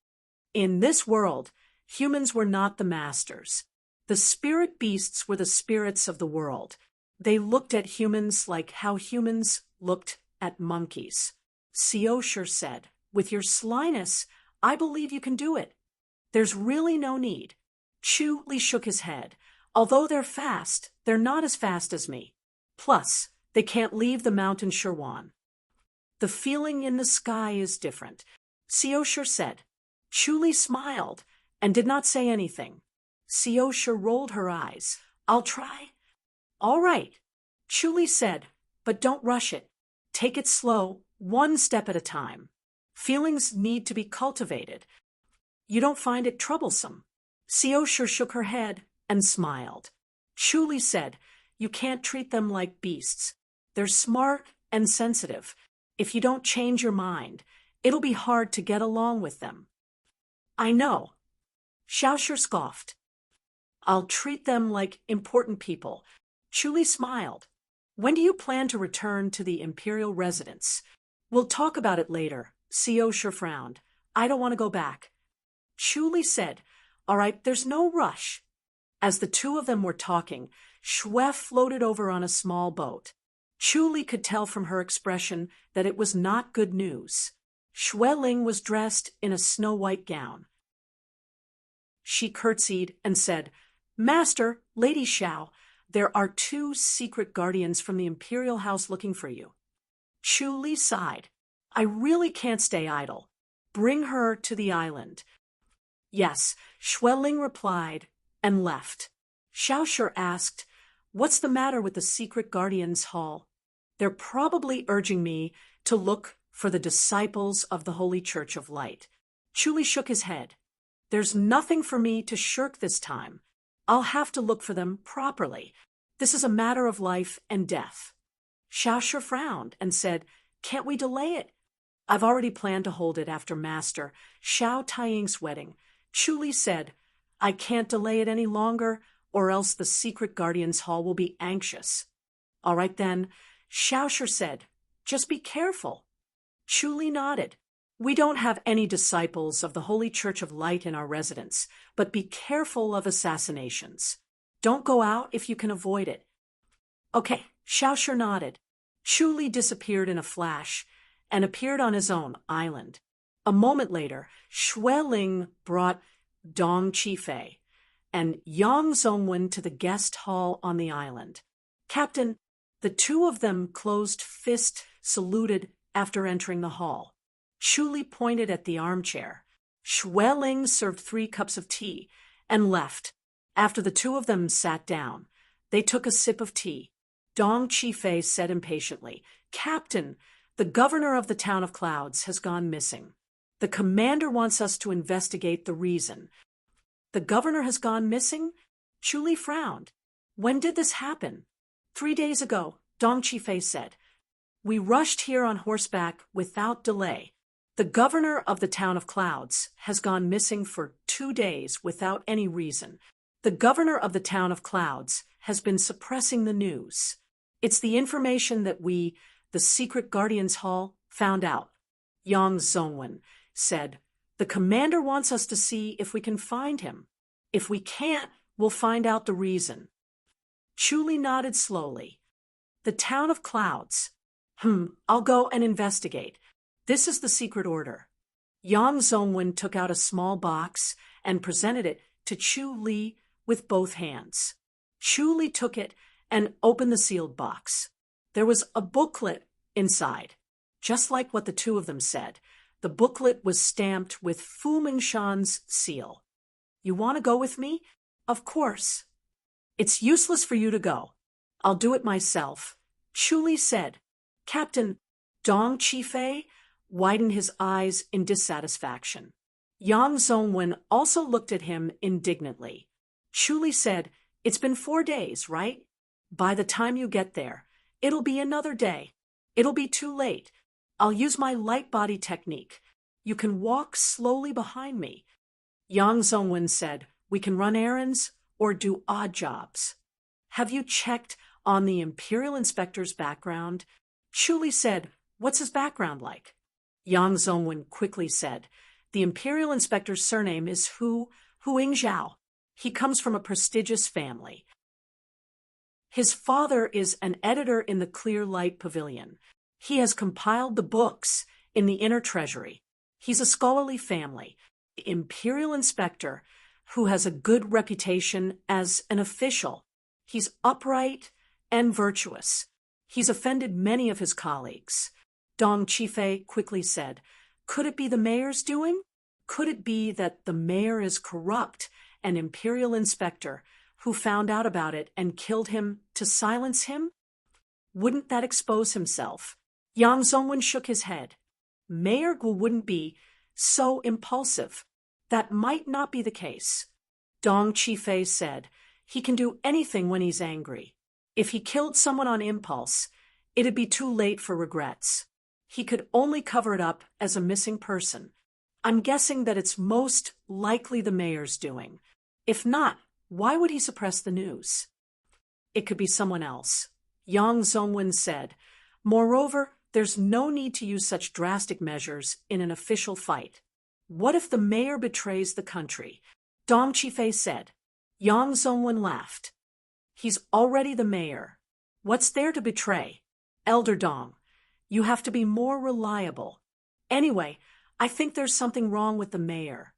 In this world, humans were not the masters. The spirit beasts were the spirits of the world. They looked at humans like how humans looked at monkeys." Seoshur said, "With your slyness, I believe you can do it. There's really no need." Chu Li shook his head. "Although they're fast, they're not as fast as me. Plus, they can't leave the mountain Sherwan." The feeling in the sky is different, Seosha said. Chuli smiled and did not say anything. Seosha rolled her eyes. I'll try. All right, Chuli said, but don't rush it. Take it slow, one step at a time. Feelings need to be cultivated. You don't find it troublesome? Seosha shook her head and smiled. Chuli said, you can't treat them like beasts. They're smart and sensitive. If you don't change your mind, it'll be hard to get along with them. I know. Xiaoshi scoffed. I'll treat them like important people. Chuli smiled. When do you plan to return to the imperial residence? We'll talk about it later. Seosha frowned. I don't want to go back. Chuli said, all right, there's no rush. As the two of them were talking, Xue floated over on a small boat. Chuli could tell from her expression that it was not good news. Xue Ling was dressed in a snow-white gown. She curtsied and said, Master, Lady Xiao, there are 2 secret guardians from the imperial house looking for you. Chuli sighed. I really can't stay idle. Bring her to the island. Yes, Xue Ling replied and left. Xiaoshi asked, what's the matter with the secret guardians' hall? They're probably urging me to look for the disciples of the Holy Church of Light. Chuli shook his head. There's nothing for me to shirk this time. I'll have to look for them properly. This is a matter of life and death. Xiaoshi frowned and said, can't we delay it? I've already planned to hold it after Master Xiao Taiying's wedding. Chuli said, I can't delay it any longer, or else the secret guardians' hall will be anxious. All right then, Xiaoshi said, just be careful. Chuli nodded. We don't have any disciples of the Holy Church of Light in our residence, but be careful of assassinations. Don't go out if you can avoid it. Okay, Xiaoshi nodded. Chuli disappeared in a flash and appeared on his own island. A moment later, Xue Ling brought Dong Qifei and Yang Zongwen to the guest hall on the island. Captain, the two of them closed fist saluted after entering the hall. Chuli pointed at the armchair. Xue Ling served 3 cups of tea and left. After the two of them sat down, they took a sip of tea. Dong Qifei said impatiently, Captain, the governor of the town of Clouds has gone missing. The commander wants us to investigate the reason. The governor has gone missing? Chuli frowned. When did this happen? 3 days ago, Dong Qifei said. We rushed here on horseback without delay. The governor of the town of Clouds has gone missing for 2 days without any reason. The governor of the town of Clouds has been suppressing the news. It's the information that we, the secret guardians' hall, found out. Yang Zongwen said, the commander wants us to see if we can find him. If we can't, we'll find out the reason. Chuli nodded slowly. The town of Clouds. I'll go and investigate. This is the secret order. Yang Zongwen took out a small box and presented it to Chuli with both hands. Chuli took it and opened the sealed box. There was a booklet inside. Just like what the two of them said, the booklet was stamped with Fu Mingshan's seal. You want to go with me? Of course. It's useless for you to go. I'll do it myself. Chuli said. Captain, Dong Qifei widened his eyes in dissatisfaction. Yang Zongwen also looked at him indignantly. Chuli said, it's been 4 days, right? By the time you get there, it'll be another day. It'll be too late. I'll use my light body technique. You can walk slowly behind me. Yang Zongwen said, we can run errands or do odd jobs. Have you checked on the Imperial Inspector's background? Chuli said, what's his background like? Yang Zongwen quickly said, the Imperial Inspector's surname is Hu Yingzhao. He comes from a prestigious family. His father is an editor in the Clear Light Pavilion. He has compiled the books in the inner treasury. He's a scholarly family. The Imperial Inspector, who has a good reputation as an official. He's upright and virtuous. He's offended many of his colleagues. Dong Qifei quickly said. Could it be the mayor's doing? Could it be that the mayor is corrupt, an imperial inspector who found out about it and killed him to silence him? Wouldn't that expose himself? Yang Zongwen shook his head. Mayor Guo wouldn't be so impulsive. That might not be the case. Dong Qifei said, he can do anything when he's angry. If he killed someone on impulse, it'd be too late for regrets. He could only cover it up as a missing person. I'm guessing that it's most likely the mayor's doing. If not, why would he suppress the news? It could be someone else, Yang Zongwen said. Moreover, there's no need to use such drastic measures in an official fight. What if the mayor betrays the country? Dong Qifei said. Yang Zongwen laughed. He's already the mayor. What's there to betray? Elder Dong, you have to be more reliable. Anyway, I think there's something wrong with the mayor.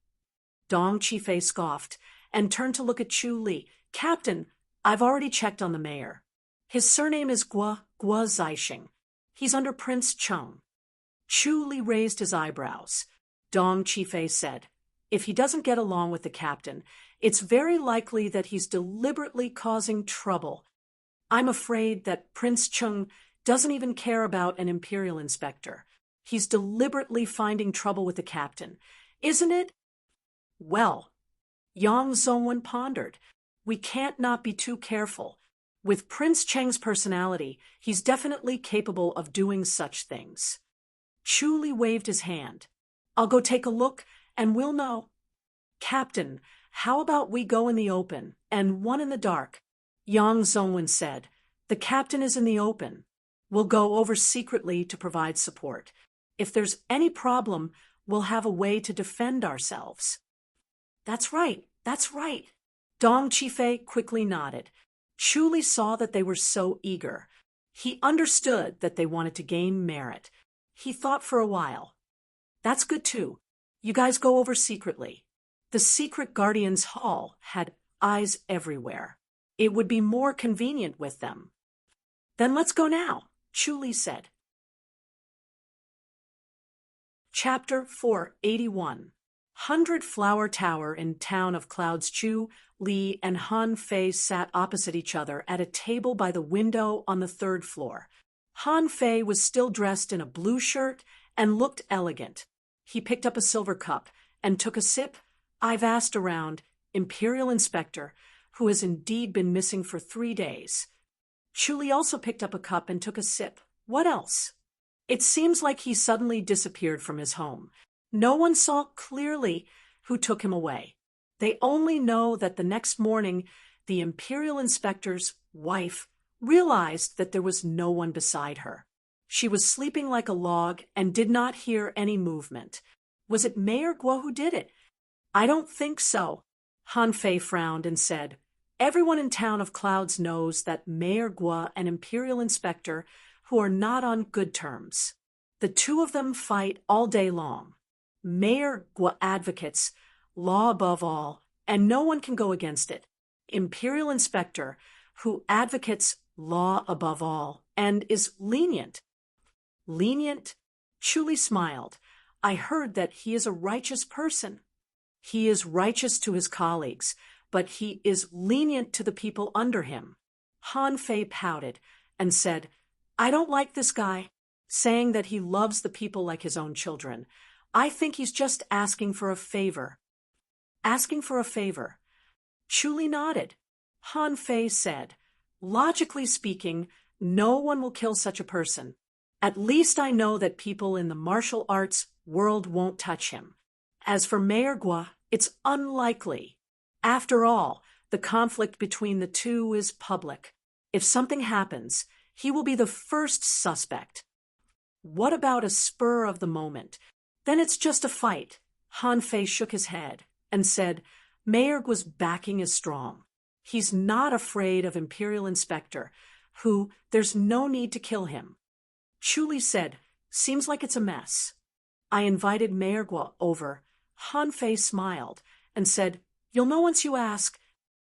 Dong Qifei scoffed and turned to look at Chu Li. Captain, I've already checked on the mayor. His surname is Guo Zixing. He's under Prince Cheng. Chu Li raised his eyebrows. Dong Qifei said, if he doesn't get along with the captain, it's very likely that he's deliberately causing trouble. I'm afraid that Prince Cheng doesn't even care about an imperial inspector. He's deliberately finding trouble with the captain, isn't it? Well, Yang Zongwen pondered. We can't not be too careful. With Prince Cheng's personality, he's definitely capable of doing such things. Chu Li waved his hand. I'll go take a look, and we'll know. Captain, how about we go in the open, and one in the dark? Yang Zongwen said. The captain is in the open. We'll go over secretly to provide support. If there's any problem, we'll have a way to defend ourselves. That's right, that's right. Dong Qifei quickly nodded. Chu Li saw that they were so eager. He understood that they wanted to gain merit. He thought for a while. That's good too. You guys go over secretly. The secret guardians' hall had eyes everywhere. It would be more convenient with them. Then let's go now, Chu Li said. Chapter 481. 100 Flower Tower in town of Clouds. Chu Li and Han Fei sat opposite each other at a table by the window on the 3rd floor. Han Fei was still dressed in a blue shirt and looked elegant. He picked up a silver cup and took a sip. I've asked around, Imperial Inspector, who has indeed been missing for 3 days. Chu Li also picked up a cup and took a sip. What else? It seems like he suddenly disappeared from his home. No one saw clearly who took him away. They only know that the next morning, the Imperial Inspector's wife realized that there was no one beside her. She was sleeping like a log and did not hear any movement. Was it Mayor Guo who did it? I don't think so. Han Fei frowned and said, everyone in town of Clouds knows that Mayor Guo and Imperial Inspector, who are not on good terms. The two of them fight all day long. Mayor Guo advocates law above all, and no one can go against it. Imperial Inspector, who advocates law above all and is lenient. Lenient? Chu Li smiled. I heard that he is a righteous person. He is righteous to his colleagues, but he is lenient to the people under him. Han Fei pouted and said, I don't like this guy, saying that he loves the people like his own children. I think he's just asking for a favor. Asking for a favor. Chu Li nodded. Han Fei said, logically speaking, no one will kill such a person. At least I know that people in the martial arts world won't touch him. As for Mayor Guo, it's unlikely. After all, the conflict between the two is public. If something happens, he will be the first suspect. What about a spur of the moment? Then it's just a fight. Han Fei shook his head and said, Mayor Guo's backing is strong. He's not afraid of Imperial Inspector, who there's no need to kill him. Chu Li said, seems like it's a mess. I invited Mayor Guo over. Han Fei smiled and said, you'll know once you ask.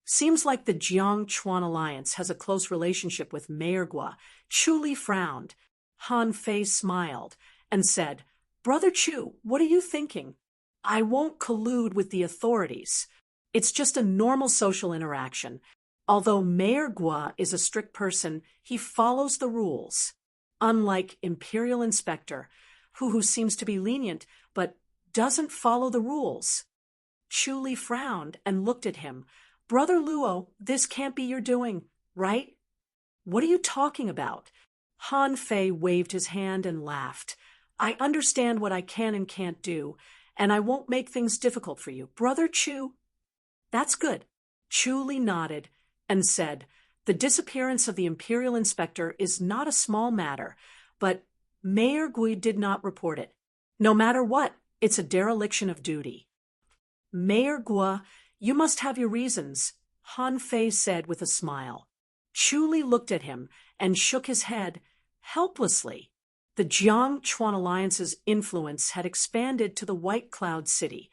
Seems like the Jiang-Chuan alliance has a close relationship with Mayor Guo. Chu Li frowned. Han Fei smiled and said, "Brother Chu, what are you thinking? I won't collude with the authorities. It's just a normal social interaction. Although Mayor Gua is a strict person, he follows the rules. Unlike Imperial Inspector, who seems to be lenient but doesn't follow the rules." Chu Li frowned and looked at him. "Brother Luo, this can't be your doing, right?" "What are you talking about?" Han Fei waved his hand and laughed. "I understand what I can and can't do, and I won't make things difficult for you. Brother Chu." "That's good." Chu Li nodded and said, "The disappearance of the Imperial Inspector is not a small matter, but Mayor Gui did not report it. No matter what, it's a dereliction of duty." "Mayor Gua, you must have your reasons," Han Fei said with a smile. Chu Li looked at him and shook his head helplessly. The Jiang-Chuan Alliance's influence had expanded to the White Cloud City.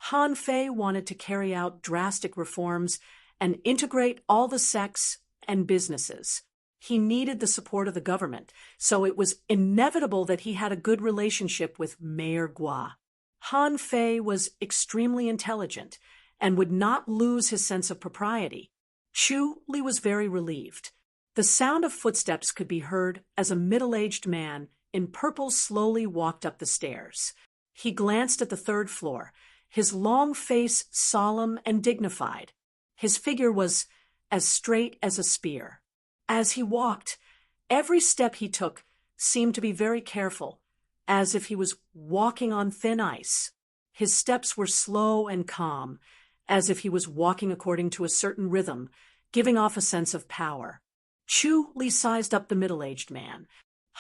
Han Fei wanted to carry out drastic reforms and integrate all the sects and businesses. He needed the support of the government, so it was inevitable that he had a good relationship with Mayor Gua. Han Fei was extremely intelligent and would not lose his sense of propriety. Chu Li was very relieved. The sound of footsteps could be heard as a middle-aged man in purple slowly walked up the stairs. He glanced at the third floor, his long face solemn and dignified. His figure was as straight as a spear. As he walked, every step he took seemed to be very careful, as if he was walking on thin ice. His steps were slow and calm, as if he was walking according to a certain rhythm, giving off a sense of power. Chu Li sized up the middle-aged man.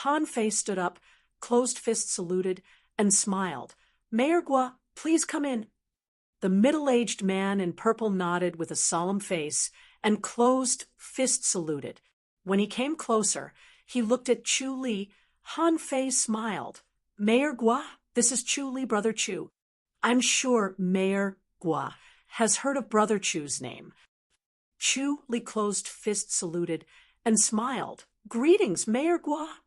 Han Fei stood up, closed fist saluted, and smiled. "Mayor Gua, please come in." The middle-aged man in purple nodded with a solemn face and closed fist saluted. When he came closer, he looked at Chu Li. Han Fei smiled. "Mayor Gua, this is Chu Li, Brother Chu. I'm sure Mayor Gua has heard of Brother Chu's name." Chu Li closed fist saluted and smiled. "Greetings, Mayor Gua."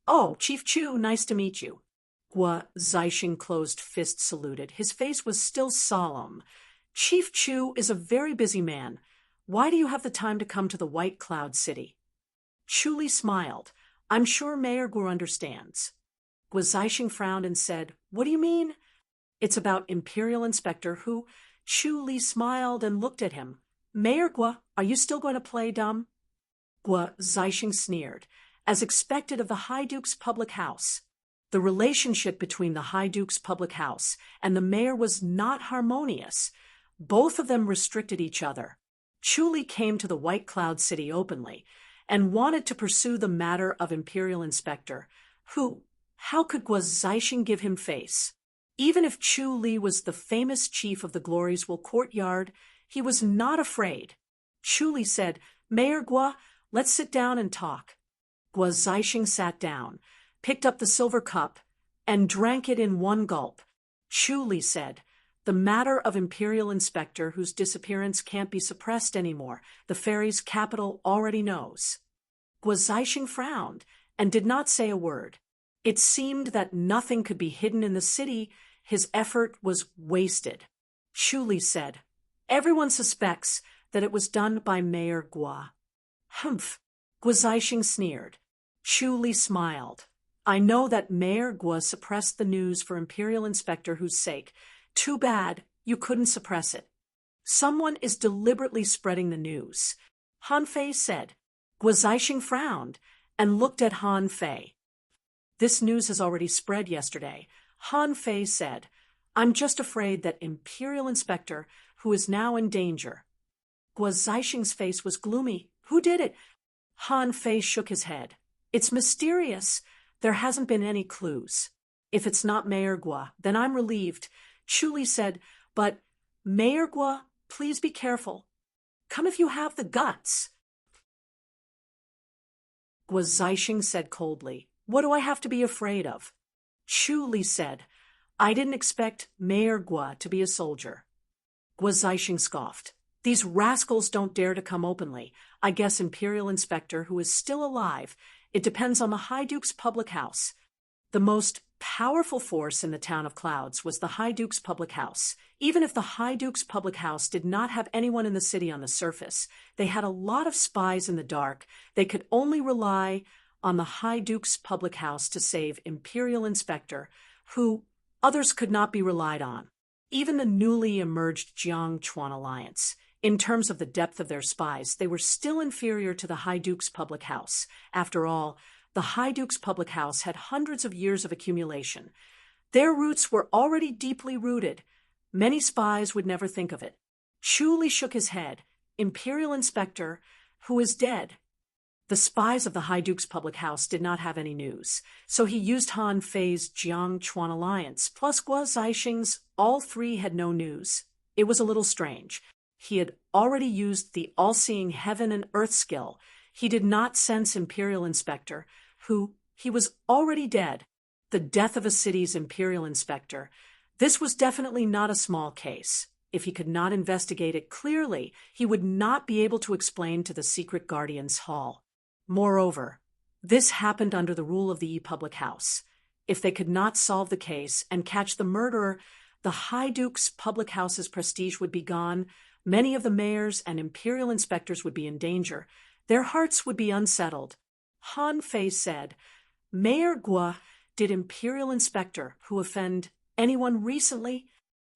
"Oh, Chief Chu, nice to meet you." Gua Zixing closed fist saluted. His face was still solemn. "Chief Chu is a very busy man. Why do you have the time to come to the White Cloud City?" Chu Li smiled. "I'm sure Mayor Gua understands." Gua Zixing frowned and said, "What do you mean?" "It's about Imperial Inspector who—" Chu Li smiled and looked at him. "Mayor Gua, are you still going to play dumb?" Gua Zixing sneered. As expected of the High Duke's public house, the relationship between the High Duke's public house and the mayor was not harmonious. Both of them restricted each other. Chu Li came to the White Cloud City openly and wanted to pursue the matter of Imperial Inspector, who, how could Gua Zixing give him face? Even if Chu Li was the famous chief of the Gloriesville courtyard, he was not afraid. Chu Li said, "Mayor Gua, let's sit down and talk." Gua Zixing sat down, picked up the silver cup, and drank it in one gulp. Chu Li said, "The matter of Imperial Inspector whose disappearance can't be suppressed anymore, the fairy's capital already knows." Gua Zixing frowned and did not say a word. It seemed that nothing could be hidden in the city. His effort was wasted. Chu Li said, "Everyone suspects that it was done by Mayor Gua." "Humph," Gua Zixing sneered. Chu Li smiled. "I know that Mayor Gua suppressed the news for Imperial Inspector whose sake. Too bad you couldn't suppress it. Someone is deliberately spreading the news," Han Fei said. Gua Zixing frowned and looked at Han Fei. "This news has already spread yesterday," Han Fei said. "I'm just afraid that Imperial Inspector, who is now in danger." Gua Zixing's face was gloomy. "Who did it?" Han Fei shook his head. "It's mysterious. There hasn't been any clues. If it's not Mayor Gua, then I'm relieved." Chu Li said, "But, Mayor Gua, please be careful. Come if you have the guts." Gua Zixing said coldly, "What do I have to be afraid of?" Chu Li said, "I didn't expect Mayor Gua to be a soldier." Gua Zixing scoffed. These rascals don't dare to come openly. I guess Imperial Inspector, who is still alive. It depends on the High Duke's public house. The most powerful force in the town of Clouds was the High Duke's public house. Even if the High Duke's public house did not have anyone in the city on the surface, they had a lot of spies in the dark. They could only rely on the High Duke's public house to save Imperial Inspector, who others could not be relied on. Even the newly emerged Jiang Chuan alliance, in terms of the depth of their spies, they were still inferior to the High Duke's public house. After all, the High Duke's public house had hundreds of years of accumulation. Their roots were already deeply rooted. Many spies would never think of it. Chu Li shook his head. Imperial Inspector, who is dead. The spies of the High Duke's public house did not have any news, so he used Han Fei's Jiang Chuan alliance, plus Guo Zixing's. All three had no news. It was a little strange. He had already used the all-seeing heaven and earth skill. He did not sense Imperial Inspector, who he was already dead. The death of a city's Imperial Inspector. This was definitely not a small case. If he could not investigate it clearly, he would not be able to explain to the secret Guardian's Hall. Moreover, this happened under the rule of the public house. If they could not solve the case and catch the murderer, the High Duke's public house's prestige would be gone. Many of the mayors and Imperial Inspectors would be in danger. Their hearts would be unsettled. Han Fei said, "Mayor Guo, did Imperial Inspector, who offended anyone recently,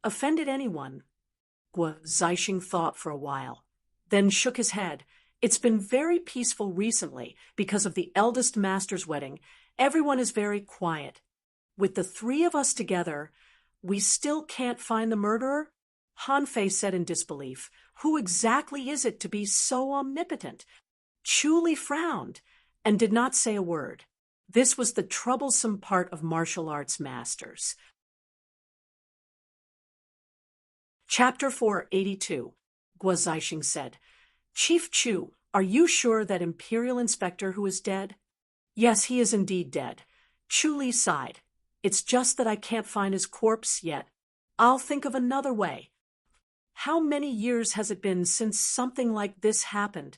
offended anyone?" Guo Zixing thought for a while, then shook his head. "It's been very peaceful recently because of the eldest master's wedding. Everyone is very quiet. With the three of us together, we still can't find the murderer?" Han Fei said in disbelief. "Who exactly is it to be so omnipotent?" Chu Li frowned and did not say a word. This was the troublesome part of martial arts masters. Chapter 482. Guo Zixing said, "Chief Chu, are you sure that Imperial Inspector who is dead?" "Yes, he is indeed dead." Chu Li sighed. "It's just that I can't find his corpse yet. I'll think of another way." "How many years has it been since something like this happened?"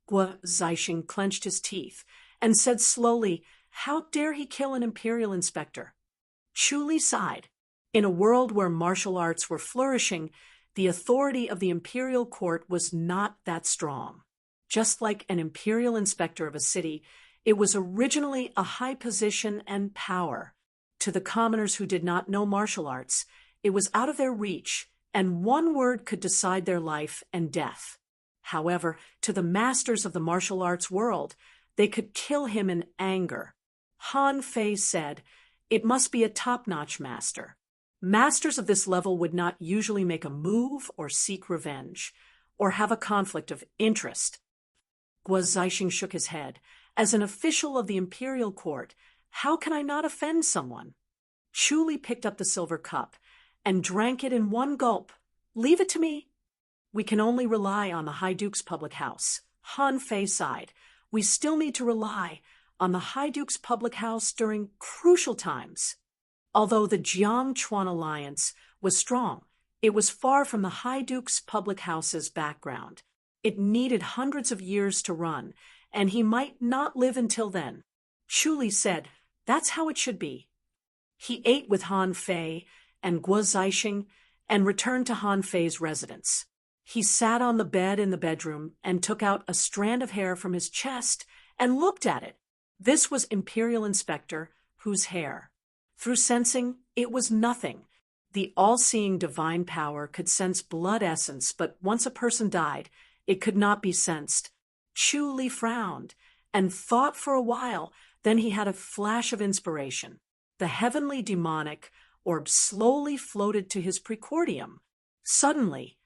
Guo Zixing clenched his teeth and said slowly, "How dare he kill an Imperial Inspector?" Chu Li sighed. In a world where martial arts were flourishing, the authority of the imperial court was not that strong. Just like an Imperial Inspector of a city, it was originally a high position and power. To the commoners who did not know martial arts, it was out of their reach, and one word could decide their life and death. However, to the masters of the martial arts world, they could kill him in anger. Han Fei said, "It must be a top-notch master." Masters of this level would not usually make a move or seek revenge, or have a conflict of interest. Guo Zixing shook his head. "As an official of the imperial court, how can I not offend someone?" Chu Li picked up the silver cup and drank it in one gulp. "Leave it to me." "We can only rely on the High Duke's public house." Han Fei sighed. "We still need to rely on the High Duke's public house during crucial times." Although the Jiang Chuan alliance was strong, it was far from the High Duke's public house's background. It needed hundreds of years to run, and he might not live until then. Chu Li said, "That's how it should be." He ate with Han Fei and Guo Zixing and returned to Han Fei's residence. He sat on the bed in the bedroom and took out a strand of hair from his chest and looked at it. This was Imperial Inspector, whose hair. Through sensing, it was nothing. The all-seeing divine power could sense blood essence, but once a person died, it could not be sensed. Chu Li frowned and thought for a while, then he had a flash of inspiration. The heavenly demonic orb slowly floated to his precordium. Suddenly,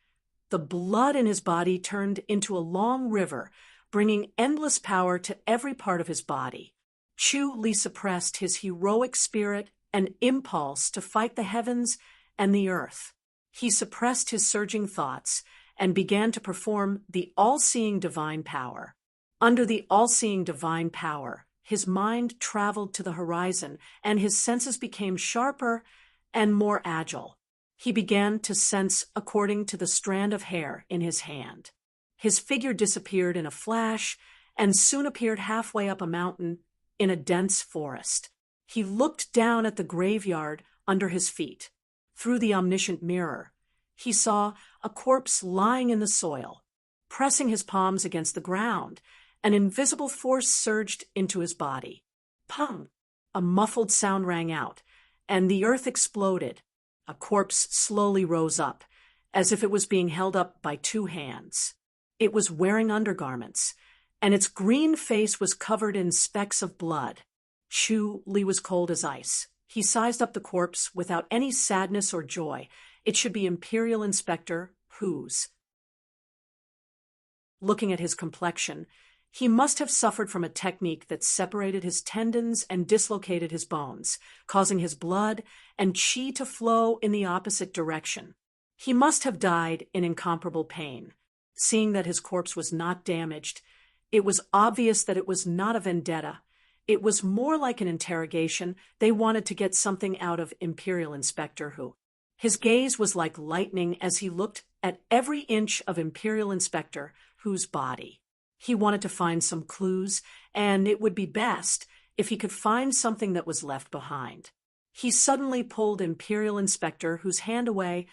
the blood in his body turned into a long river, bringing endless power to every part of his body. Chu Li suppressed his heroic spirit and impulse to fight the heavens and the earth. He suppressed his surging thoughts and began to perform the all-seeing divine power. Under the all-seeing divine power, his mind traveled to the horizon, and his senses became sharper and more agile. He began to sense according to the strand of hair in his hand. His figure disappeared in a flash and soon appeared halfway up a mountain in a dense forest. He looked down at the graveyard under his feet. Through the omniscient mirror, he saw a corpse lying in the soil. Pressing his palms against the ground, an invisible force surged into his body. Pung! A muffled sound rang out, and the earth exploded. A corpse slowly rose up, as if it was being held up by two hands. It was wearing undergarments, and its green face was covered in specks of blood. Chu Li was cold as ice. He sized up the corpse without any sadness or joy. It should be Imperial Inspector Hu's. Looking at his complexion, he must have suffered from a technique that separated his tendons and dislocated his bones, causing his blood and qi to flow in the opposite direction. He must have died in incomparable pain. Seeing that his corpse was not damaged, it was obvious that it was not a vendetta. It was more like an interrogation. They wanted to get something out of Imperial Inspector Hu. His gaze was like lightning as he looked at every inch of Imperial Inspector Hu's body. He wanted to find some clues, and it would be best if he could find something that was left behind. He suddenly pulled Imperial Inspector Hu's hand away.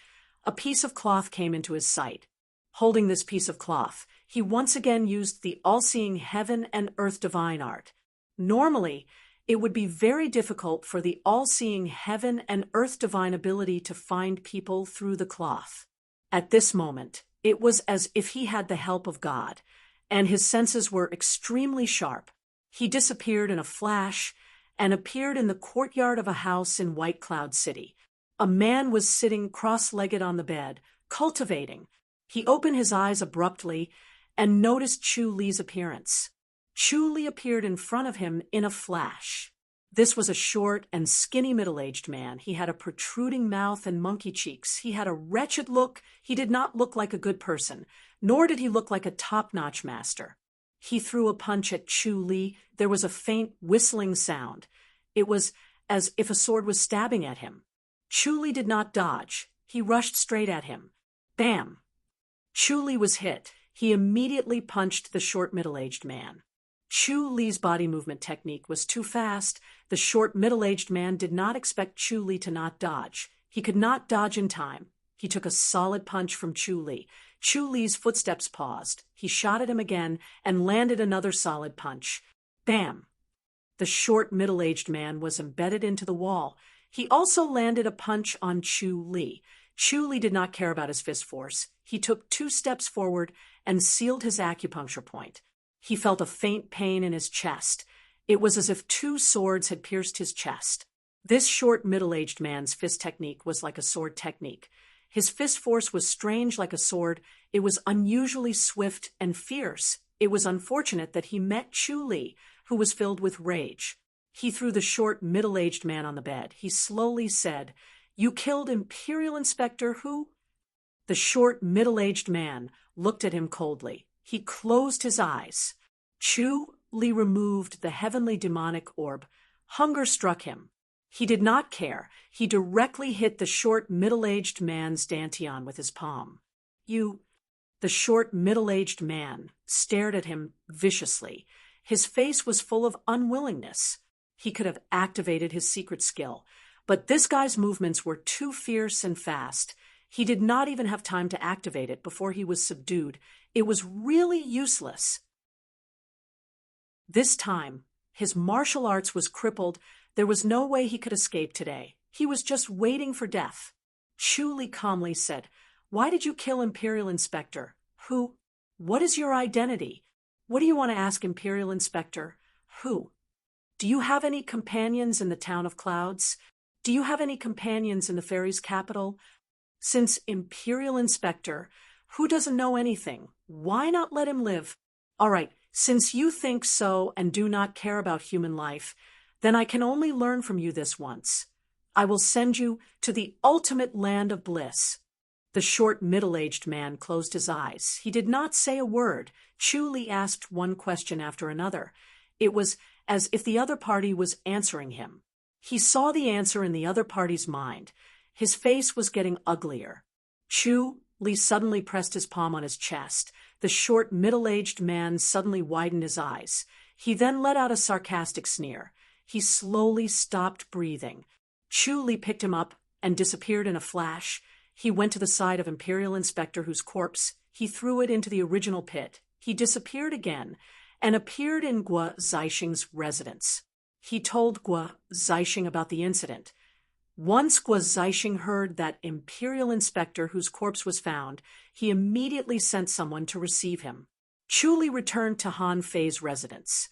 A piece of cloth came into his sight. Holding this piece of cloth, he once again used the all-seeing heaven and earth divine art. Normally, it would be very difficult for the all-seeing heaven and earth divine ability to find people through the cloth. At this moment, it was as if he had the help of God, and his senses were extremely sharp. He disappeared in a flash and appeared in the courtyard of a house in White Cloud City. A man was sitting cross-legged on the bed, cultivating. He opened his eyes abruptly and noticed Chu Li's appearance. Chu Li appeared in front of him in a flash. This was a short and skinny middle-aged man. He had a protruding mouth and monkey cheeks. He had a wretched look. He did not look like a good person, nor did he look like a top-notch master. He threw a punch at Chu Li. There was a faint whistling sound. It was as if a sword was stabbing at him. Chu Li did not dodge. He rushed straight at him. Bam! Chu Li was hit. He immediately punched the short middle-aged man. Chu Li's body movement technique was too fast. The short middle-aged man did not expect Chu Li to not dodge. He could not dodge in time. He took a solid punch from Chu Li. Chu Li's footsteps paused. He shot at him again and landed another solid punch. Bam! The short middle-aged man was embedded into the wall. He also landed a punch on Chu Li. Chu Li did not care about his fist force. He took 2 steps forward and sealed his acupuncture point. He felt a faint pain in his chest. It was as if 2 swords had pierced his chest. This short middle-aged man's fist technique was like a sword technique. His fist force was strange like a sword. It was unusually swift and fierce. It was unfortunate that he met Chu Li, who was filled with rage. He threw the short middle-aged man on the bed. He slowly said, "You killed Imperial Inspector Hu?" The short middle-aged man looked at him coldly. He closed his eyes. Chu Li removed the heavenly demonic orb. Hunger struck him. He did not care. He directly hit the short middle-aged man's dantian with his palm. "You..." The short middle-aged man stared at him viciously. His face was full of unwillingness. He could have activated his secret skill, but this guy's movements were too fierce and fast. He did not even have time to activate it before he was subdued. It was really useless. This time, his martial arts was crippled. There was no way he could escape today. He was just waiting for death. Chu Li calmly said, "Why did you kill Imperial Inspector Hu? What is your identity? What do you want to ask Imperial Inspector Hu? Do you have any companions in the town of Clouds? Do you have any companions in the fairies' capital? Since Imperial Inspector Hu doesn't know anything, why not let him live? All right, since you think so and do not care about human life, then I can only learn from you this once. I will send you to the ultimate land of bliss." The short middle-aged man closed his eyes. He did not say a word. Chu Li asked one question after another. It was as if the other party was answering him. He saw the answer in the other party's mind. His face was getting uglier. Chu Li suddenly pressed his palm on his chest. The short, middle-aged man suddenly widened his eyes. He then let out a sarcastic sneer. He slowly stopped breathing. Chu Li picked him up and disappeared in a flash. He went to the side of Imperial Inspector whose corpse. He threw it into the original pit. He disappeared again and appeared in Guo Zixing's residence. He told Guo Zixing about the incident. Once Guo Zixing heard that Imperial Inspector whose corpse was found, he immediately sent someone to receive him. Chu Li returned to Han Fei's residence.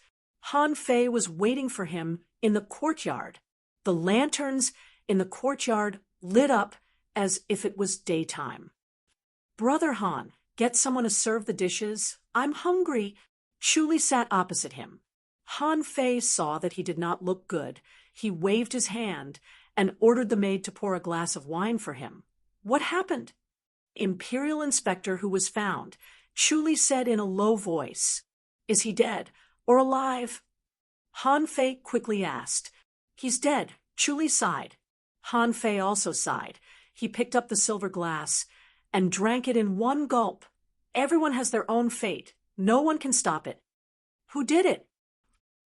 Han Fei was waiting for him in the courtyard. The lanterns in the courtyard lit up as if it was daytime. "Brother Han, get someone to serve the dishes. I'm hungry." Chu Li sat opposite him. Han Fei saw that he did not look good. He waved his hand and ordered the maid to pour a glass of wine for him. "What happened?" "Imperial Inspector who was found," Chu Li said in a low voice. "Is he dead or alive?" Han Fei quickly asked. "He's dead," Chu Li sighed. Han Fei also sighed. He picked up the silver glass and drank it in one gulp. "Everyone has their own fate. No one can stop it." "Who did it?"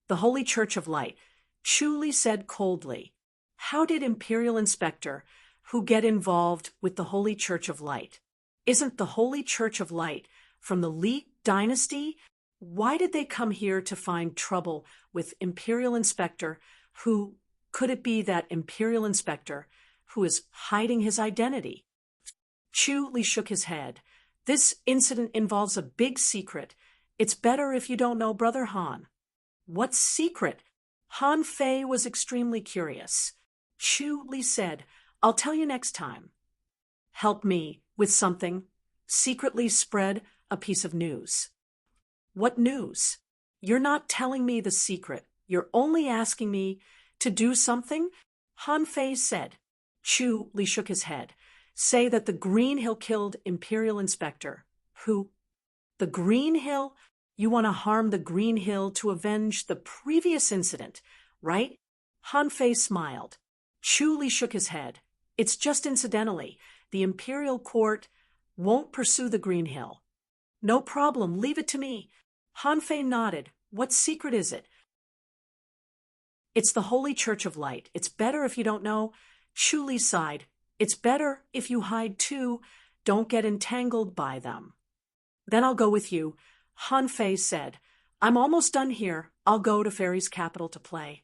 "The Holy Church of Light," Chu Li said coldly. "How did Imperial Inspector who get involved with the Holy Church of Light? Isn't the Holy Church of Light from the Li dynasty? Why did they come here to find trouble with Imperial Inspector who, could it be that Imperial Inspector who is hiding his identity?" Chu Li shook his head. "This incident involves a big secret. It's better if you don't know, Brother Han." "What secret?" Han Fei was extremely curious. Chu Li said, "I'll tell you next time." "Help me with something." Secretly spread a piece of news. "What news?" "You're not telling me the secret. You're only asking me to do something," Han Fei said. Chu Li shook his head. "Say that the Green Hill killed Imperial Inspector." "Who?" "The Green Hill? You want to harm the Green Hill to avenge the previous incident, right?" Han Fei smiled. Chu Li shook his head. "It's just incidentally. The Imperial Court won't pursue the Green Hill." "No problem. Leave it to me." Han Fei nodded. "What secret is it?" "It's the Holy Church of Light. It's better if you don't know." Chu Li sighed. "It's better if you hide too. Don't get entangled by them." "Then I'll go with you," Han Fei said. "I'm almost done here. I'll go to Fairy's capital to play."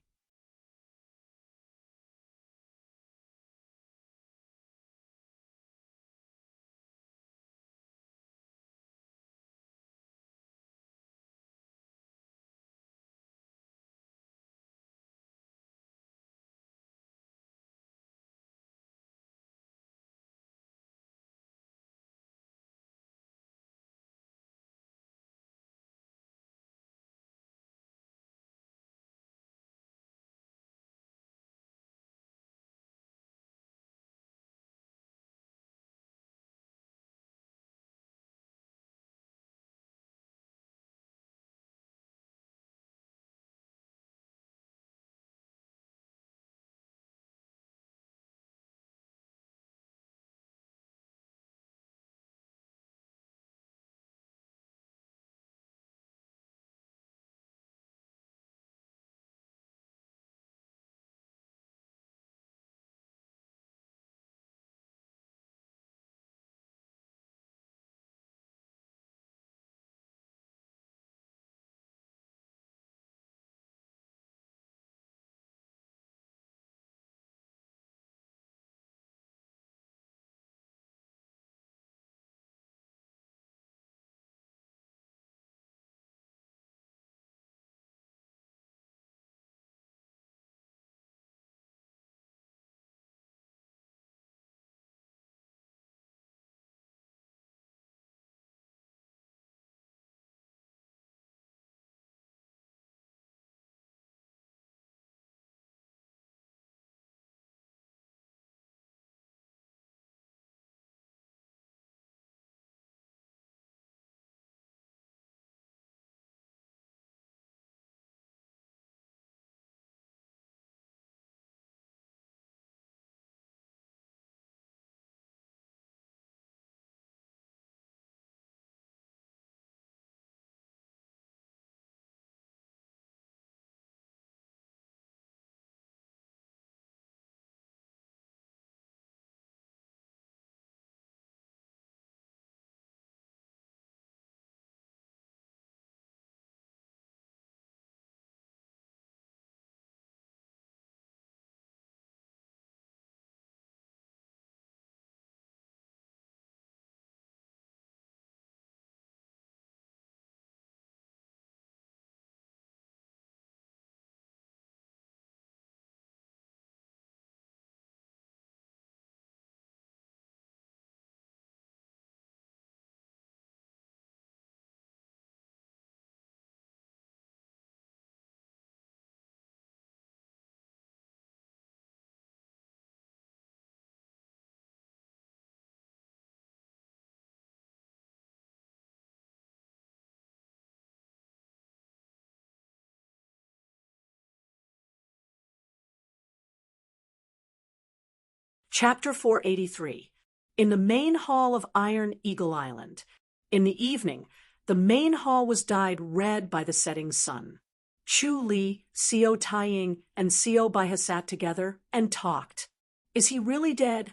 Chapter 483. In the main hall of Iron Eagle Island. In the evening, the main hall was dyed red by the setting sun. Chu Li, Xiao Taiying, and Xiao Baihe sat together and talked. Is he really dead?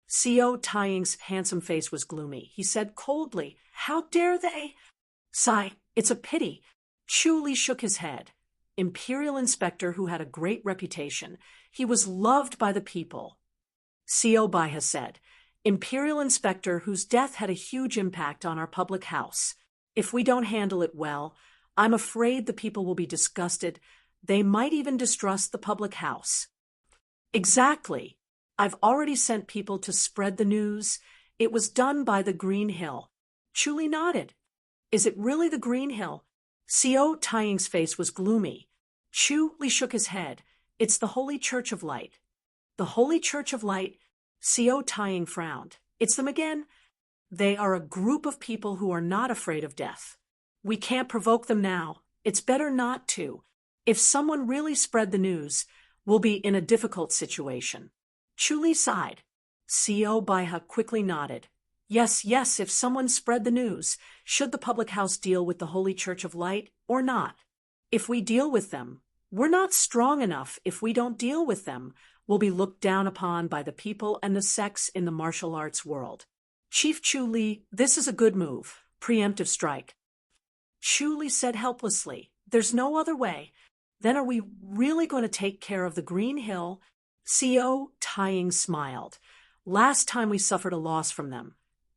Xiao Taiying's handsome face was gloomy. He said coldly, How dare they? Sigh, it's a pity. Chu Li shook his head. Imperial inspector who had a great reputation. He was loved by the people. Xiao Baihe said, Imperial inspector whose death had a huge impact on our public house. If we don't handle it well, I'm afraid the people will be disgusted. They might even distrust the public house. Exactly. I've already sent people to spread the news. It was done by the Green Hill. Chu Li nodded. Is it really the Green Hill? Xiao Taiying's face was gloomy. Chu Li shook his head. It's the Holy Church of Light. The Holy Church of Light? Xiao Taiying frowned. It's them again? They are a group of people who are not afraid of death. We can't provoke them now. It's better not to. If someone really spread the news, we'll be in a difficult situation. Chu Li sighed. Xiao Baihe quickly nodded. Yes, if someone spread the news, should the public house deal with the Holy Church of Light or not? If we deal with them, we're not strong enough. If we don't deal with them, we'll be looked down upon by the people and the sects in the martial arts world. Chief Chu Li, this is a good move. Preemptive strike. Chu Li said helplessly, There's no other way. Then are we really going to take care of the Green Hill? Xiao Taiying smiled. Last time we suffered a loss from them.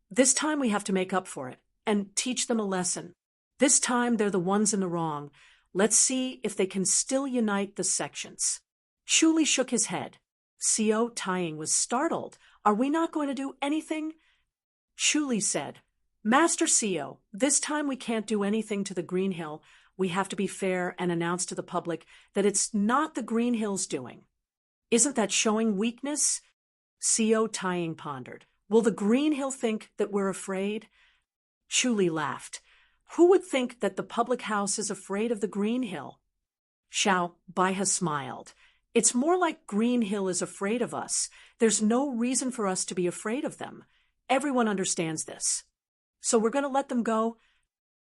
This time we have to make up for it and teach them a lesson. This time they're the ones in the wrong. Let's see if they can still unite the sections. Chu Li shook his head. Xiao Taiying was startled. Are we not going to do anything? Chu Li said, Master Xiao, this time we can't do anything to the Green Hill. We have to be fair and announce to the public that it's not the Green Hill's doing. Isn't that showing weakness? Xiao Taiying pondered. Will the Green Hill think that we're afraid? Chu Li laughed. Who would think that the public house is afraid of the Green Hill? Xiao Baihe smiled. It's more like Green Hill is afraid of us. There's no reason for us to be afraid of them. Everyone understands this. So we're going to let them go?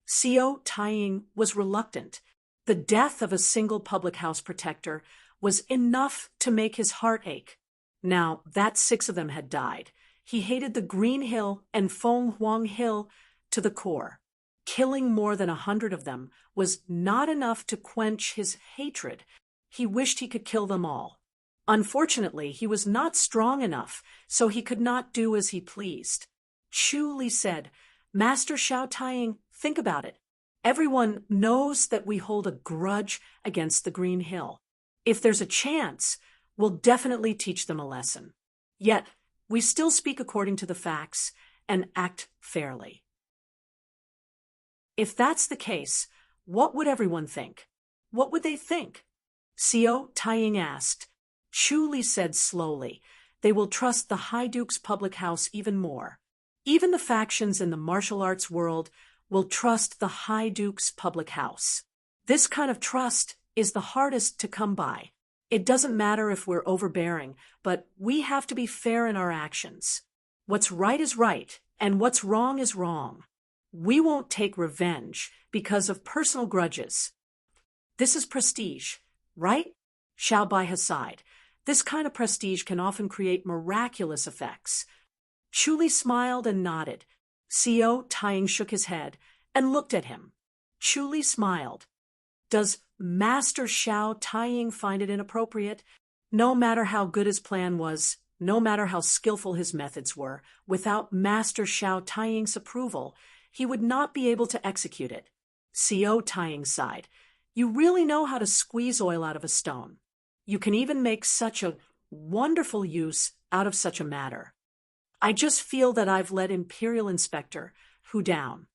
Xiao Taiying was reluctant. The death of a single public house protector was enough to make his heart ache. Now that 6 of them had died, he hated the Green Hill and Feng Huang Hill to the core. Killing more than 100 of them was not enough to quench his hatred. He wished he could kill them all. Unfortunately, he was not strong enough, so he could not do as he pleased. Chu Li said, Master Xiao Taiying, think about it. Everyone knows that we hold a grudge against the Green Hill. If there's a chance, we'll definitely teach them a lesson. Yet, we still speak according to the facts and act fairly. If that's the case, what would everyone think? What would they think? Xiao Taiying asked. Chu Li said slowly, They will trust the High Duke's public house even more. Even the factions in the martial arts world will trust the High Duke's public house. This kind of trust is the hardest to come by. It doesn't matter if we're overbearing, but we have to be fair in our actions. What's right is right, and what's wrong is wrong. We won't take revenge because of personal grudges. This is prestige, right? Xiao Baihe sighed. This kind of prestige can often create miraculous effects. Chu Li smiled and nodded. Xiao Taiying shook his head and looked at him. Chu Li smiled. Does Master Xiao Taiying find it inappropriate? No matter how good his plan was, no matter how skillful his methods were, without Master Xiao Taiying's approval, he would not be able to execute it. Xiao Taiying sighed. You really know how to squeeze oil out of a stone. You can even make such a wonderful use out of such a matter. I just feel that I've let Imperial Inspector Hu down.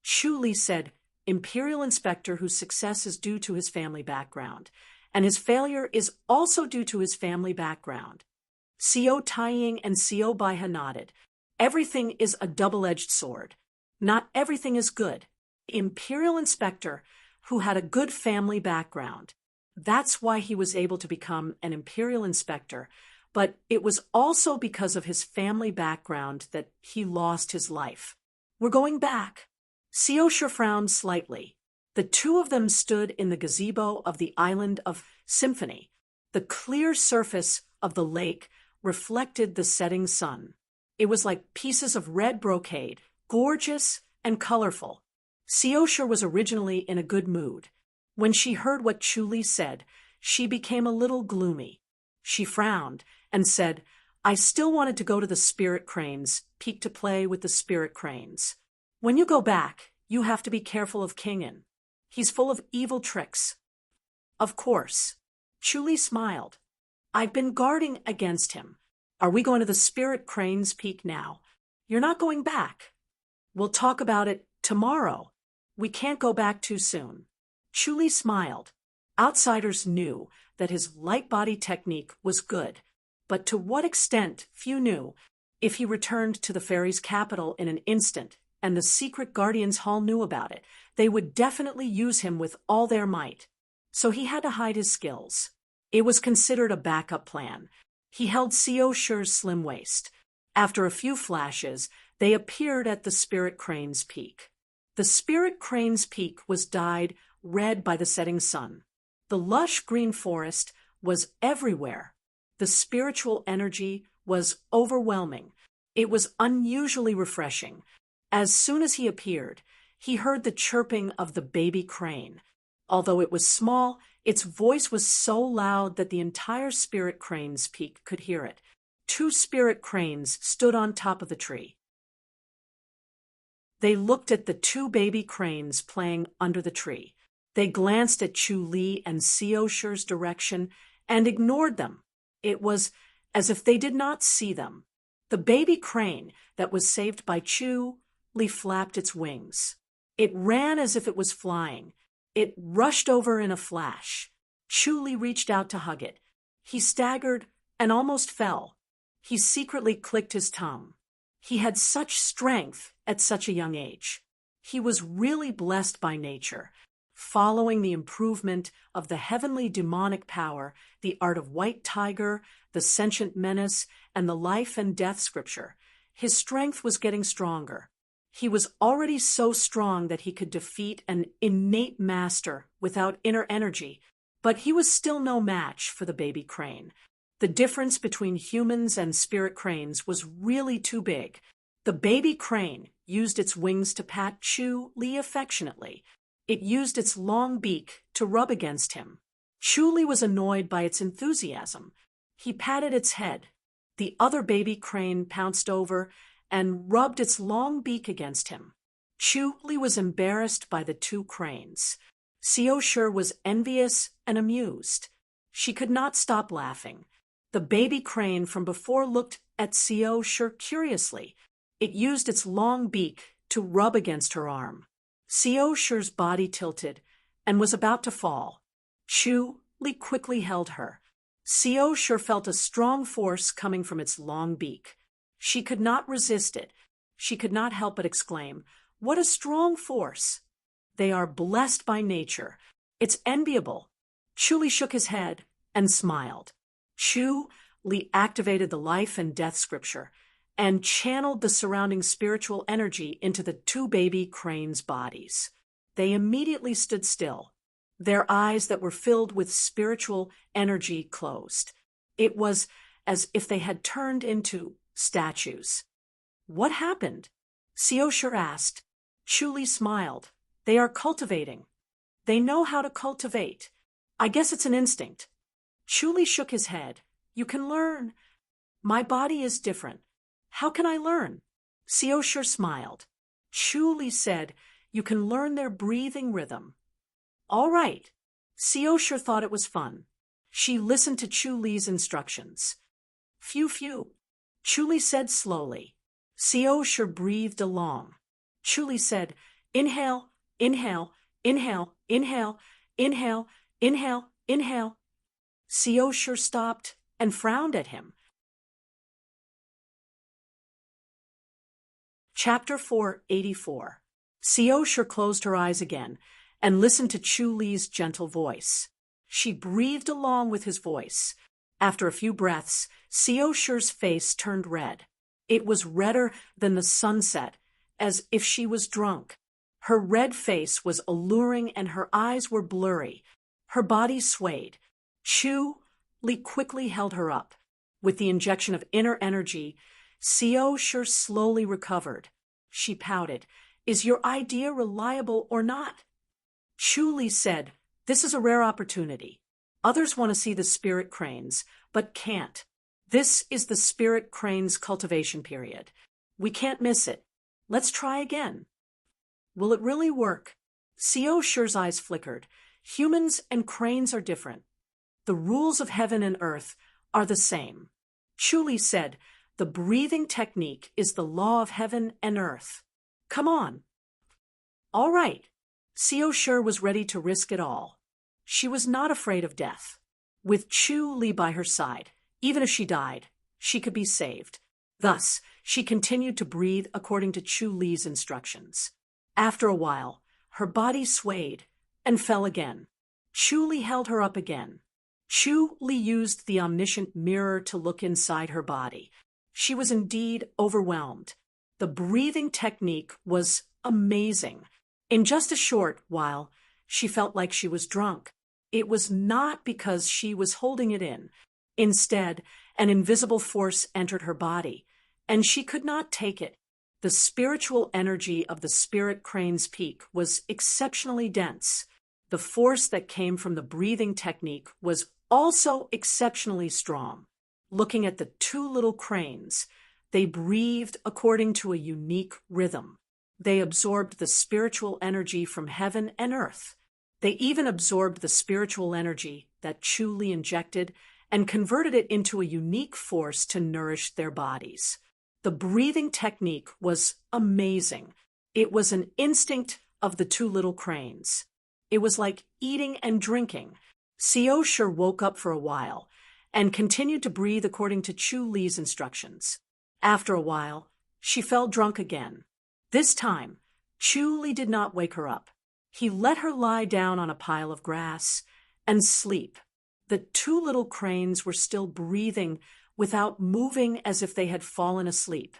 Chu Li said, Imperial Inspector whose success is due to his family background, and his failure is also due to his family background. Xiao Taiying and Xiao Baihe nodded. Everything is a double-edged sword. Not everything is good. Imperial Inspector who had a good family background. That's why he was able to become an Imperial Inspector, but it was also because of his family background that he lost his life. We're going back. Seosha frowned slightly. The two of them stood in the gazebo of the island of Symphony. The clear surface of the lake reflected the setting sun. It was like pieces of red brocade, gorgeous and colorful. Seosha was originally in a good mood. When she heard what Chuli said, she became a little gloomy. She frowned and said, I still wanted to go to the spirit crane's peak to play with the spirit cranes. When you go back, you have to be careful of Kingen. He's full of evil tricks. Of course. Chuli smiled. I've been guarding against him. Are we going to the spirit crane's peak now? You're not going back. We'll talk about it tomorrow. We can't go back too soon. Chuli smiled. Outsiders knew that his light body technique was good, but to what extent, few knew. If he returned to the fairies' capital in an instant, and the secret Guardians Hall knew about it, they would definitely use him with all their might. So he had to hide his skills. It was considered a backup plan. He held Seosha's slim waist. After a few flashes, they appeared at the Spirit Crane's peak. The Spirit Crane's peak was dyed red by the setting sun. The lush green forest was everywhere. The spiritual energy was overwhelming. It was unusually refreshing. As soon as he appeared, he heard the chirping of the baby crane. Although it was small, its voice was so loud that the entire Spirit Crane's peak could hear it. Two spirit cranes stood on top of the tree. They looked at the two baby cranes playing under the tree. They glanced at Chuli and Seosha's direction and ignored them. It was as if they did not see them. The baby crane that was saved by Chuli flapped its wings. It ran as if it was flying. It rushed over in a flash. Chuli reached out to hug it. He staggered and almost fell. He secretly clicked his tongue. He had such strength at such a young age. He was really blessed by nature. Following the improvement of the heavenly demonic power, the art of white tiger, the sentient menace, and the life and death scripture, his strength was getting stronger. He was already so strong that he could defeat an innate master without inner energy, but he was still no match for the baby crane. The difference between humans and spirit cranes was really too big. The baby crane used its wings to pat Chuli affectionately. It used its long beak to rub against him. Chuli was annoyed by its enthusiasm. He patted its head. The other baby crane pounced over and rubbed its long beak against him. Chuli was embarrassed by the two cranes. Seosha was envious and amused. She could not stop laughing. The baby crane from before looked at Seosha curiously. It used its long beak to rub against her arm. Seosha's body tilted and was about to fall. Chuli quickly held her. Seosha felt a strong force coming from its long beak. She could not resist it. She could not help but exclaim, "What a strong force!" They are blessed by nature. It's enviable. Chuli shook his head and smiled. Chuli activated the life and death scripture and channeled the surrounding spiritual energy into the two baby cranes' bodies. They immediately stood still. Their eyes that were filled with spiritual energy closed. It was as if they had turned into statues. What happened? Seosha asked. Chuli smiled. They are cultivating. They know how to cultivate. I guess it's an instinct. Chuli shook his head. You can learn. My body is different. How can I learn? Seosha smiled. Chuli said, you can learn their breathing rhythm. All right. Seosha thought it was fun. She listened to Chuli's instructions. Phew, phew. Chuli said slowly. Seosha breathed along. Chuli said, inhale, inhale, inhale, inhale, inhale, inhale, inhale. Seosha stopped and frowned at him. Chapter 484. Seosha closed her eyes again and listened to Chuli's gentle voice. She breathed along with his voice. After a few breaths, Seo Shi's face turned red. It was redder than the sunset, as if she was drunk. Her red face was alluring and her eyes were blurry. Her body swayed. Chu Li quickly held her up. With the injection of inner energy, Seo Shi slowly recovered. She pouted. "Is your idea reliable or not?" Chu Li said, "This is a rare opportunity. Others want to see the spirit cranes, but can't. This is the spirit cranes cultivation period. We can't miss it. Let's try again." "Will it really work?" Seo Shi's eyes flickered. "Humans and cranes are different. The rules of heaven and earth are the same." Chu Li said, "The breathing technique is the law of heaven and earth. Come on." All right. Seo Shi was ready to risk it all. She was not afraid of death. With Chu Li by her side, even if she died, she could be saved. Thus, she continued to breathe according to Chu Li's instructions. After a while, her body swayed and fell again. Chu Li held her up again. Chu Li used the omniscient mirror to look inside her body. She was indeed overwhelmed. The breathing technique was amazing. In just a short while, she felt like she was drunk. It was not because she was holding it in. Instead, an invisible force entered her body, and she could not take it. The spiritual energy of the spirit crane's peak was exceptionally dense. The force that came from the breathing technique was also exceptionally strong. Looking at the two little cranes, they breathed according to a unique rhythm. They absorbed the spiritual energy from heaven and earth. They even absorbed the spiritual energy that Chu Li injected and converted it into a unique force to nourish their bodies. The breathing technique was amazing. It was an instinct of the two little cranes. It was like eating and drinking. Seo Shi woke up for a while and continued to breathe according to Chu Li's instructions. After a while, she fell drunk again. This time, Chu Li did not wake her up. He let her lie down on a pile of grass and sleep. The two little cranes were still breathing without moving, as if they had fallen asleep.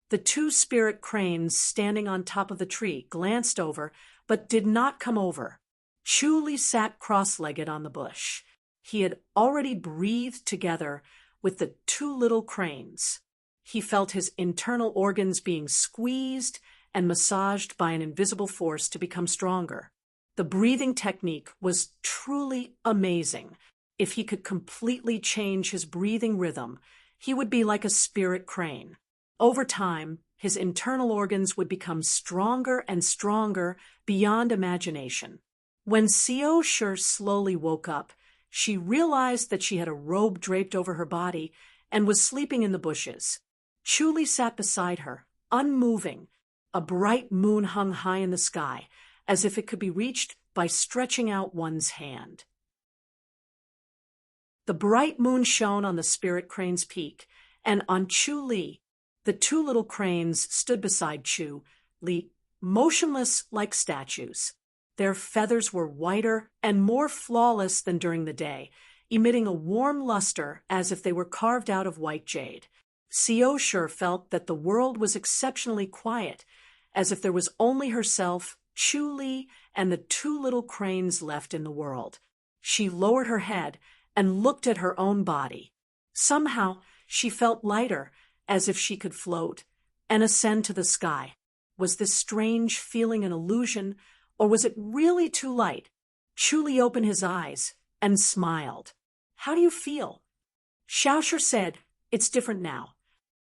The two spirit cranes standing on top of the tree glanced over, but did not come over. Chu Li sat cross-legged on the bush. He had already breathed together with the two little cranes. He felt his internal organs being squeezed and massaged by an invisible force to become stronger. The breathing technique was truly amazing. If he could completely change his breathing rhythm, he would be like a spirit crane. Over time, his internal organs would become stronger and stronger beyond imagination. When Seo Shi slowly woke up, she realized that she had a robe draped over her body and was sleeping in the bushes. Chu Li sat beside her, unmoving. A bright moon hung high in the sky, as if it could be reached by stretching out one's hand. The bright moon shone on the spirit crane's peak, and on Chu Li. The two little cranes stood beside Chu Li, motionless like statues. Their feathers were whiter and more flawless than during the day, emitting a warm luster as if they were carved out of white jade. Seo Shi felt that the world was exceptionally quiet, as if there was only herself, Chu Li, and the two little cranes left in the world. She lowered her head and looked at her own body. Somehow, she felt lighter, as if she could float and ascend to the sky. Was this strange feeling an illusion, or was it really too light? Chu Li opened his eyes and smiled. "How do you feel?" Seo Shi said, "It's different now."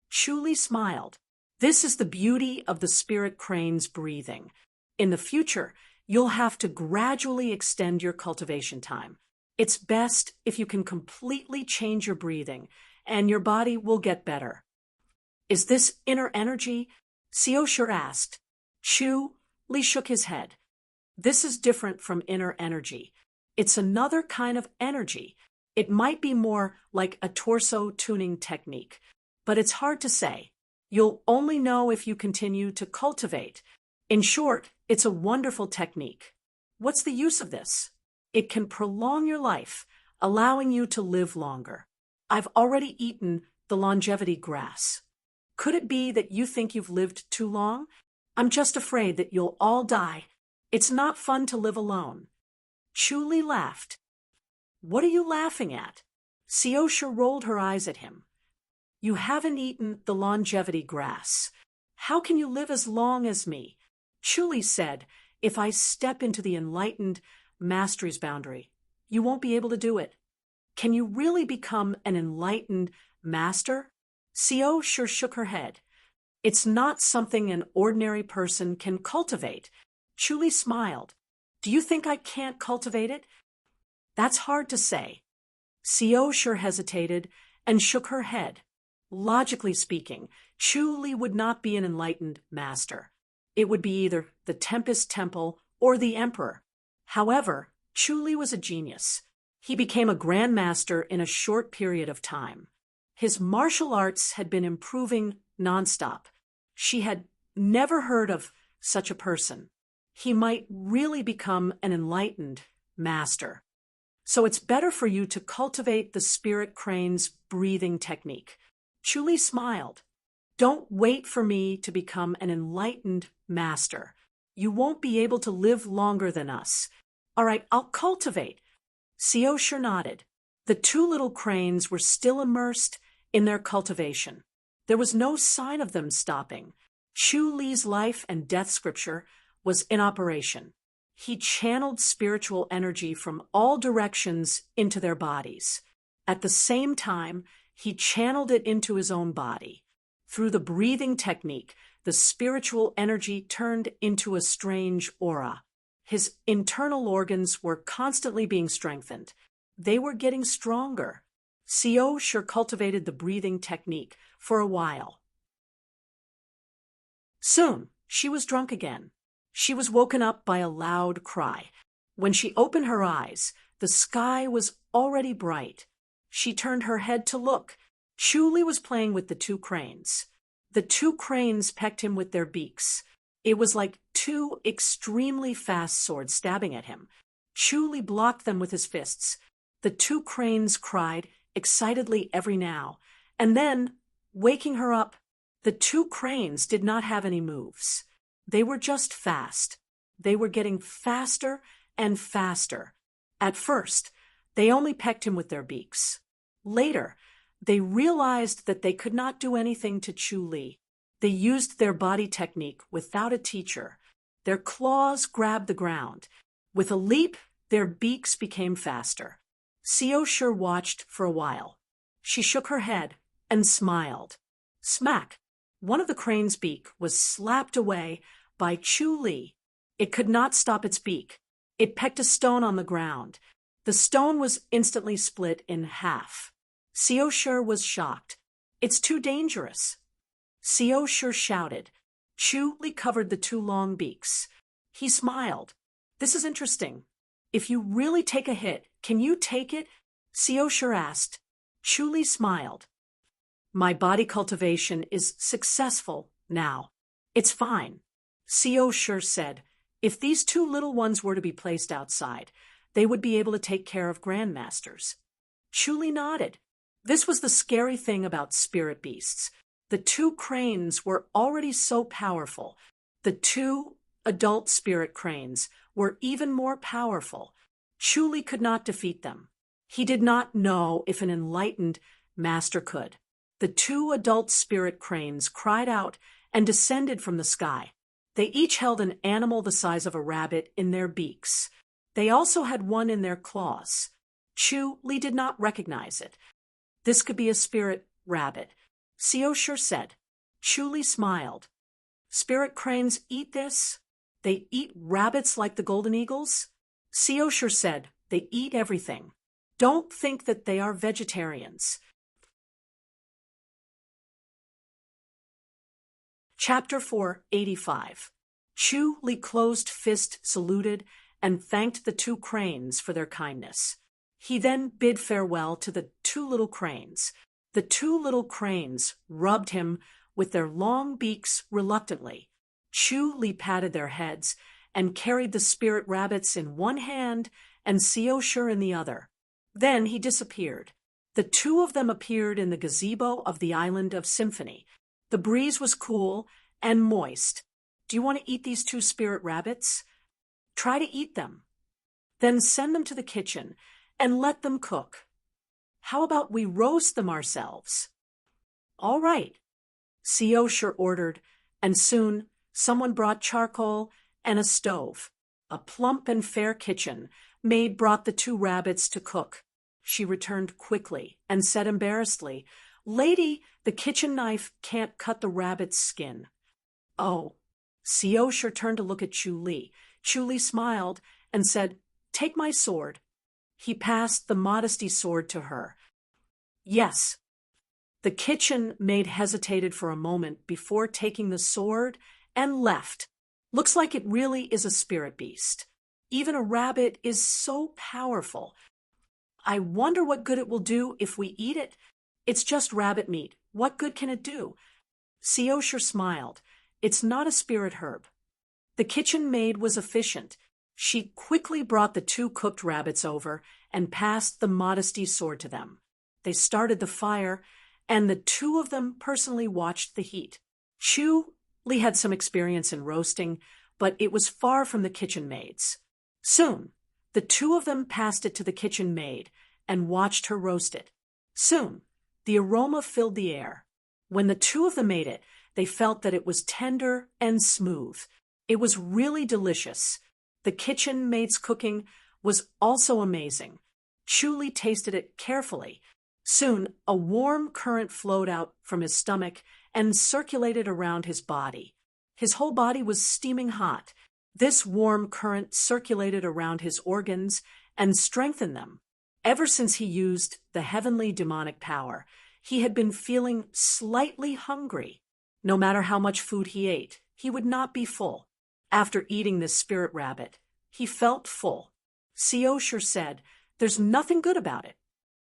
Chu Li smiled. "This is the beauty of the spirit crane's breathing. In the future, you'll have to gradually extend your cultivation time. It's best if you can completely change your breathing, and your body will get better." "Is this inner energy?" Seo Shi asked. Chu Li shook his head. "This is different from inner energy. It's another kind of energy. It might be more like a torso tuning technique, but it's hard to say. You'll only know if you continue to cultivate. In short, it's a wonderful technique. What's the use of this? It can prolong your life, allowing you to live longer. I've already eaten the longevity grass. Could it be that you think you've lived too long? I'm just afraid that you'll all die. It's not fun to live alone. Chuli laughed. What are you laughing at? Seosha rolled her eyes at him. You haven't eaten the longevity grass. How can you live as long as me? Chuli said, if I step into the enlightened mastery's boundary, you won't be able to do it. Can you really become an enlightened master? Seosha shook her head. It's not something an ordinary person can cultivate. Chuli smiled. Do you think I can't cultivate it? That's hard to say. Seosha hesitated and shook her head. Logically speaking, Chuli would not be an enlightened master. It would be either the Tempest Temple or the Emperor. However, Chuli was a genius. He became a Grand Master in a short period of time. His martial arts had been improving nonstop. She had never heard of such a person. He might really become an enlightened master. So it's better for you to cultivate the spirit crane's breathing technique. Chuli smiled. Don't wait for me to become an enlightened master. You won't be able to live longer than us. All right, I'll cultivate. Seosha nodded. The two little cranes were still immersed in their cultivation. There was no sign of them stopping. Chuli's life and death scripture was in operation. He channeled spiritual energy from all directions into their bodies. At the same time, he channeled it into his own body. Through the breathing technique, the spiritual energy turned into a strange aura. His internal organs were constantly being strengthened. They were getting stronger. Seosha cultivated the breathing technique for a while. Soon, she was drunk again. She was woken up by a loud cry. When she opened her eyes, the sky was already bright. She turned her head to look. Chuli was playing with the two cranes. The two cranes pecked him with their beaks. It was like two extremely fast swords stabbing at him. Chuli blocked them with his fists. The two cranes cried excitedly every now, and then, waking her up, the two cranes did not have any moves. They were just fast. They were getting faster and faster. At first, they only pecked him with their beaks. Later, they realized that they could not do anything to Chuli. They used their body technique without a teacher. Their claws grabbed the ground. With a leap, their beaks became faster. Seosha watched for a while. She shook her head and smiled. Smack! One of the crane's beak was slapped away by Chuli. It could not stop its beak. It pecked a stone on the ground. The stone was instantly split in half. Seosha was shocked. It's too dangerous. Seosha shouted. Chuli covered the two long beaks. He smiled. This is interesting. If you really take a hit, can you take it? Seosha asked. Chuli smiled. My body cultivation is successful now. It's fine. Seosha said, if these two little ones were to be placed outside, they would be able to take care of grandmasters. Chuli nodded. This was the scary thing about spirit beasts. The two cranes were already so powerful. The two adult spirit cranes were even more powerful. Chuli could not defeat them. He did not know if an enlightened master could. The two adult spirit cranes cried out and descended from the sky. They each held an animal the size of a rabbit in their beaks. They also had one in their claws. Chuli did not recognize it. This could be a spirit rabbit. Seosha said. Chuli smiled. Spirit cranes eat this? They eat rabbits like the golden eagles? Seosha said, they eat everything. Don't think that they are vegetarians. Chapter 485. Chuli closed fist saluted and thanked the two cranes for their kindness. He then bid farewell to the two little cranes. The two little cranes rubbed him with their long beaks reluctantly. Chuli patted their heads and carried the spirit rabbits in one hand and Seosha in the other. Then he disappeared. The two of them appeared in the gazebo of the island of Symphony. The breeze was cool and moist. Do you want to eat these two spirit rabbits? Try to eat them. Then send them to the kitchen and let them cook. How about we roast them ourselves? All right, Seosher ordered, and soon someone brought charcoal and a stove. A plump and fair kitchen maid brought the two rabbits to cook. She returned quickly and said embarrassedly, "Lady, the kitchen knife can't cut the rabbit's skin." Oh. Seosher turned to look at Chu Li. Chu Li smiled and said, "Take my sword." He passed the modesty sword to her. Yes. The kitchen maid hesitated for a moment before taking the sword and left. Looks like it really is a spirit beast. Even a rabbit is so powerful. I wonder what good it will do if we eat it. It's just rabbit meat. What good can it do? Seosher smiled. It's not a spirit herb. The kitchen maid was efficient. She quickly brought the two cooked rabbits over and passed the modesty sword to them. They started the fire, and the two of them personally watched the heat. Chu Li had some experience in roasting, but it was far from the kitchen maid's. Soon, the two of them passed it to the kitchen maid and watched her roast it. Soon, the aroma filled the air. When the two of them ate it, they felt that it was tender and smooth. It was really delicious. The kitchen maid's cooking was also amazing. Chu Li tasted it carefully. Soon, a warm current flowed out from his stomach and circulated around his body. His whole body was steaming hot. This warm current circulated around his organs and strengthened them. Ever since he used the heavenly demonic power, he had been feeling slightly hungry. No matter how much food he ate, he would not be full. After eating this spirit rabbit, he felt full. Seosher said, "There's nothing good about it."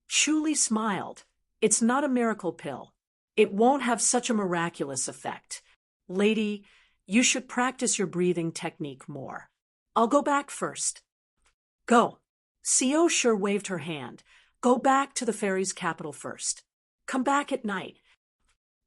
Chu Li smiled. "It's not a miracle pill. It won't have such a miraculous effect. Lady, you should practice your breathing technique more. I'll go back first." "Go." Seosher waved her hand. "Go back to the fairy's capital first. Come back at night."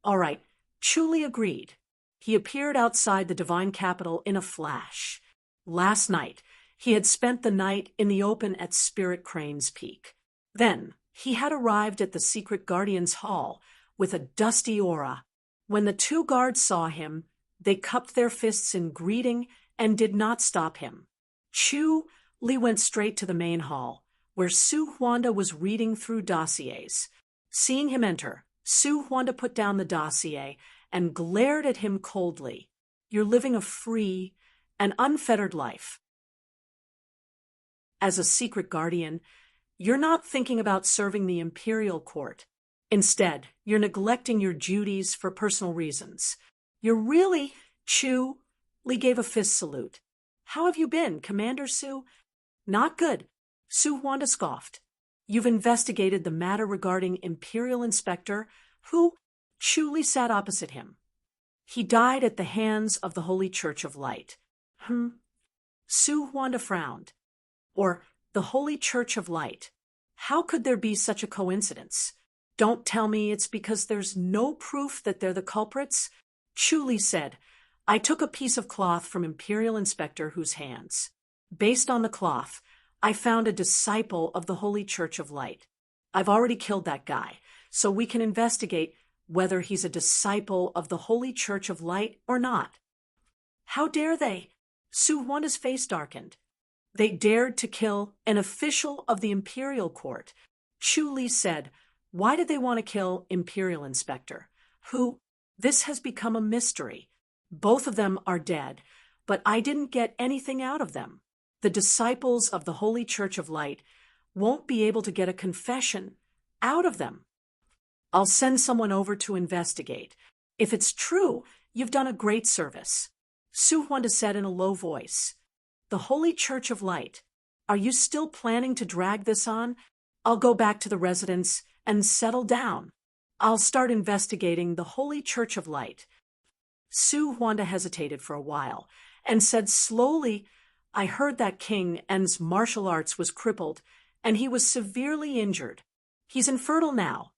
All right, Chu Li agreed. He appeared outside the divine capital in a flash. Last night, he had spent the night in the open at Spirit Crane's Peak. Then, he had arrived at the secret guardian's hall with a dusty aura. When the two guards saw him, they cupped their fists in greeting and did not stop him. Chu Li went straight to the main hall, where Su Huanda was reading through dossiers. Seeing him enter, Su Huanda put down the dossier and glared at him coldly. "You're living a free and unfettered life. As a secret guardian, you're not thinking about serving the imperial court. Instead, you're neglecting your duties for personal reasons. You're really..." Chu Li gave a fist salute. "How have you been, Commander Su?" "Not good," Su Huanda scoffed. "You've investigated the matter regarding Imperial Inspector, who..." Chu Li sat opposite him. "He died at the hands of the Holy Church of Light." Su Huanda frowned. "Or the Holy Church of Light. How could there be such a coincidence? Don't tell me it's because there's no proof that they're the culprits?" Chu Li said, "I took a piece of cloth from Imperial Inspector Hu's hands. Based on the cloth, I found a disciple of the Holy Church of Light. I've already killed that guy, so we can investigate whether he's a disciple of the Holy Church of Light or not." "How dare they?" Su Huanda's face darkened. "They dared to kill an official of the Imperial Court." Chu Li said, "Why did they want to kill Imperial Inspector Hu? This has become a mystery. Both of them are dead, but I didn't get anything out of them. The disciples of the Holy Church of Light won't be able to get a confession out of them. I'll send someone over to investigate. If it's true, you've done a great service." Su Huanda said in a low voice, "The Holy Church of Light, are you still planning to drag this on? I'll go back to the residence and settle down. I'll start investigating the Holy Church of Light." Su Huanda hesitated for a while and said slowly, "I heard that King N's martial arts was crippled and he was severely injured. He's infertile now.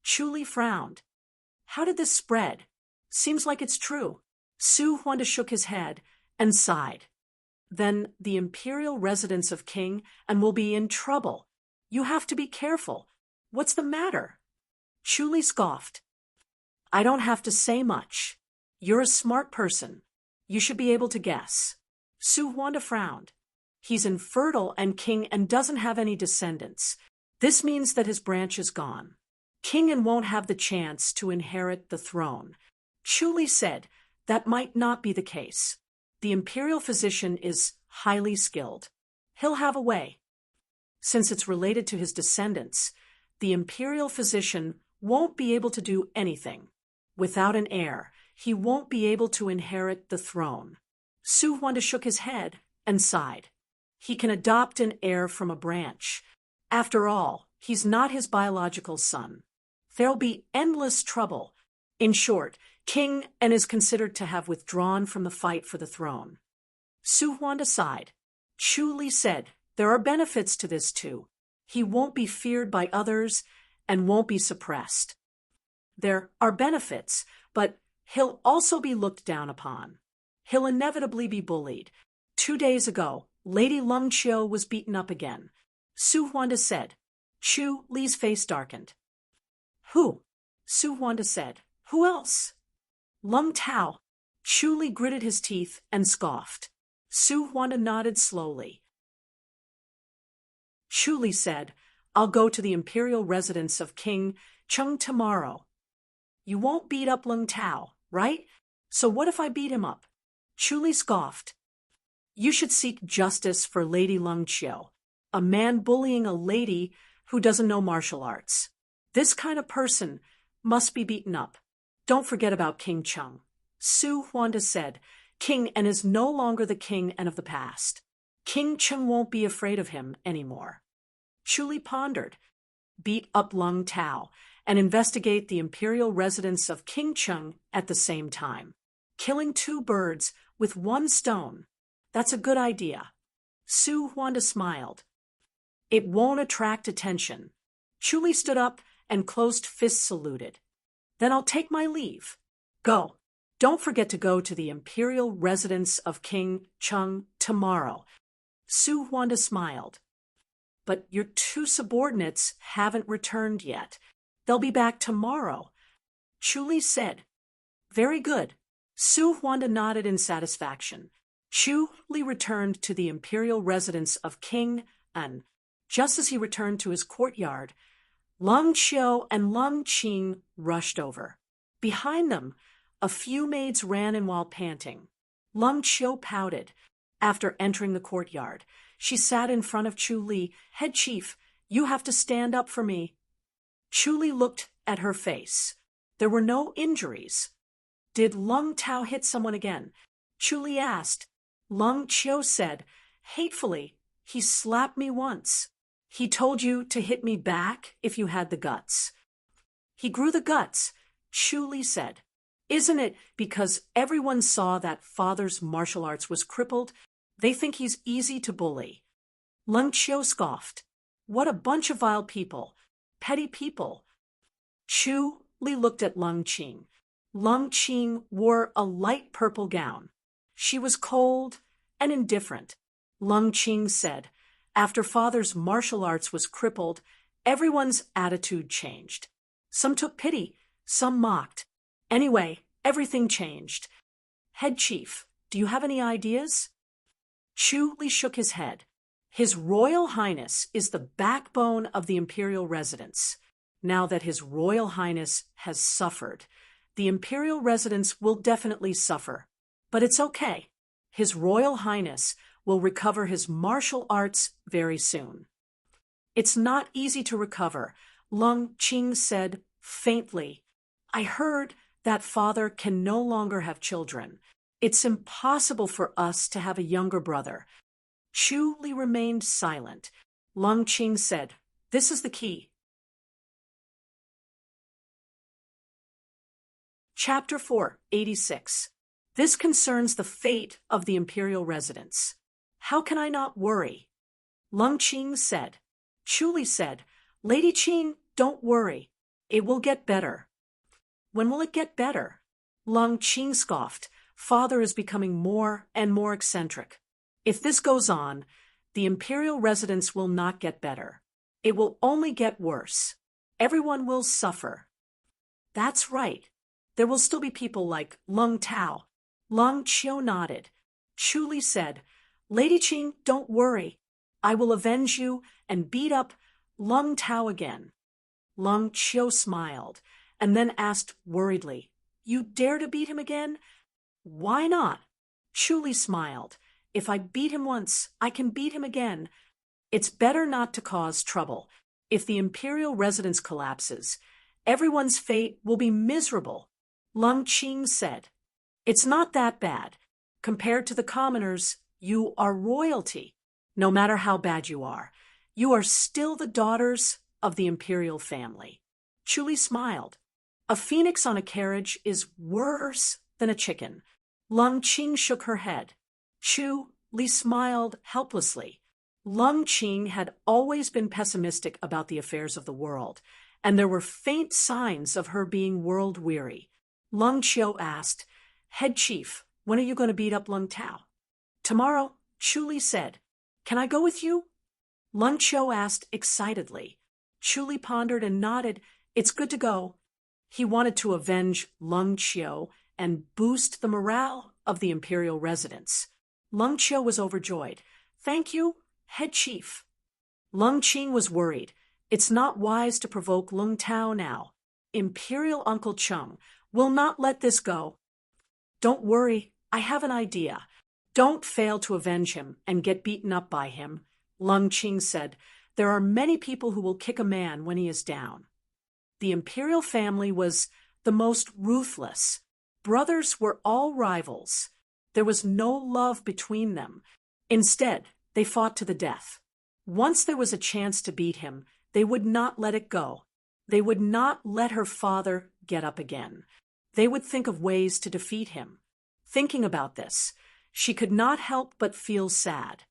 Chu Li frowned. How did this spread? Seems like it's true. Su Huanda shook his head and sighed. Then the imperial residence of King and will be in trouble. You have to be careful. What's the matter? Chu Li scoffed. I don't have to say much. You're a smart person. You should be able to guess. Su Huanda frowned. He's infertile and King and doesn't have any descendants. This means that his branch is gone. King and won't have the chance to inherit the throne. Chu Li said that might not be the case. The imperial physician is highly skilled. He'll have a way. Since it's related to his descendants, the imperial physician won't be able to do anything. Without an heir, he won't be able to inherit the throne. Su Huanda shook his head and sighed. He can adopt an heir from a branch. After all, he's not his biological son. There'll be endless trouble. In short, King and is considered to have withdrawn from the fight for the throne. Su Huanda sighed. Chu Li said, there are benefits to this too. He won't be feared by others and won't be suppressed. There are benefits, but he'll also be looked down upon. He'll inevitably be bullied. 2 days ago, Lady Lung Qiu was beaten up again. Su Huanda said. Chu Li's face darkened. Who? Su Huanda said. Who else? Lung Tao. Chu Li gritted his teeth and scoffed. Su Huanda nodded slowly. Chu Li said, I'll go to the imperial residence of King Cheng tomorrow. You won't beat up Lung Tao, right? So what if I beat him up? Chu Li scoffed. You should seek justice for Lady Lung Qiu, a man bullying a lady who doesn't know martial arts. This kind of person must be beaten up. Don't forget about King Cheng. Su Huanda said, King and is no longer the king and of the past. King Cheng won't be afraid of him anymore. Chu Li pondered. Beat up Lung Tao and investigate the imperial residence of King Cheng at the same time. Killing 2 birds with 1 stone. That's a good idea. Su Huanda smiled. It won't attract attention. Chu Li stood up and closed fist saluted. Then I'll take my leave. Go. Don't forget to go to the imperial residence of King Cheng tomorrow. Su Huanda smiled. But your 2 subordinates haven't returned yet. They'll be back tomorrow. Chu Li said. Very good. Su Huanda nodded in satisfaction. Chu Li returned to the imperial residence of King An. Just as he returned to his courtyard, Lung Qiu and Lung Qing rushed over. Behind them, a few maids ran in while panting. Lung Qiu pouted. After entering the courtyard, she sat in front of Chu Li. Head chief, you have to stand up for me. Chu Li looked at her face. There were no injuries. Did Lung Tao hit someone again? Chu Li asked. Lung Qiu said, hatefully, he slapped me once. He told you to hit me back if you had the guts. He grew the guts, Chu Li said. Isn't it because everyone saw that father's martial arts was crippled? They think he's easy to bully. Lung Qiu scoffed. What a bunch of vile people. Petty people. Chu Li looked at Lung Qing. Lung Qing wore a light purple gown. She was cold and indifferent. Lung Qing said, after father's martial arts was crippled, everyone's attitude changed. Some took pity, some mocked. Anyway, everything changed. Head chief, do you have any ideas? Chu Li shook his head. His Royal Highness is the backbone of the imperial residence. Now that His Royal Highness has suffered, the imperial residence will definitely suffer. But it's okay. His Royal Highness will recover his martial arts very soon. It's not easy to recover, Lung Qing said faintly. I heard that father can no longer have children. It's impossible for us to have a younger brother. Chu Li remained silent. Lung Qing said, this is the key. Chapter 486. This concerns the fate of the imperial residence. How can I not worry? Lung Qing said. Chu Li said, Lady Qing, don't worry. It will get better. When will it get better? Long Qing scoffed. Father is becoming more and more eccentric. If this goes on, the imperial residence will not get better. It will only get worse. Everyone will suffer. That's right. There will still be people like Lung Tao. Lung Qiu nodded. Chu Li said, Lady Qing, don't worry. I will avenge you and beat up Lung Tao again. Lung Qiu smiled and then asked worriedly, You dare to beat him again? Why not? Chu Li smiled. If I beat him once, I can beat him again. It's better not to cause trouble. If the imperial residence collapses, everyone's fate will be miserable. Lung Qing said, It's not that bad. Compared to the commoners, you are royalty. No matter how bad you are still the daughters of the imperial family. Chu Li smiled. A phoenix on a carriage is worse than a chicken. Lung Qing shook her head. Chu Li smiled helplessly. Lung Qing had always been pessimistic about the affairs of the world, and there were faint signs of her being world-weary. Lung Qiu asked, Head Chief, when are you going to beat up Lung Tao? Tomorrow, Chu Li said. Can I go with you? Lung Qiu asked excitedly. Chu Li pondered and nodded. It's good to go. He wanted to avenge Lung Qiu and boost the morale of the imperial residence. Lung Qiu was overjoyed. Thank you, Head Chief. Lung Qing was worried. It's not wise to provoke Lung Tao now. Imperial Uncle Chung will not let this go. Don't worry, I have an idea. Don't fail to avenge him and get beaten up by him. Lung Qing said, There are many people who will kick a man when he is down. The imperial family was the most ruthless. Brothers were all rivals. There was no love between them. Instead, they fought to the death. Once there was a chance to beat him, they would not let it go. They would not let her father get up again. They would think of ways to defeat him. Thinking about this, she could not help but feel sad.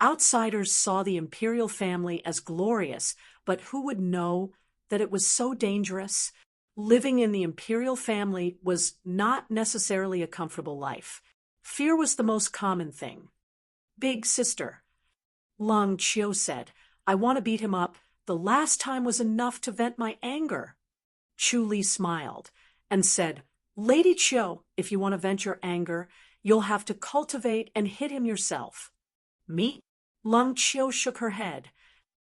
Outsiders saw the imperial family as glorious, but who would know that it was so dangerous? Living in the imperial family was not necessarily a comfortable life. Fear was the most common thing. Big sister, Lung Qiu said, I want to beat him up. The last time was enough to vent my anger. Chu Li smiled and said, Lady Qiu, if you want to vent your anger, you'll have to cultivate and hit him yourself. Me? Lung Qiu shook her head.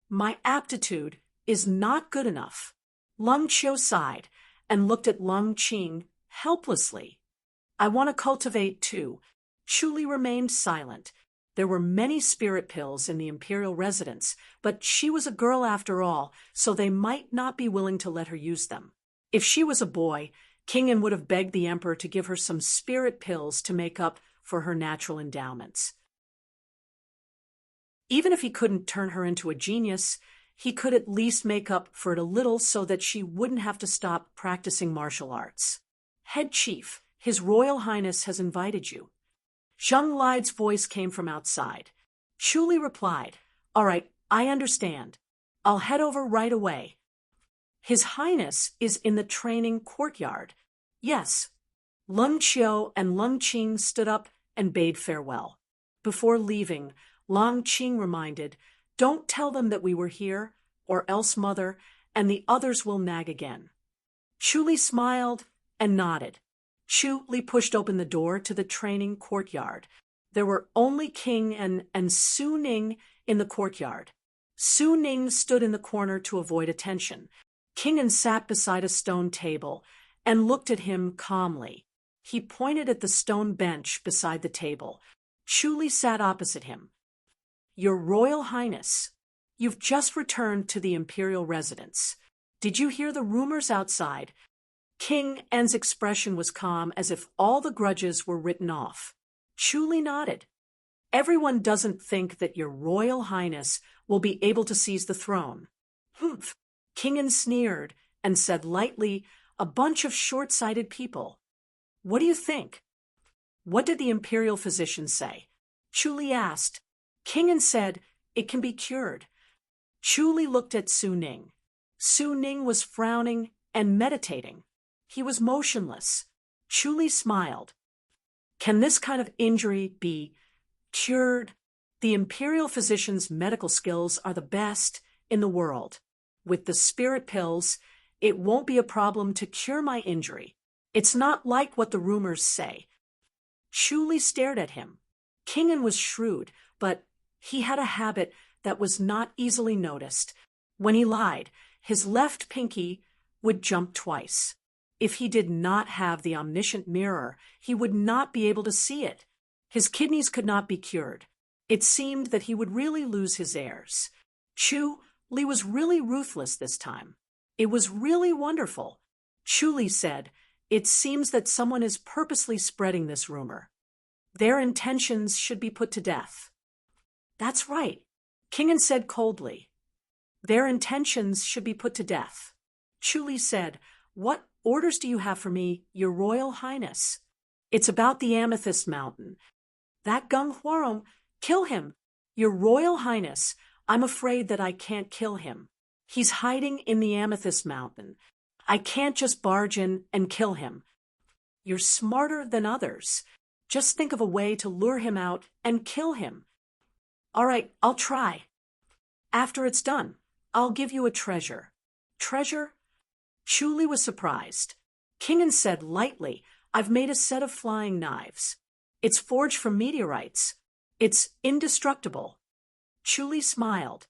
My aptitude is not good enough. Lung Qiu sighed and looked at Lung Qing helplessly. I want to cultivate too. Chu Li remained silent. There were many spirit pills in the imperial residence, but she was a girl after all, so they might not be willing to let her use them. If she was a boy, Kingen would have begged the emperor to give her some spirit pills to make up for her natural endowments. Even if he couldn't turn her into a genius, he could at least make up for it a little so that she wouldn't have to stop practicing martial arts. Head Chief, His Royal Highness has invited you. Zheng Lide's voice came from outside. Chu Li replied, All right, I understand. I'll head over right away. His Highness is in the training courtyard. Yes. Lung Qiu and Lung Qing stood up and bade farewell. Before leaving, Lung Qing reminded, Don't tell them that we were here, or else Mother and the others will nag again. Chu Li smiled and nodded. Chu Li pushed open the door to the training courtyard. There were only King and Su Ning in the courtyard. Su Ning stood in the corner to avoid attention. King sat beside a stone table and looked at him calmly. He pointed at the stone bench beside the table. Chu Li sat opposite him. Your Royal Highness, you've just returned to the imperial residence. Did you hear the rumors outside? King En's expression was calm, as if all the grudges were written off. Chu Li nodded. Everyone doesn't think that your Royal Highness will be able to seize the throne. Humph! King En sneered and said lightly, A bunch of short-sighted people. What do you think? What did the imperial physician say? Chu Li asked. King En said, It can be cured. Chu Li looked at Su Ning. Su Ning was frowning and meditating. He was motionless. Chu Li smiled. Can this kind of injury be cured? The imperial physician's medical skills are the best in the world. With the spirit pills, it won't be a problem to cure my injury. It's not like what the rumors say. Chu Li stared at him. Kingen was shrewd, but he had a habit that was not easily noticed. When he lied, his left pinky would jump twice. If he did not have the omniscient mirror, he would not be able to see it. His kidneys could not be cured. It seemed that he would really lose his heirs. Chu Li was really ruthless this time. It was really wonderful. Chu Li said, "It seems that someone is purposely spreading this rumor. Their intentions should be put to death." "That's right," Kingen said coldly. "Their intentions should be put to death." Chu Li said, "What orders do you have for me, Your Royal Highness?" "It's about the Amethyst Mountain. That Gung Huarong, kill him. Your Royal Highness, I'm afraid that I can't kill him. He's hiding in the Amethyst Mountain. I can't just barge in and kill him." "You're smarter than others. Just think of a way to lure him out and kill him." "All right, I'll try. After it's done, I'll give you a treasure." "Treasure?" Chu Li was surprised. Kingen said lightly, "I've made a set of flying knives. It's forged from meteorites. It's indestructible." Chu Li smiled.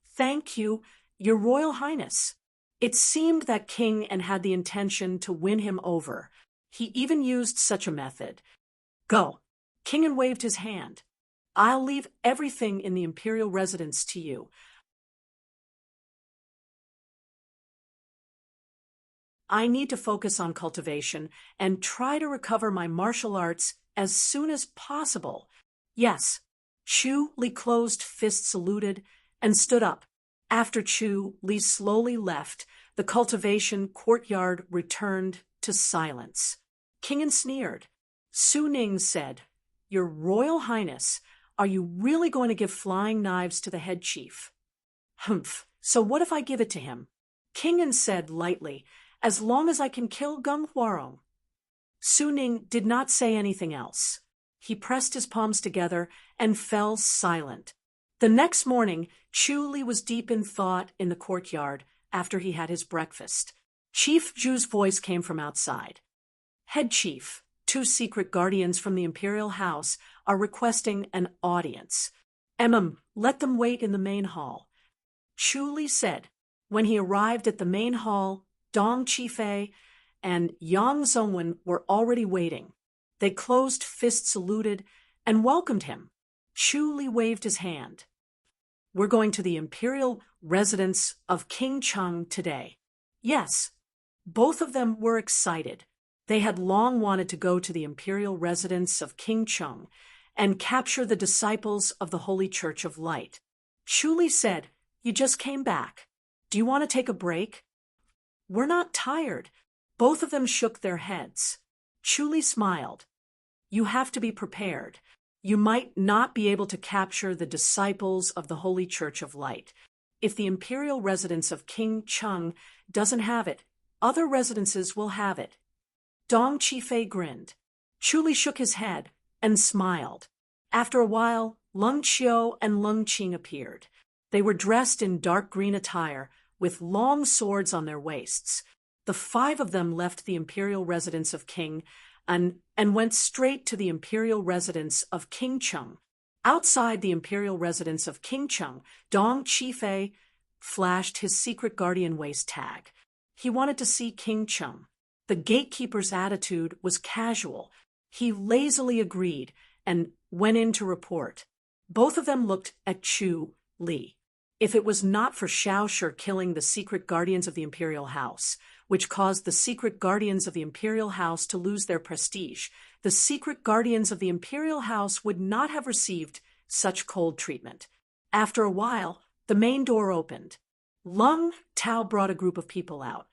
"Thank you, Your Royal Highness." It seemed that Kingen had the intention to win him over. He even used such a method. "Go." Kingen waved his hand. "I'll leave everything in the imperial residence to you. I need to focus on cultivation and try to recover my martial arts as soon as possible." "Yes." Chu Li closed fist saluted and stood up. After Chu Li slowly left, the cultivation courtyard returned to silence. Kingen sneered. Su Ning said, "Your Royal Highness, are you really going to give flying knives to the head chief?" "Humph, so what if I give it to him?" Kingen said lightly, "As long as I can kill Gung Huarong." Su Ning did not say anything else. He pressed his palms together and fell silent. The next morning, Chu Li was deep in thought in the courtyard after he had his breakfast. Chief Ju's voice came from outside. "Head Chief, 2 secret guardians from the imperial house are requesting an audience." Let them wait in the main hall." Chu Li said. When he arrived at the main hall, Dong Qifei and Yang Zongwen were already waiting. They closed fist saluted and welcomed him. Chu Li waved his hand. "We're going to the imperial residence of King Cheng today." Yes. Both of them were excited. They had long wanted to go to the imperial residence of King Cheng and capture the disciples of the Holy Church of Light. Chu Li said, "You just came back. Do you want to take a break?" "We're not tired." Both of them shook their heads. Chu Li smiled. "You have to be prepared. You might not be able to capture the disciples of the Holy Church of Light. If the imperial residence of King Cheng doesn't have it, other residences will have it." Dong Qifei grinned. Chu Li shook his head and smiled. After a while, Lung Qiu and Lung Qing appeared. They were dressed in dark green attire, with long swords on their waists. The 5 of them left the imperial residence of King and went straight to the imperial residence of King Cheng. Outside the imperial residence of King Cheng, Dong Qifei flashed his secret guardian waist tag. He wanted to see King Cheng. The gatekeeper's attitude was casual. He lazily agreed and went in to report. Both of them looked at Chu Li. If it was not for Xiaoshi killing the secret guardians of the imperial house, which caused the secret guardians of the imperial house to lose their prestige, the secret guardians of the imperial house would not have received such cold treatment. After a while, the main door opened. Lung Tao brought a group of people out.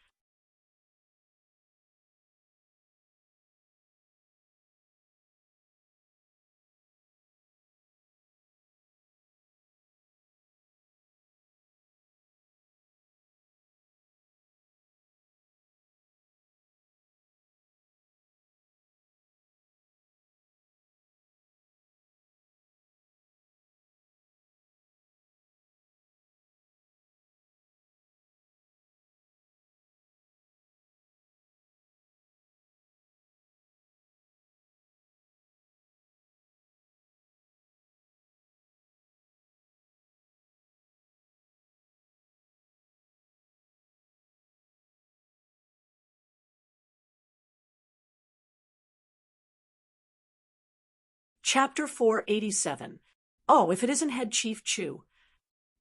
Chapter 487. Oh, if it isn't Head Chief Chu.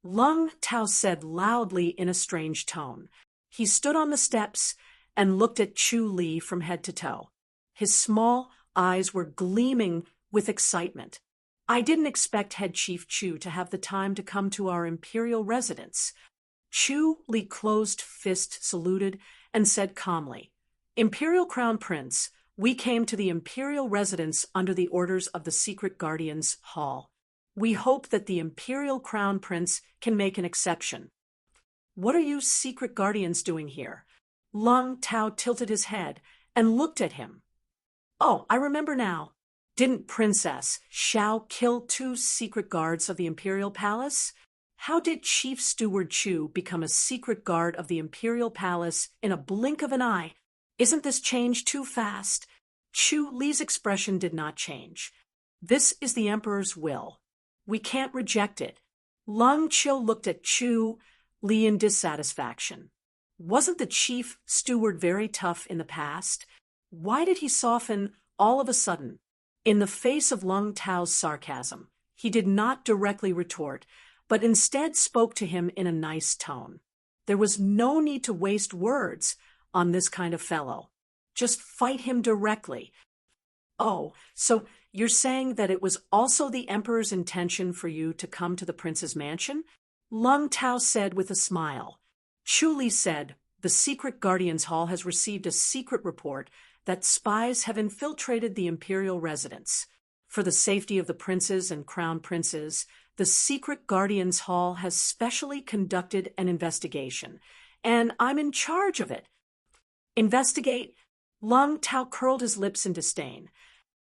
Lung Tao said loudly in a strange tone. He stood on the steps and looked at Chu Li from head to toe. His small eyes were gleaming with excitement. I didn't expect Head Chief Chu to have the time to come to our imperial residence. Chu Li closed fist saluted and said calmly, Imperial Crown Prince, we came to the imperial residence under the orders of the Secret Guardians Hall. We hope that the Imperial Crown Prince can make an exception. What are you Secret Guardians doing here? Lung Tao tilted his head and looked at him. Oh, I remember now. Didn't Princess Xiao kill 2 secret guards of the Imperial Palace? How did Chief Steward Chu become a secret guard of the Imperial Palace in a blink of an eye? Isn't this change too fast? Chu Li's expression did not change. This is the Emperor's will. We can't reject it. Lung Chiu looked at Chu Li in dissatisfaction. Wasn't the Chief Steward very tough in the past? Why did he soften all of a sudden? In the face of Lung Tao's sarcasm, he did not directly retort, but instead spoke to him in a nice tone. There was no need to waste words on this kind of fellow. Just fight him directly. Oh, so you're saying that it was also the Emperor's intention for you to come to the prince's mansion? Lung Tao said with a smile. Chu Li said, the Secret Guardians Hall has received a secret report that spies have infiltrated the imperial residence. For the safety of the princes and crown princes, the Secret Guardians Hall has specially conducted an investigation, and I'm in charge of it. Investigate? Lung Tao curled his lips in disdain.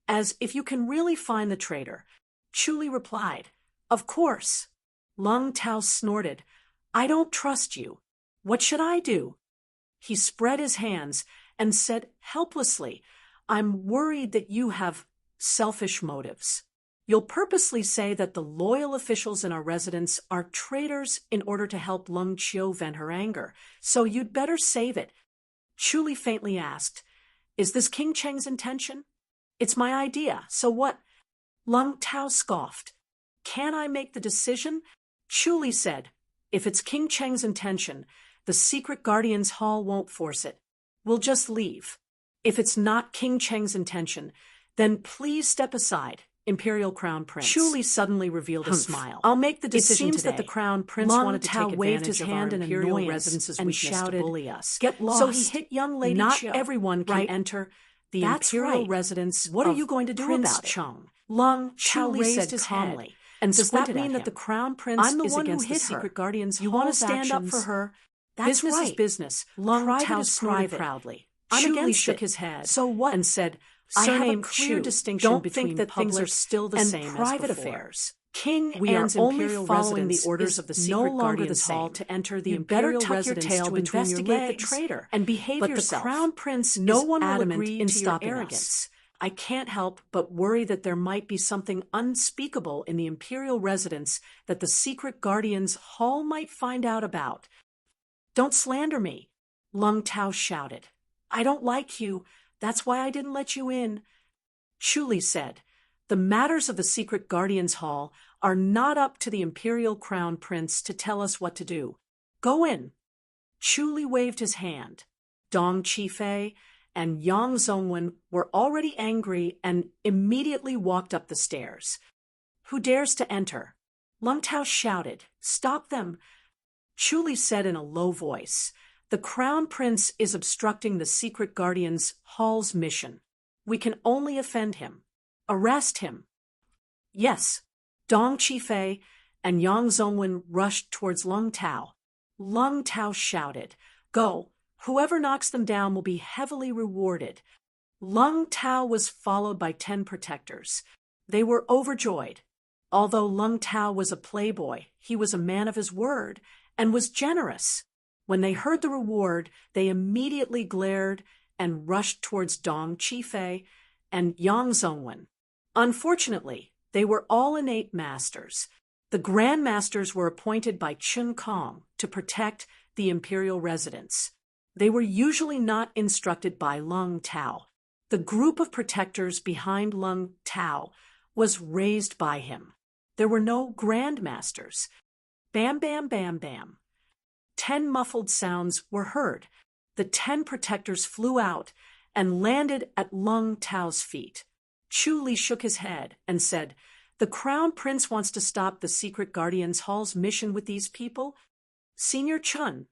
As if you can really find the traitor. Chu Li replied, Of course. Lung Tao snorted, I don't trust you. What should I do? He spread his hands and said helplessly, I'm worried that you have selfish motives. You'll purposely say that the loyal officials in our residence are traitors in order to help Lung Chiu vent her anger, so you'd better save it. Chu Li faintly asked, Is this King Cheng's intention? It's my idea, so what? Lung Tao scoffed. Can I make the decision? Chu Li said, If it's King Cheng's intention, the Secret Guardians Hall won't force it. We'll just leave. If it's not King Cheng's intention, then please step aside, Imperial Crown Prince. Chu Li suddenly revealed a smile. I'll make the decision today. It seems that the Crown Prince wanted to take advantage of our imperial residence's weakness to bully us. Get lost. So he hit young Lady Not Chiu. Everyone can enter the imperial residence. What are you going to do about it? Lung Tao raised his head and does that mean that the Crown Prince is against the Secret Guardians? You want to stand up for her? That's business is business. Lung Tao snorted proudly. Chu Li shook his head. So what? And said, I have a clear distinction Don't between think that things are still the same private affairs. King we Anne's are only following the orders of the Secret Guardians Hall to enter the imperial residence to investigate the traitor and behave yourself. But the Crown Prince no one will agree in stopping arrogance. I can't help but worry that there might be something unspeakable in the imperial residence that the Secret Guardians Hall might find out about. Don't slander me, Lung Tao shouted. I don't like you. That's why I didn't let you in. Chu Li said, The matters of the Secret Guardians Hall are not up to the Imperial Crown Prince to tell us what to do. Go in. Chu Li waved his hand. Dong Qifei and Yang Zongwen were already angry and immediately walked up the stairs. Who dares to enter? Lung Tao shouted, Stop them. Chu Li said in a low voice, The Crown Prince is obstructing the Secret Guardians Hall's mission. We can only offend him. Arrest him. Yes. Dong Qifei and Yang Zongwen rushed towards Lung Tao. Lung Tao shouted, Go. Whoever knocks them down will be heavily rewarded. Lung Tao was followed by 10 protectors. They were overjoyed. Although Lung Tao was a playboy, he was a man of his word and was generous. When they heard the reward, they immediately glared and rushed towards Dong Qifei and Yang Zongwen. Unfortunately, they were all innate masters. The Grand Masters were appointed by Chun Kong to protect the imperial residence. They were usually not instructed by Lung Tao. The group of protectors behind Lung Tao was raised by him. There were no grandmasters. Bam, bam, bam, bam. 10 muffled sounds were heard. The 10 protectors flew out and landed at Lung Tao's feet. Chu Li shook his head and said, "The Crown Prince wants to stop the Secret Guardians Hall's mission with these people? Senior Chun."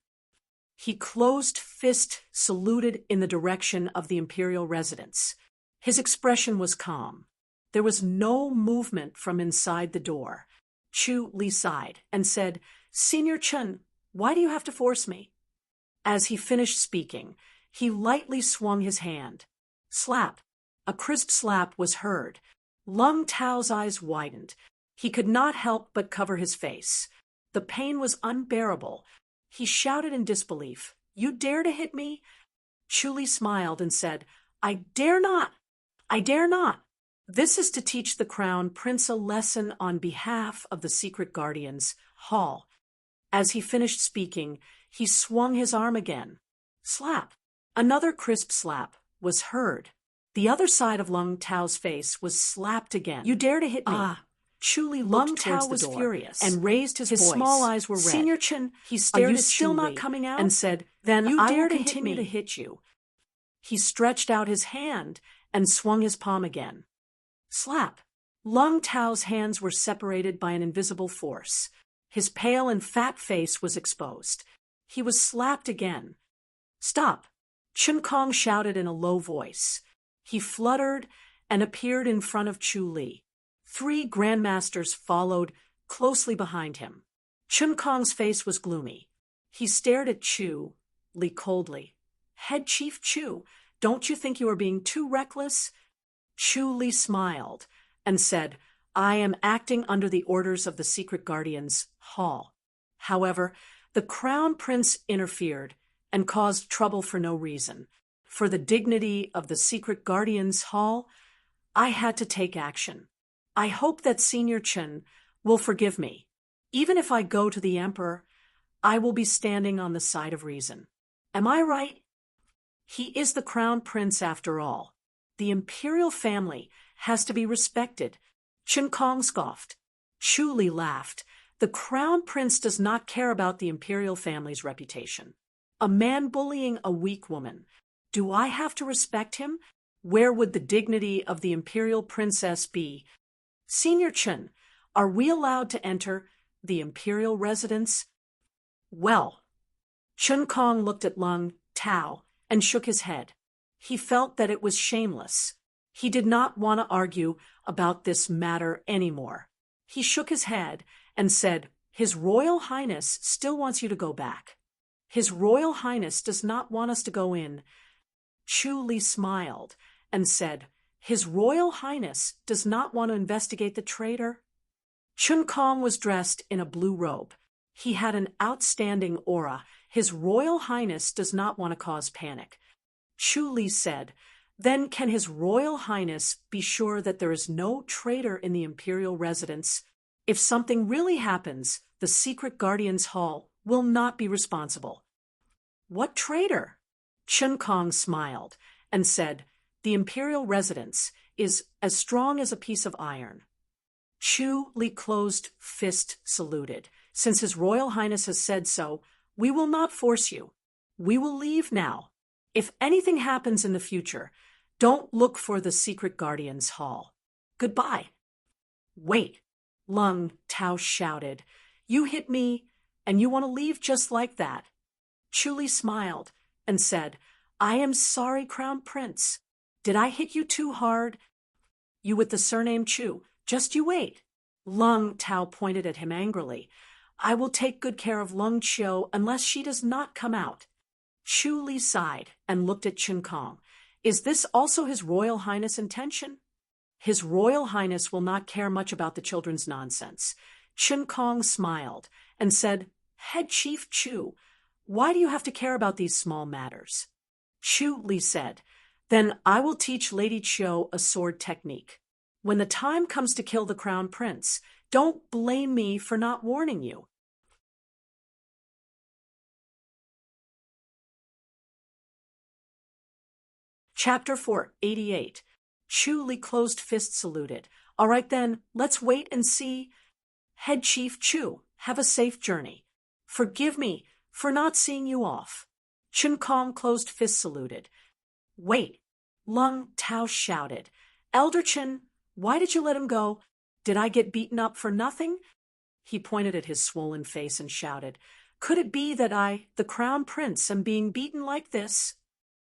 He closed fist saluted in the direction of the imperial residence. His expression was calm. There was no movement from inside the door. Chu Li sighed and said, "Senior Chun, why do you have to force me?" As he finished speaking, he lightly swung his hand. Slap. A crisp slap was heard. Lung Tao's eyes widened. He could not help but cover his face. The pain was unbearable. He shouted in disbelief, "You dare to hit me?" Chu Li smiled and said, "I dare not. I dare not. This is to teach the Crown Prince a lesson on behalf of the Secret Guardians Hall." As he finished speaking, he swung his arm again. Slap. Another crisp slap was heard. The other side of Lung Tao's face was slapped again. "You dare to hit me?" Chu Li looked towards the door furious and raised his voice. His small eyes were red. "Senior Chen," he stared at still Chu Li not coming out? And said, "Then you dare to continue to hit you." He stretched out his hand and swung his palm again. Slap. Lung Tao's hands were separated by an invisible force. His pale and fat face was exposed. He was slapped again. "Stop!" Chun Kong shouted in a low voice. He fluttered and appeared in front of Chu Li. 3 grandmasters followed closely behind him. Chun Kong's face was gloomy. He stared at Chu Li coldly. "Head Chief Chu, don't you think you are being too reckless?" Chu Li smiled and said, "I am acting under the orders of the Secret Guardians Hall." However, the Crown Prince interfered and caused trouble for no reason. For the dignity of the Secret Guardians Hall, I had to take action. I hope that Senior Chen will forgive me. Even if I go to the Emperor, I will be standing on the side of reason. Am I right? He is the Crown Prince after all. The imperial family has to be respected. Chun Kong scoffed. Chu Li laughed. The Crown Prince does not care about the imperial family's reputation. A man bullying a weak woman. Do I have to respect him? Where would the dignity of the imperial princess be? Senior Chun, are we allowed to enter the imperial residence? Well. Chun Kong looked at Lung Tao and shook his head. He felt that it was shameless. He did not want to argue about this matter anymore. He shook his head and said, "His Royal Highness still wants you to go back. His Royal Highness does not want us to go in." Chu Li smiled and said, "His Royal Highness does not want to investigate the traitor?" Chun Kong was dressed in a blue robe. He had an outstanding aura. His Royal Highness does not want to cause panic. Chu Li said, "Then can His Royal Highness be sure that there is no traitor in the imperial residence? If something really happens, the Secret Guardians Hall will not be responsible." "What traitor?" Chun Kong smiled and said, "The imperial residence is as strong as a piece of iron." Chu Li closed fist saluted. "Since His Royal Highness has said so, we will not force you. We will leave now. If anything happens in the future, don't look for the Secret Guardians Hall. Goodbye." "Wait," Lung Tao shouted. "You hit me, and you want to leave just like that?" Chu Li smiled and said, "I am sorry, Crown Prince. Did I hit you too hard? You with the surname Chu, just you wait." Lung Tao pointed at him angrily. "I will take good care of Lung Chiu unless she does not come out." Chu Li sighed and looked at Chun Kong. "Is this also His Royal Highness' intention?" "His Royal Highness will not care much about the children's nonsense." Chun Kong smiled and said, "Head Chief Chu, why do you have to care about these small matters?" Chu Li said, "Then I will teach Lady Chiu a sword technique. When the time comes to kill the Crown Prince, don't blame me for not warning you." Chapter 488. Chu Li closed fist saluted. All right then, let's wait and see. Head Chief Chu, have a safe journey. Forgive me for not seeing you off. Chun Kong closed fist saluted. Wait, Lung Tao shouted. Elder Chen, why did you let him go? Did I get beaten up for nothing? He pointed at his swollen face and shouted, Could it be that I, the Crown Prince, am being beaten like this?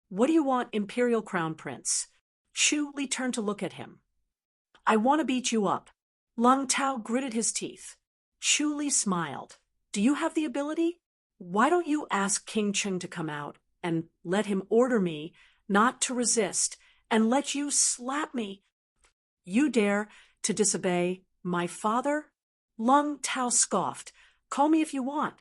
What do you want, Imperial Crown Prince? Chu Li turned to look at him. I want to beat you up. Lung Tao gritted his teeth. Chu Li smiled. Do you have the ability? Why don't you ask King Cheng to come out and let him order me not to resist and let you slap me? You dare to disobey my father? Lung Tao scoffed. Call me if you want.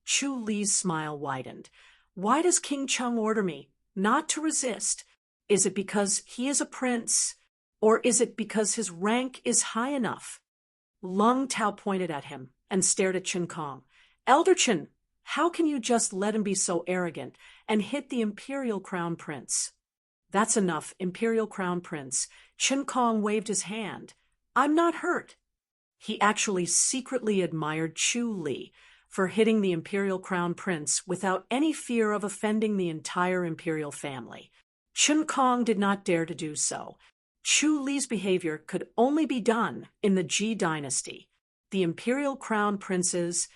Chu Li's smile widened. Why does King Cheng order me not to resist? Is it because he is a prince, or is it because his rank is high enough? Lung Tao pointed at him and stared at Chun Kong. Elder Chen, how can you just let him be so arrogant and hit the Imperial Crown Prince? That's enough, Imperial Crown Prince. Chun Kong waved his hand. I'm not hurt. He actually secretly admired Chu Li for hitting the Imperial Crown Prince without any fear of offending the entire Imperial family. Chun Kong did not dare to do so. Chu Li's behavior could only be done in the Ji dynasty. The Imperial Crown Princes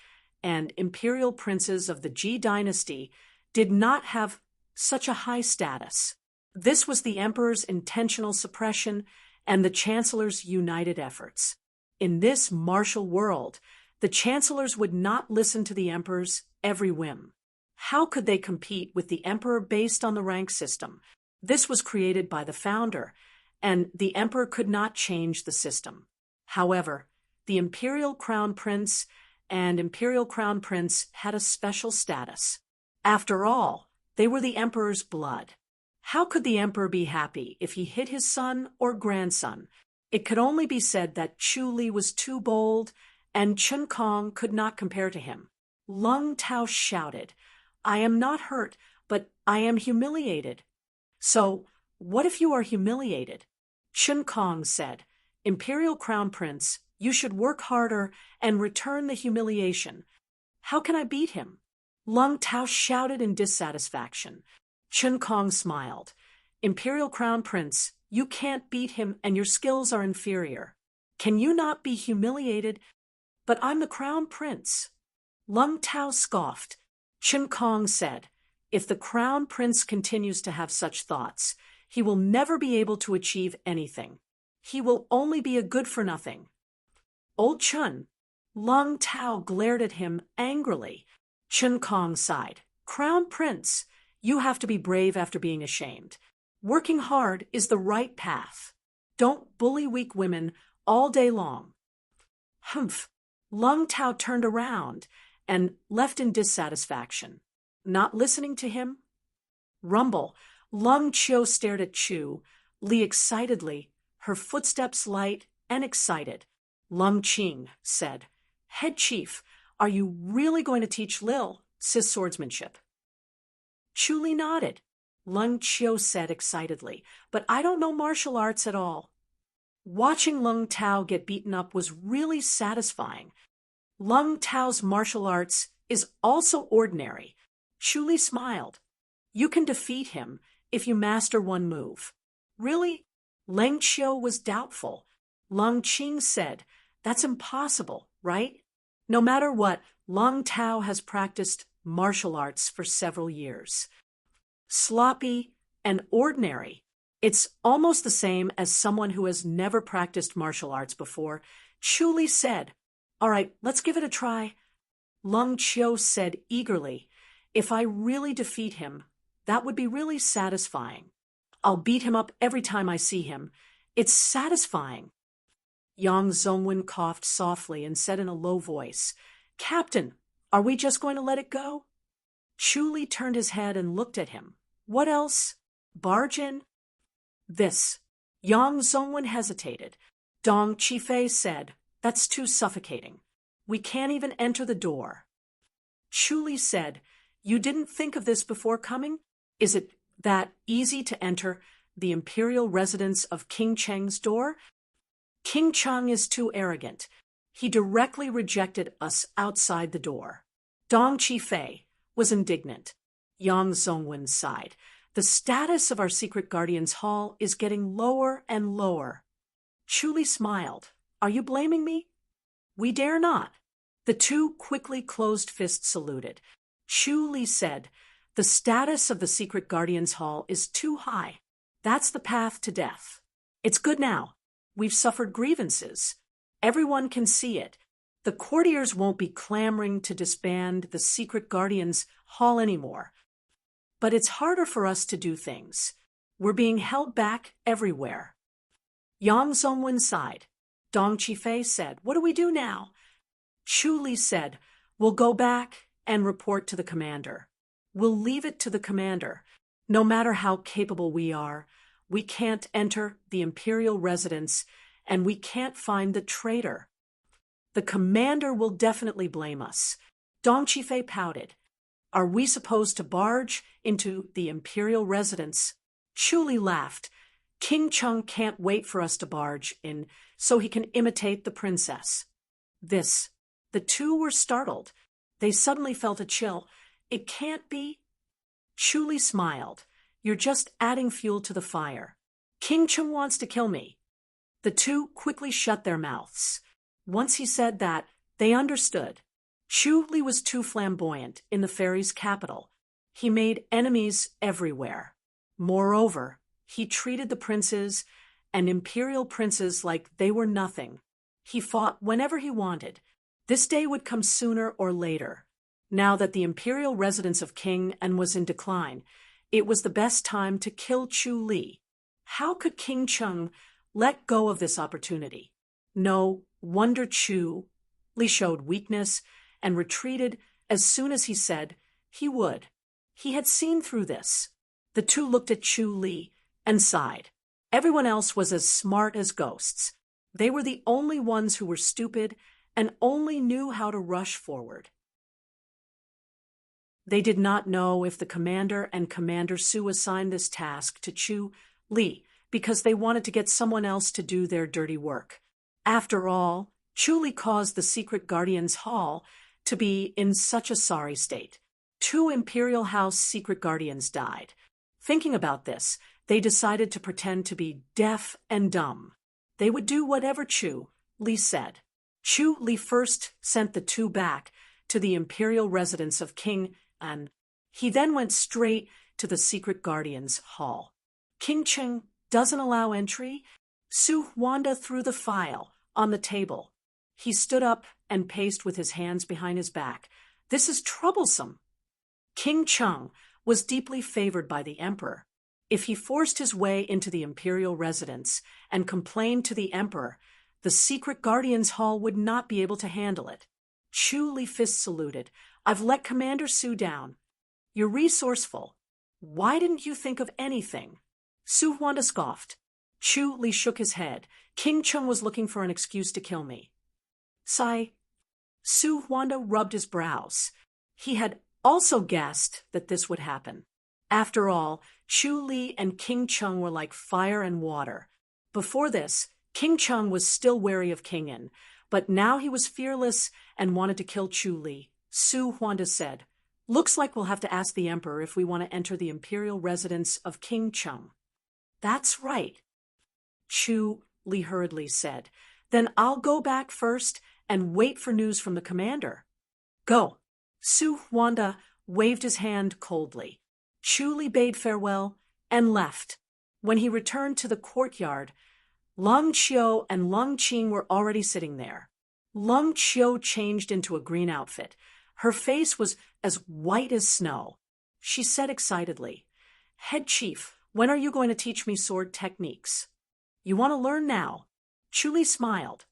and Imperial Princes of the Ji dynasty did not have such a high status. This was the Emperor's intentional suppression and the Chancellor's united efforts. In this martial world, the Chancellors would not listen to the Emperor's every whim. How could they compete with the Emperor based on the rank system? This was created by the founder, and the Emperor could not change the system. However, the Imperial Crown Prince and Imperial Crown Prince had a special status. After all, they were the Emperor's blood. How could the Emperor be happy if he hit his son or grandson? It could only be said that Chu Li was too bold, and Chun Kong could not compare to him. Lung Tao shouted, I am not hurt, but I am humiliated. So, what if you are humiliated? Chun Kong said, Imperial Crown Prince, you should work harder and return the humiliation. How can I beat him? Lung Tao shouted in dissatisfaction. Chun Kong smiled. Imperial Crown Prince, you can't beat him and your skills are inferior. Can you not be humiliated? But I'm the Crown Prince. Lung Tao scoffed. Chun Kong said, If the Crown Prince continues to have such thoughts, he will never be able to achieve anything. He will only be a good-for-nothing. Old Chun. Lung Tao glared at him angrily. Chun Kong sighed. Crown Prince, you have to be brave after being ashamed. Working hard is the right path. Don't bully weak women all day long. Humph. Lung Tao turned around and left in dissatisfaction. Not listening to him? Rumble. Lung Chiu stared at Chu Li excitedly, her footsteps light and excited. Lung Qing said, Head Chief, are you really going to teach Lil Sis swordsmanship? Chu Li nodded. Lung Chiu said excitedly, But I don't know martial arts at all. Watching Lung Tao get beaten up was really satisfying. Lung Tao's martial arts is also ordinary. Chu Li smiled. You can defeat him if you master one move. Really? Leng Qiu was doubtful. Lung Qing said, That's impossible, right? No matter what, Lung Tao has practiced martial arts for several years. Sloppy and ordinary. It's almost the same as someone who has never practiced martial arts before. Chu Li said, All right, let's give it a try. Lung Qiu said eagerly, If I really defeat him, that would be really satisfying. I'll beat him up every time I see him. It's satisfying. Yang Zongwen coughed softly and said in a low voice, Captain, are we just going to let it go? Chu Li turned his head and looked at him. What else? Barge in? This. Yang Zongwen hesitated. Dong Qifei said, That's too suffocating. We can't even enter the door. Chu Li said, You didn't think of this before coming? Is it that easy to enter the imperial residence of King Cheng's door? King Cheng is too arrogant. He directly rejected us outside the door. Dong Qifei was indignant. Yang Zongwen sighed. The status of our secret guardian's hall is getting lower and lower. Chu Li smiled. Are you blaming me? We dare not. The two quickly closed fists saluted. Chu Li said, the status of the secret guardian's hall is too high. That's the path to death. It's good now. We've suffered grievances. Everyone can see it. The courtiers won't be clamoring to disband the secret guardian's hall anymore. But it's harder for us to do things. We're being held back everywhere. Yang Zongwen sighed. Dong Qifei said, what do we do now? Chu Li said, we'll go back and report to the commander. We'll leave it to the commander. No matter how capable we are, we can't enter the imperial residence and we can't find the traitor. The commander will definitely blame us. Dong Qifei pouted. Are we supposed to barge into the imperial residence? Chu Li laughed. King Cheng can't wait for us to barge in so he can imitate the princess. The two were startled. They suddenly felt a chill. It can't be. Chu Li smiled. You're just adding fuel to the fire. King Cheng wants to kill me. The two quickly shut their mouths. Once he said that, they understood. Chu Li was too flamboyant in the fairy's capital. He made enemies everywhere. Moreover, he treated the princes and imperial princes like they were nothing. He fought whenever he wanted. This day would come sooner or later. Now that the imperial residence of King An was in decline, it was the best time to kill Chu Li. How could King Cheng let go of this opportunity? No wonder Chu Li showed weakness and retreated as soon as he said he would. He had seen through this. The two looked at Chu Li and sighed. Everyone else was as smart as ghosts. They were the only ones who were stupid and only knew how to rush forward. They did not know if the commander and Commander Su assigned this task to Chu Li because they wanted to get someone else to do their dirty work. After all, Chu Li caused the secret guardian's hall to be in such a sorry state. 2 imperial house secret guardians died. Thinking about this, they decided to pretend to be deaf and dumb. They would do whatever Chu Li said. Chu Li first sent the 2 back to the imperial residence of King An. He then went straight to the secret guardian's hall. King Cheng doesn't allow entry. Su Huanda threw the file on the table. He stood up and paced with his hands behind his back. This is troublesome. King Cheng was deeply favored by the emperor. If he forced his way into the imperial residence and complained to the emperor, the secret guardian's hall would not be able to handle it. Chu Li fist saluted. I've let Commander Su down. You're resourceful. Why didn't you think of anything? Su Huanda scoffed. Chu Li shook his head. King Cheng was looking for an excuse to kill me. Sigh. Su Huanda rubbed his brows. He had also guessed that this would happen. After all, Chu Li and King Cheng were like fire and water. Before this, King Cheng was still wary of King An, but now he was fearless and wanted to kill Chu Li. Su Huanda said, looks like we'll have to ask the emperor if we want to enter the imperial residence of King Cheng. That's right, Chu Li hurriedly said. Then I'll go back first and wait for news from the commander. Go. Su Huanda waved his hand coldly. Chu Li bade farewell and left. When he returned to the courtyard, Lung Qiu and Lung Qing were already sitting there. Lung Qiu changed into a green outfit. Her face was as white as snow. She said excitedly, Head Chief, when are you going to teach me sword techniques? You want to learn now? Chu Li smiled.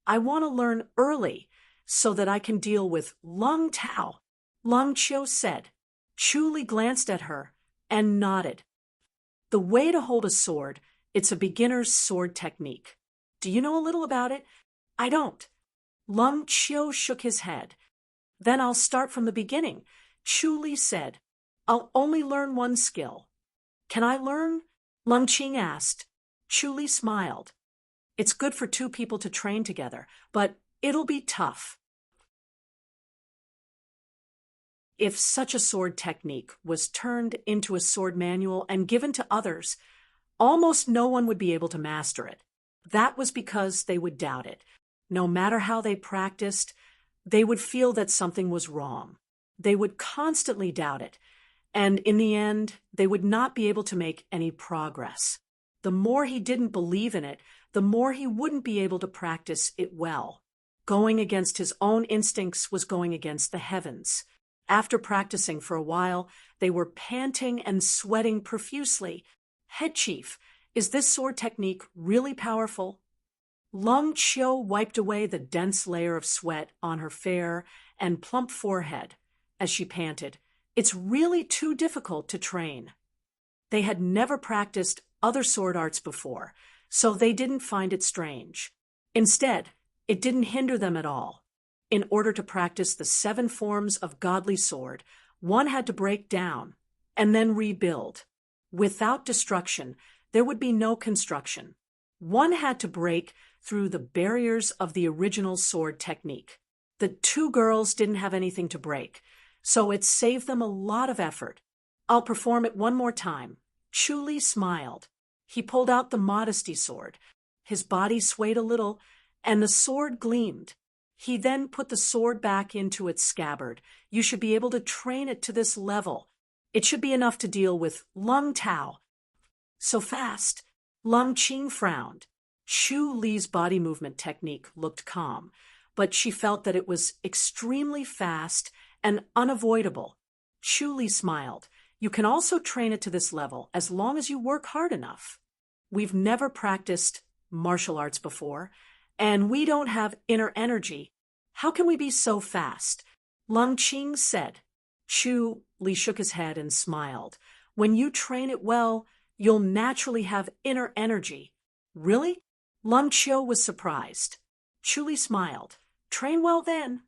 I want to learn early so that I can deal with Lung Tao, Lung Qiu said. Chu Li glanced at her and nodded. The way to hold a sword, it's a beginner's sword technique. Do you know a little about it? I don't. Lung Qiu shook his head. Then I'll start from the beginning, Chu Li said. I'll only learn one skill. Can I learn? Lung Qing asked. Chu Li smiled. It's good for two people to train together, but it'll be tough. If such a sword technique was turned into a sword manual and given to others, almost no one would be able to master it. That was because they would doubt it. No matter how they practiced, they would feel that something was wrong. They would constantly doubt it, and in the end, they would not be able to make any progress. The more he didn't believe in it, the more he wouldn't be able to practice it well. Going against his own instincts was going against the heavens. After practicing for a while, they were panting and sweating profusely. "Head chief, is this sword technique really powerful?" Lung Chio wiped away the dense layer of sweat on her fair and plump forehead as she panted. "It's really too difficult to train." They had never practiced other sword arts before, so they didn't find it strange. Instead, it didn't hinder them at all. In order to practice the 7 forms of godly sword, one had to break down and then rebuild. Without destruction, there would be no construction. One had to break through the barriers of the original sword technique. The 2 girls didn't have anything to break, so it saved them a lot of effort. "I'll perform it one more time." Chu Li smiled. He pulled out the modesty sword. His body swayed a little, and the sword gleamed. He then put the sword back into its scabbard. "You should be able to train it to this level. It should be enough to deal with Lung Tao." "So fast?" Lung Qing frowned. Chu Li's body movement technique looked calm, but she felt that it was extremely fast and unavoidable. Chu Li smiled. "You can also train it to this level as long as you work hard enough. We've never practiced martial arts before, and we don't have inner energy. How can we be so fast?" Lung Qing said. Chu Li shook his head and smiled. "When you train it well, you'll naturally have inner energy." "Really?" Lung Chio was surprised. Chu Li smiled. "Train well then."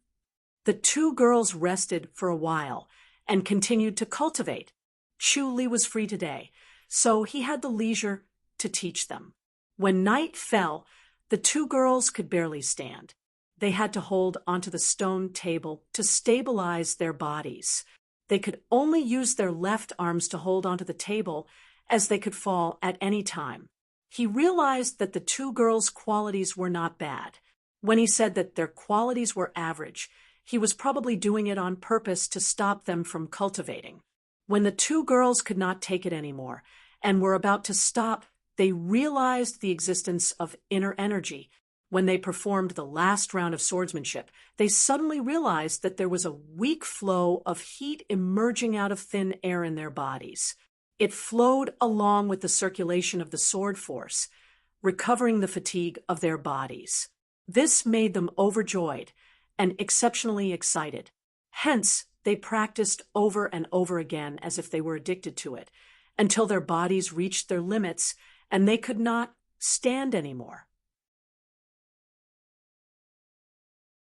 The 2 girls rested for a while and continued to cultivate. Chu Li was free today, so he had the leisure to teach them. When night fell, the 2 girls could barely stand. They had to hold onto the stone table to stabilize their bodies. They could only use their left arms to hold onto the table, as they could fall at any time. He realized that the 2 girls' qualities were not bad. When he said that their qualities were average, he was probably doing it on purpose to stop them from cultivating. When the 2 girls could not take it anymore and were about to stop, they realized the existence of inner energy. When they performed the last round of swordsmanship, they suddenly realized that there was a weak flow of heat emerging out of thin air in their bodies. It flowed along with the circulation of the sword force, recovering the fatigue of their bodies. This made them overjoyed and exceptionally excited. Hence, they practiced over and over again as if they were addicted to it, until their bodies reached their limits and they could not stand anymore.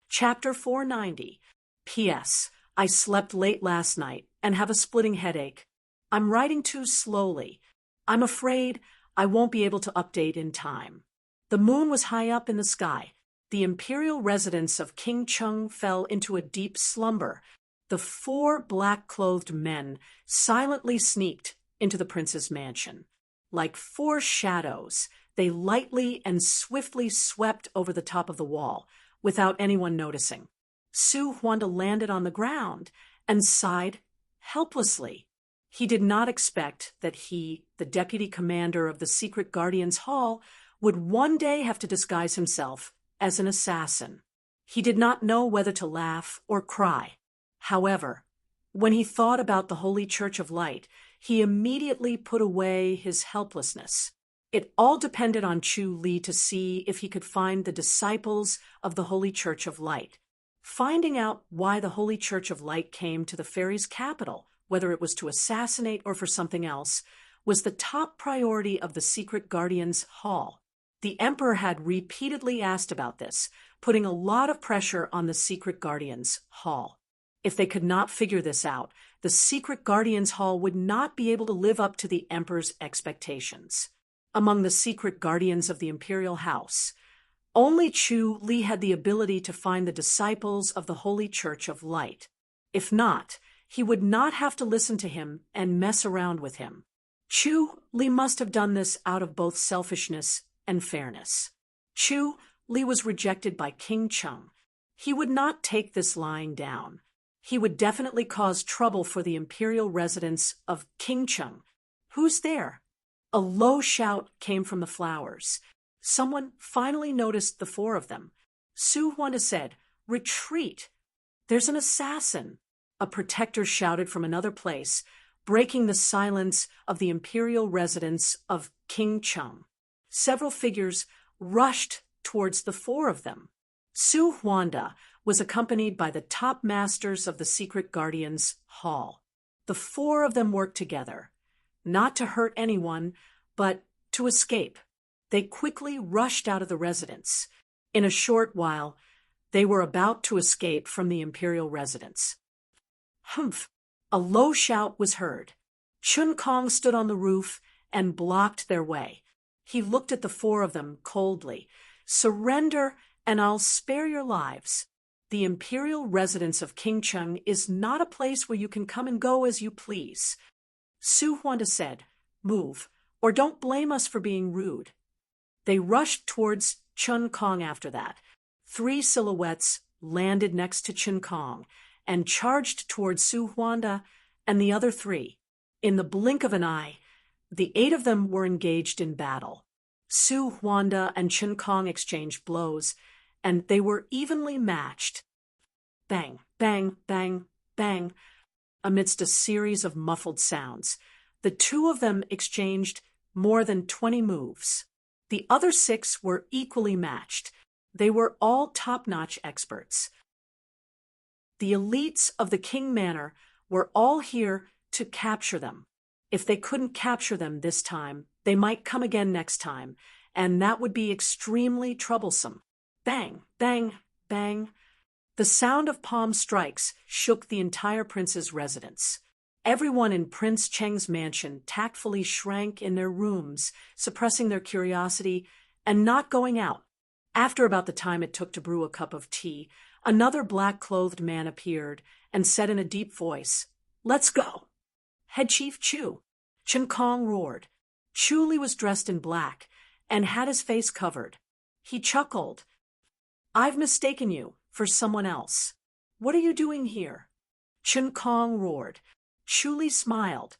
Chapter 490. P.S. I slept late last night and have a splitting headache. I'm writing too slowly. I'm afraid I won't be able to update in time. The moon was high up in the sky. The imperial residence of King Chung fell into a deep slumber. The 4 black-clothed men silently sneaked into the prince's mansion. Like 4 shadows, they lightly and swiftly swept over the top of the wall, without anyone noticing. Su Huanda landed on the ground and sighed helplessly. He did not expect that he, the deputy commander of the Secret Guardians Hall, would one day have to disguise himself as an assassin. He did not know whether to laugh or cry. However, when he thought about the Holy Church of Light, he immediately put away his helplessness. It all depended on Chu Li to see if he could find the disciples of the Holy Church of Light. Finding out why the Holy Church of Light came to the fairies' capital, whether it was to assassinate or for something else, was the top priority of the Secret Guardians Hall. The Emperor had repeatedly asked about this, putting a lot of pressure on the Secret Guardians Hall. If they could not figure this out, the Secret Guardians Hall would not be able to live up to the Emperor's expectations. among the secret guardians of the imperial house. Only Chu Li had the ability to find the disciples of the Holy Church of Light. If not, he would not have to listen to him and mess around with him. Chu Li must have done this out of both selfishness and fairness. Chu Li was rejected by King Cheng. He would not take this lying down. He would definitely cause trouble for the imperial residents of King Cheng. Who's there? A low shout came from the flowers. Someone finally noticed the four of them. Su Huanda said, "Retreat! There's an assassin!" A protector shouted from another place, breaking the silence of the imperial residents of King Cheng. Several figures rushed towards the four of them. Su Huanda was accompanied by the top masters of the Secret Guardians Hall. The four of them worked together, not to hurt anyone, but to escape. They quickly rushed out of the residence. In a short while, they were about to escape from the imperial residence. Humph! A low shout was heard. Chun Kong stood on the roof and blocked their way. He looked at the four of them coldly. "Surrender, and I'll spare your lives. The imperial residence of King Cheng is not a place where you can come and go as you please." Su Huanda said, "Move, or don't blame us for being rude." They rushed towards Chun Kong after that. 3 silhouettes landed next to Chun Kong and charged towards Su Huanda and the other 3. In the blink of an eye, the 8 of them were engaged in battle. Su Huanda and Chun Kong exchanged blows, and they were evenly matched. Bang, bang, bang, bang. Amidst a series of muffled sounds, the 2 of them exchanged more than 20 moves. The other 6 were equally matched. They were all top-notch experts. The elites of the King Manor were all here to capture them. If they couldn't capture them this time, they might come again next time, and that would be extremely troublesome. Bang, bang, bang. The sound of palm strikes shook the entire prince's residence. Everyone in Prince Cheng's mansion tactfully shrank in their rooms, suppressing their curiosity and not going out. After about the time it took to brew a cup of tea, another black-clothed man appeared and said in a deep voice, "Let's go." "Head Chief Chu." Chun Kong roared. Chu Li was dressed in black and had his face covered. He chuckled. "I've mistaken you for someone else. What are you doing here?" Chun Kong roared. Chu Li smiled.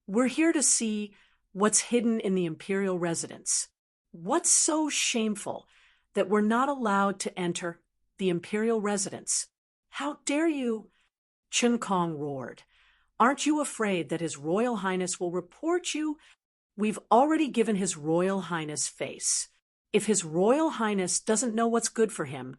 "We're here to see what's hidden in the imperial residence. What's so shameful that we're not allowed to enter the imperial residence? How dare you?" Chun Kong roared. "Aren't you afraid that His Royal Highness will report you? We've already given His Royal Highness face. If His Royal Highness doesn't know what's good for him,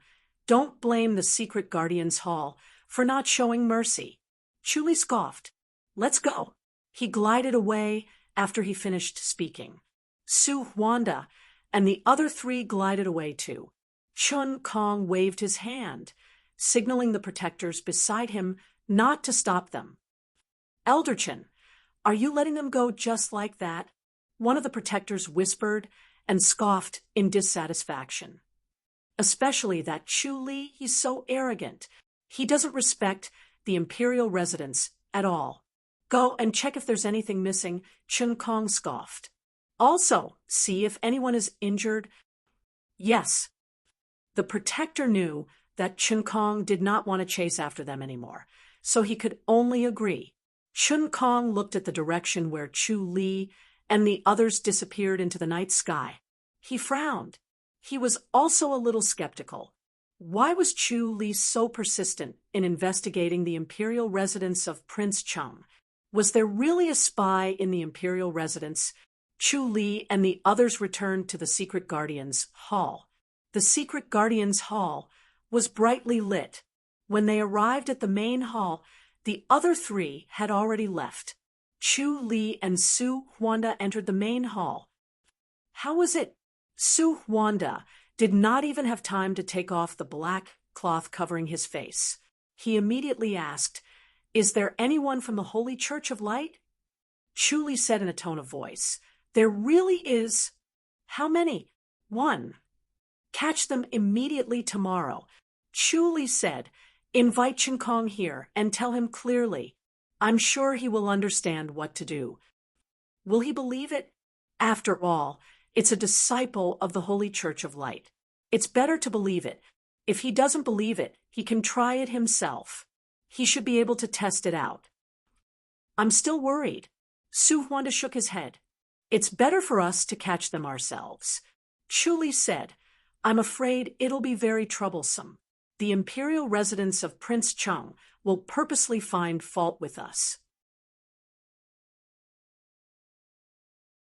don't blame the Secret Guardians Hall for not showing mercy." Chu Li scoffed. "Let's go." He glided away after he finished speaking. Su Huanda and the other 3 glided away too. Chun Kong waved his hand, signaling the protectors beside him not to stop them. "Elder Chen, are you letting them go just like that?" one of the protectors whispered and scoffed in dissatisfaction. "Especially that Chu Li, he's so arrogant. He doesn't respect the imperial residence at all. Go and check if there's anything missing," Chun Kong scoffed. "Also, see if anyone is injured." Yes. The protector knew that Chun Kong did not want to chase after them anymore, so he could only agree. Chun Kong looked at the direction where Chu Li and the others disappeared into the night sky. He frowned. He was also a little skeptical. Why was Chu Li so persistent in investigating the imperial residence of Prince Cheng? Was there really a spy in the imperial residence? Chu Li and the others returned to the Secret Guardians Hall. The Secret Guardians Hall was brightly lit. When they arrived at the main hall, the other 3 had already left. Chu Li and Su Huanda entered the main hall. How was it? Su Huanda did not even have time to take off the black cloth covering his face. He immediately asked, "Is there anyone from the Holy Church of Light?" Chu Li said in a tone of voice, There really is. How many? One. Catch them immediately tomorrow. Chu Li said, invite Chen Kong here and tell him clearly. I'm sure he will understand what to do. Will he believe it? After all, it's a disciple of the Holy Church of Light. It's better to believe it. If he doesn't believe it, he can try it himself. He should be able to test it out. I'm still worried. Su Huanda shook his head. It's better for us to catch them ourselves. Chu Li said, I'm afraid it'll be very troublesome. The imperial residents of Prince Cheng will purposely find fault with us.